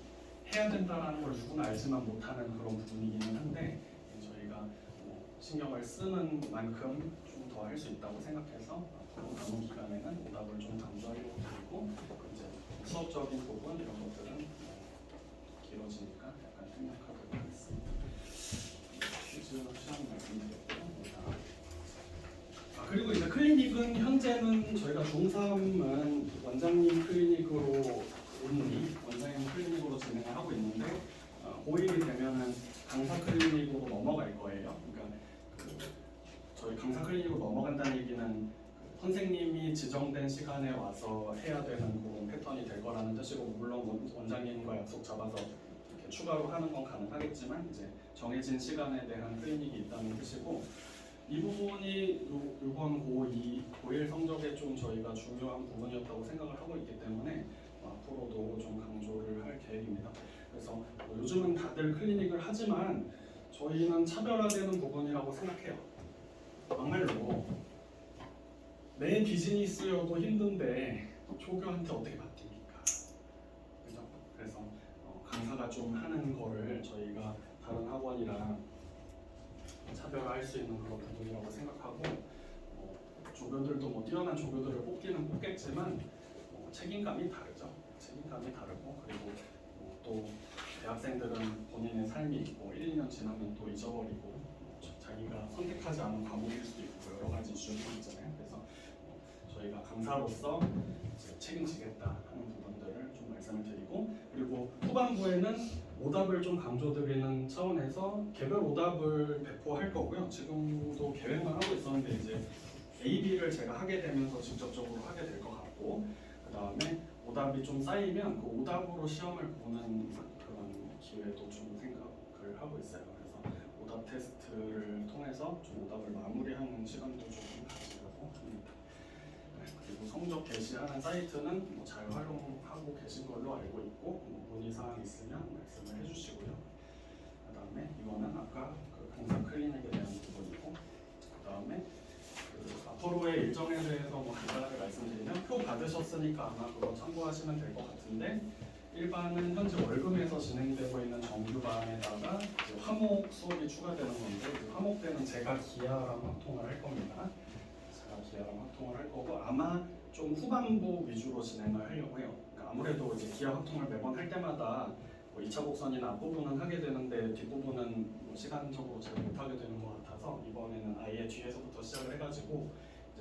해야 된다는 걸 누구나 알지만 못하는 그런 부분이기는 한데 저희가 뭐 신경을 쓰는 만큼 좀 더 할 수 있다고 생각해서 앞으로 남은 기간에는 오답을 좀 강조하려고 드리고 이제 수업적인 부분 이런 것들은 길어지니까 약간 생략하도록 하겠습니다. 퀴즈 시험 말씀드렸고요. 그리고 이제 클리닉은 현재는 저희가 중3은 원장님 클리닉으로 원장님 클리닉으로 진행을 하고 있는데 고1이 되면은 강사 클리닉으로 넘어갈 거예요. 그러니까 저희 강사 클리닉으로 넘어간다는 얘기는 선생님이 지정된 시간에 와서 해야 되는 그런 패턴이 될 거라는 뜻이고, 물론 원장님과 약속 잡아서 이렇게 추가로 하는 건 가능하겠지만 이제 정해진 시간에 대한 클리닉이 있다는 뜻이고, 이 부분이 이번 고1 성적에 좀 저희가 중요한 부분이었다고 생각을 하고 있기 때문에 앞으로도 좀 강조를 할 계획입니다. 그래서 요즘은 다들 클리닉을 하지만 저희는 차별화되는 부분이라고 생각해요. 막말로 내 비즈니스여도 힘든데 조교한테 어떻게 맡깁니까? 그죠? 그래서 강사가 좀 하는 거를 저희가 다른 학원이랑 차별화할 수 있는 그런 부분이라고 생각하고, 조교들도 뭐 뛰어난 조교들을 뽑기는 뽑겠지만 책임감이 다르죠. 책임감이 다르고, 그리고 또 대학생들은 본인의 삶이 있고 1, 2년 지나면 또 잊어버리고 자기가 선택하지 않은 과목일 수도 있고 여러 가지 이슈가 있잖아요. 그래서 저희가 강사로서 책임지겠다 하는 부분들을 좀 말씀을 드리고, 그리고 후반부에는 오답을 좀 강조드리는 차원에서 개별 오답을 배포할 거고요. 지금도 계획만 하고 있었는데 이제 A, B를 제가 하게 되면서 직접적으로 하게 될 것 같고, 그 다음에 오답이 좀 쌓이면 그 오답으로 시험을 보는 그런 기회도 좀 생각을 하고 있어요. 그래서 오답 테스트를 통해서 좀 오답을 마무리하는 시간도 좀 가지려고 합니다. 그리고 성적 게시하는 사이트는 잘 활용하고 계신 걸로 알고 있고, 문의사항 있으면 말씀을 해주시고요. 그 다음에 이거는 아까 그 강사 클리닉에 대한 부분이고, 그 다음에 앞으로의 일정에 대해서 간단하게 말씀드리면, 표 받으셨으니까 아마 그거 참고하시면 될 것 같은데, 일반은 현재 월금에서 진행되고 있는 정규반에다가 화목 수업이 추가되는 건데, 그 화목 때는 제가 기아랑 확통을 할 겁니다. 제가 기아랑 확통을 할 거고, 아마 좀 후반부 위주로 진행을 하려고 해요. 그러니까 아무래도 이제 기아 확통을 매번 할 때마다 2차 곡선이나 앞부분은 하게 되는데 뒷부분은 시간적으로 잘 못하게 되는 것 같아서, 이번에는 아예 뒤에서부터 시작을 해가지고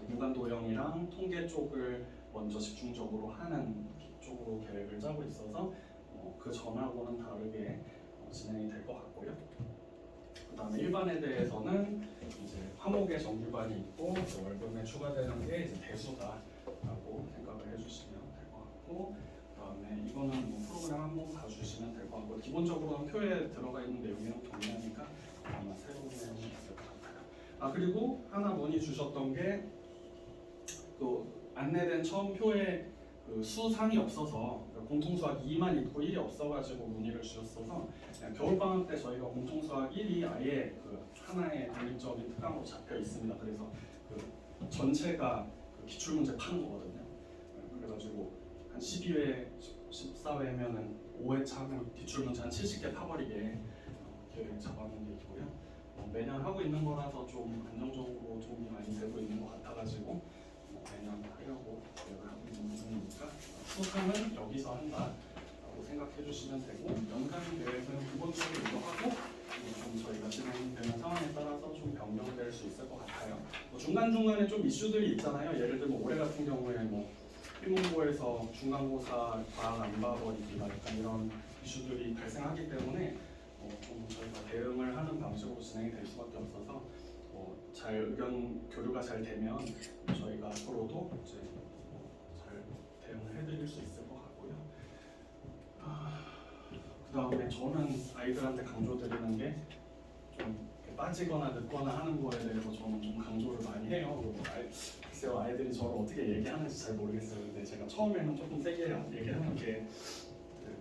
무관도형이랑 통계 쪽을 먼저 집중적으로 하는 쪽으로 계획을 짜고 있어서 그 전하고는 다르게 진행이 될 것 같고요. 그 다음에 일반에 대해서는 이제 화목의 정규반이 있고 월급에 추가되는 게 이제 대수다라고 생각을 해주시면 될 것 같고, 그다음에 이거는 프로그램 한번 봐주시면 될 것 같고, 기본적으로는 표에 들어가 있는 내용이랑 동일하니까 아마 새로운 내용이 있을 것 같아요. 그리고 하나 문의 주셨던 게 또 안내된 처음 표에 그 수상이 없어서 공통수학 2만 있고 1이 없어가지고 문의를 주셨어서, 겨울방학 때 저희가 공통수학 1이 아예 그 하나의 독립적인 특강으로 잡혀 있습니다. 그래서 그 전체가 그 기출문제 파는 거거든요. 그래가지고 한 12회, 14회면은 5회차 하면 기출문제 한 70개 파버리게 계획 잡아놓은 게 있고요. 매년 하고 있는 거라서 좀 안정적으로 도움이 많이 되고 있는 것 같아가지고 매년 하려고 계획을 하고 있는 부분이니까 수상은 여기서 한다라고 생각해 주시면 되고, 연간 계획은 기본적으로 이거 하고 좀 저희가 진행되는 상황에 따라서 좀 변경될 수 있을 것 같아요. 중간중간에 좀 이슈들이 있잖아요. 예를 들면 올해 같은 경우에 필문고에서 중간고사 과학 안 봐버리기나 약간 이런 이슈들이 발생하기 때문에 좀 저희가 대응을 하는 방식으로 진행이 될 수밖에 없어서 잘 의견 교류가 잘 되면 저희가 앞으로도 이제 잘 대응을 해드릴 수 있을 것 같고요. 그 다음에 저는 아이들한테 강조드리는 게 좀 빠지거나 늦거나 하는 거에 대해서 저는 좀 강조를 많이 해요. 글쎄요, 아이들이 저를 어떻게 얘기하는지 잘 모르겠어요. 근데 제가 처음에는 조금 세게 얘기하는 게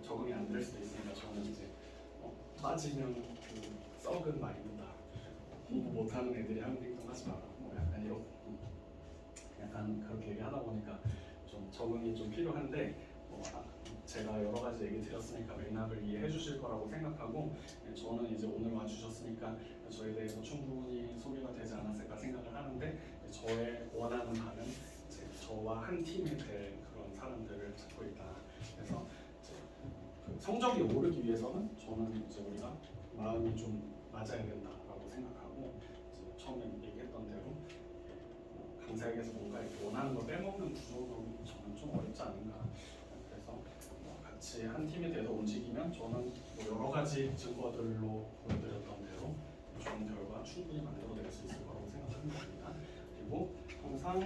적응이 안 될 수도 있으니까, 저는 이제 빠지면 그 썩은 마인드다, 공부 못하는 애들이 하는 행동 하지 마라, 약간 이런 약간 그렇게 얘기하다 보니까 좀 적응이 좀 필요한데 제가 여러 가지 얘기 드렸으니까 맥락을 이해해 주실 거라고 생각하고 저는 이제 오늘 와주셨으니까 저에 대해서 충분히 소개가 되지 않았을까 생각을 하는데 저의 원하는 바는 이제 저와 한 팀이 될 그런 사람들을 찾고 있다. 그래서 이제 그 성적이 오르기 위해서는 저는 이제 우리가 마음이 좀 맞아야 된다라고 생각하고 이제 처음에 얘기했던 대로 강사에게서 뭔가 이렇게 원하는 걸 빼먹는 구조도 저는 좀 어렵지 않은가. 그래서 같이 한 팀이 돼서 움직이면 저는 뭐 여러 가지 증거들로 보여드렸던 대로 좋은 결과 충분히 만들어낼 수 있을 거라고 생각합니다. 그리고 항상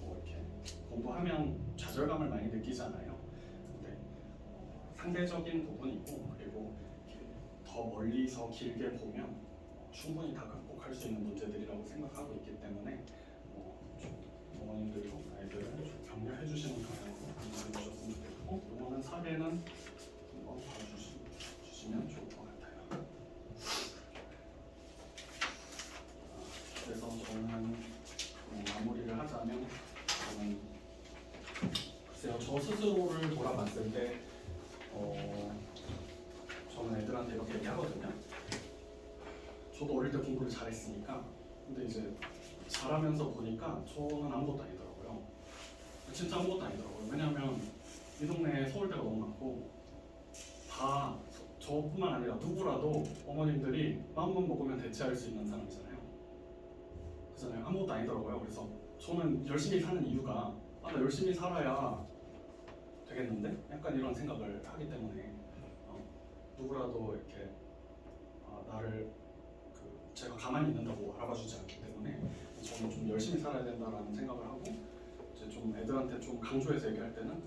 뭐 이렇게 공부하면 좌절감을 많이 느끼잖아요. 근데 상대적인 부분이고 그리고 이렇게 더 멀리서 길게 보면 충분히 다 극복할 수 있는 문제들이라고 생각하고 있기 때문에 어머님들도 아이들을 좀 격려해 주시는 방향으로 공부해 주셨으면 좋겠고 이거는 사례는 한번 봐주시면 좋을 것 같아요. 그래서 저는 마무리를 하자면 저는 글쎄요 저 스스로를 돌아봤을 때 저는 애들한테 이렇게 얘기하거든요. 저도 어릴 때 공부를 잘했으니까 근데 이제 잘하면서 보니까 저는 아무것도 아니더라고요. 진짜 아무것도 아니더라고요. 왜냐하면 이 동네에 서울대가 너무 많고 다 저뿐만 아니라 누구라도 어머님들이 마음만 먹으면 대체할 수 있는 사람이잖아요. 그잖아요. 아무것도 아니더라고요. 그래서 저는 열심히 사는 이유가 나 열심히 살아야 되겠는데? 약간 이런 생각을 하기 때문에 누구라도 이렇게 나를 제가 가만히 있는다고 알아봐주지 않기 때문에 저는 좀 열심히 살아야 된다라는 생각을 하고 이제 좀 애들한테 좀 강조해서 얘기할 때는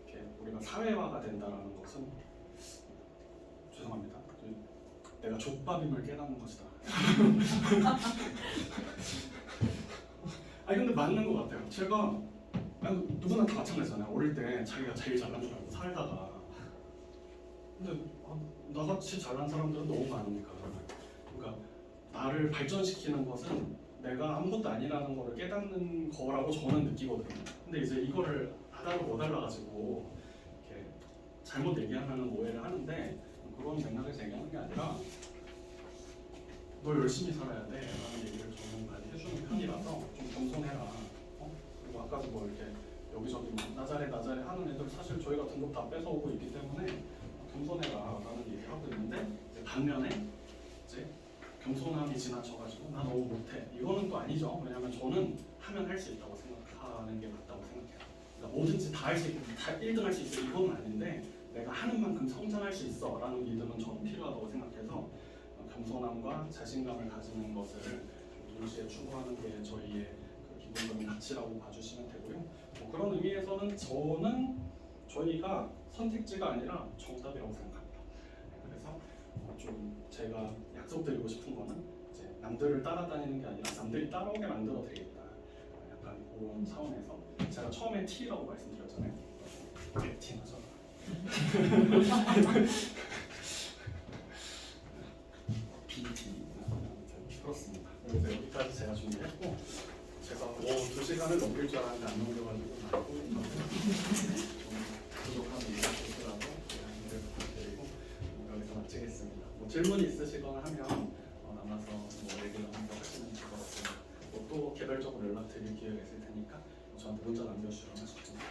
이렇게 우리가 사회화가 된다라는 것은 죄송합니다. 내가 족밥임을 깨닫는 것이다. 아니 근데 맞는 것 같아요. 제가 누구나 다 마찬가지잖아요. 어릴 때 자기가 제일 잘난 줄 알고 살다가 근데 나같이 잘난 사람들은 너무 많으니까 그러니까 나를 발전시키는 것은 내가 아무것도 아니라는 거를 깨닫는 거라고 저는 느끼거든요. 근데 이제 이거를 하다가 못 알아가지고 이렇게 잘못 얘기하면 오해를 하는데 그런 맥락에서 얘기하는 게 아니라 너 열심히 살아야 돼 라는 얘기를 저는 많이 해주는 편이라서 좀 겸손해라. 그리고 아까도 뭐 이렇게 여기저기 나잘해 하는 애들 사실 저희가 등급 다 뺏어오고 있기 때문에 겸손해라 라는 얘기를 하고 있는데 반면에 이제 겸손함이 지나쳐가지고 나 너무 못해 이거는 또 아니죠. 왜냐하면 저는 하면 할 수 있다고 생각하는 게 맞다고 생각해요. 그러니까 뭐든지 다 할 수 있고 다 1등 할 수 있어 이건 아닌데 내가 하는 만큼 성장할 수 있어 라는 믿음은 저는 필요하다고 생각해서 겸손함과 자신감을 가지는 것을 동시에 추구하는 게 저희의 그 기본적인 가치라고 봐주시면 되고요. 뭐 그런 의미에서는 저는 저희가 선택지가 아니라 정답이라고 생각합니다. 그래서 좀 제가 약속드리고 싶은 거는 이제 남들을 따라다니는 게 아니라 남들이 따라오게 만들어 드리겠다. 약간 그런 차원에서 제가 처음에 T라고 말씀드렸잖아요. T나죠. BT 그렇습니다. 그래서 여기까지 제가 준비했고 제가 2시간을 넘길 줄 알았는데 안 넘겨가지고 많이 꼬였는데 부족한 의견이 있더라도 양해를 부탁드리고 여기서 마치겠습니다. 뭐 질문 있으시거나 하면 남아서 뭐 얘기를 한번 하시면 될 것 같습니다. 또 개별적으로 연락드릴 기회가 있을 테니까 저한테 문자 남겨주시면 하시겠습니다.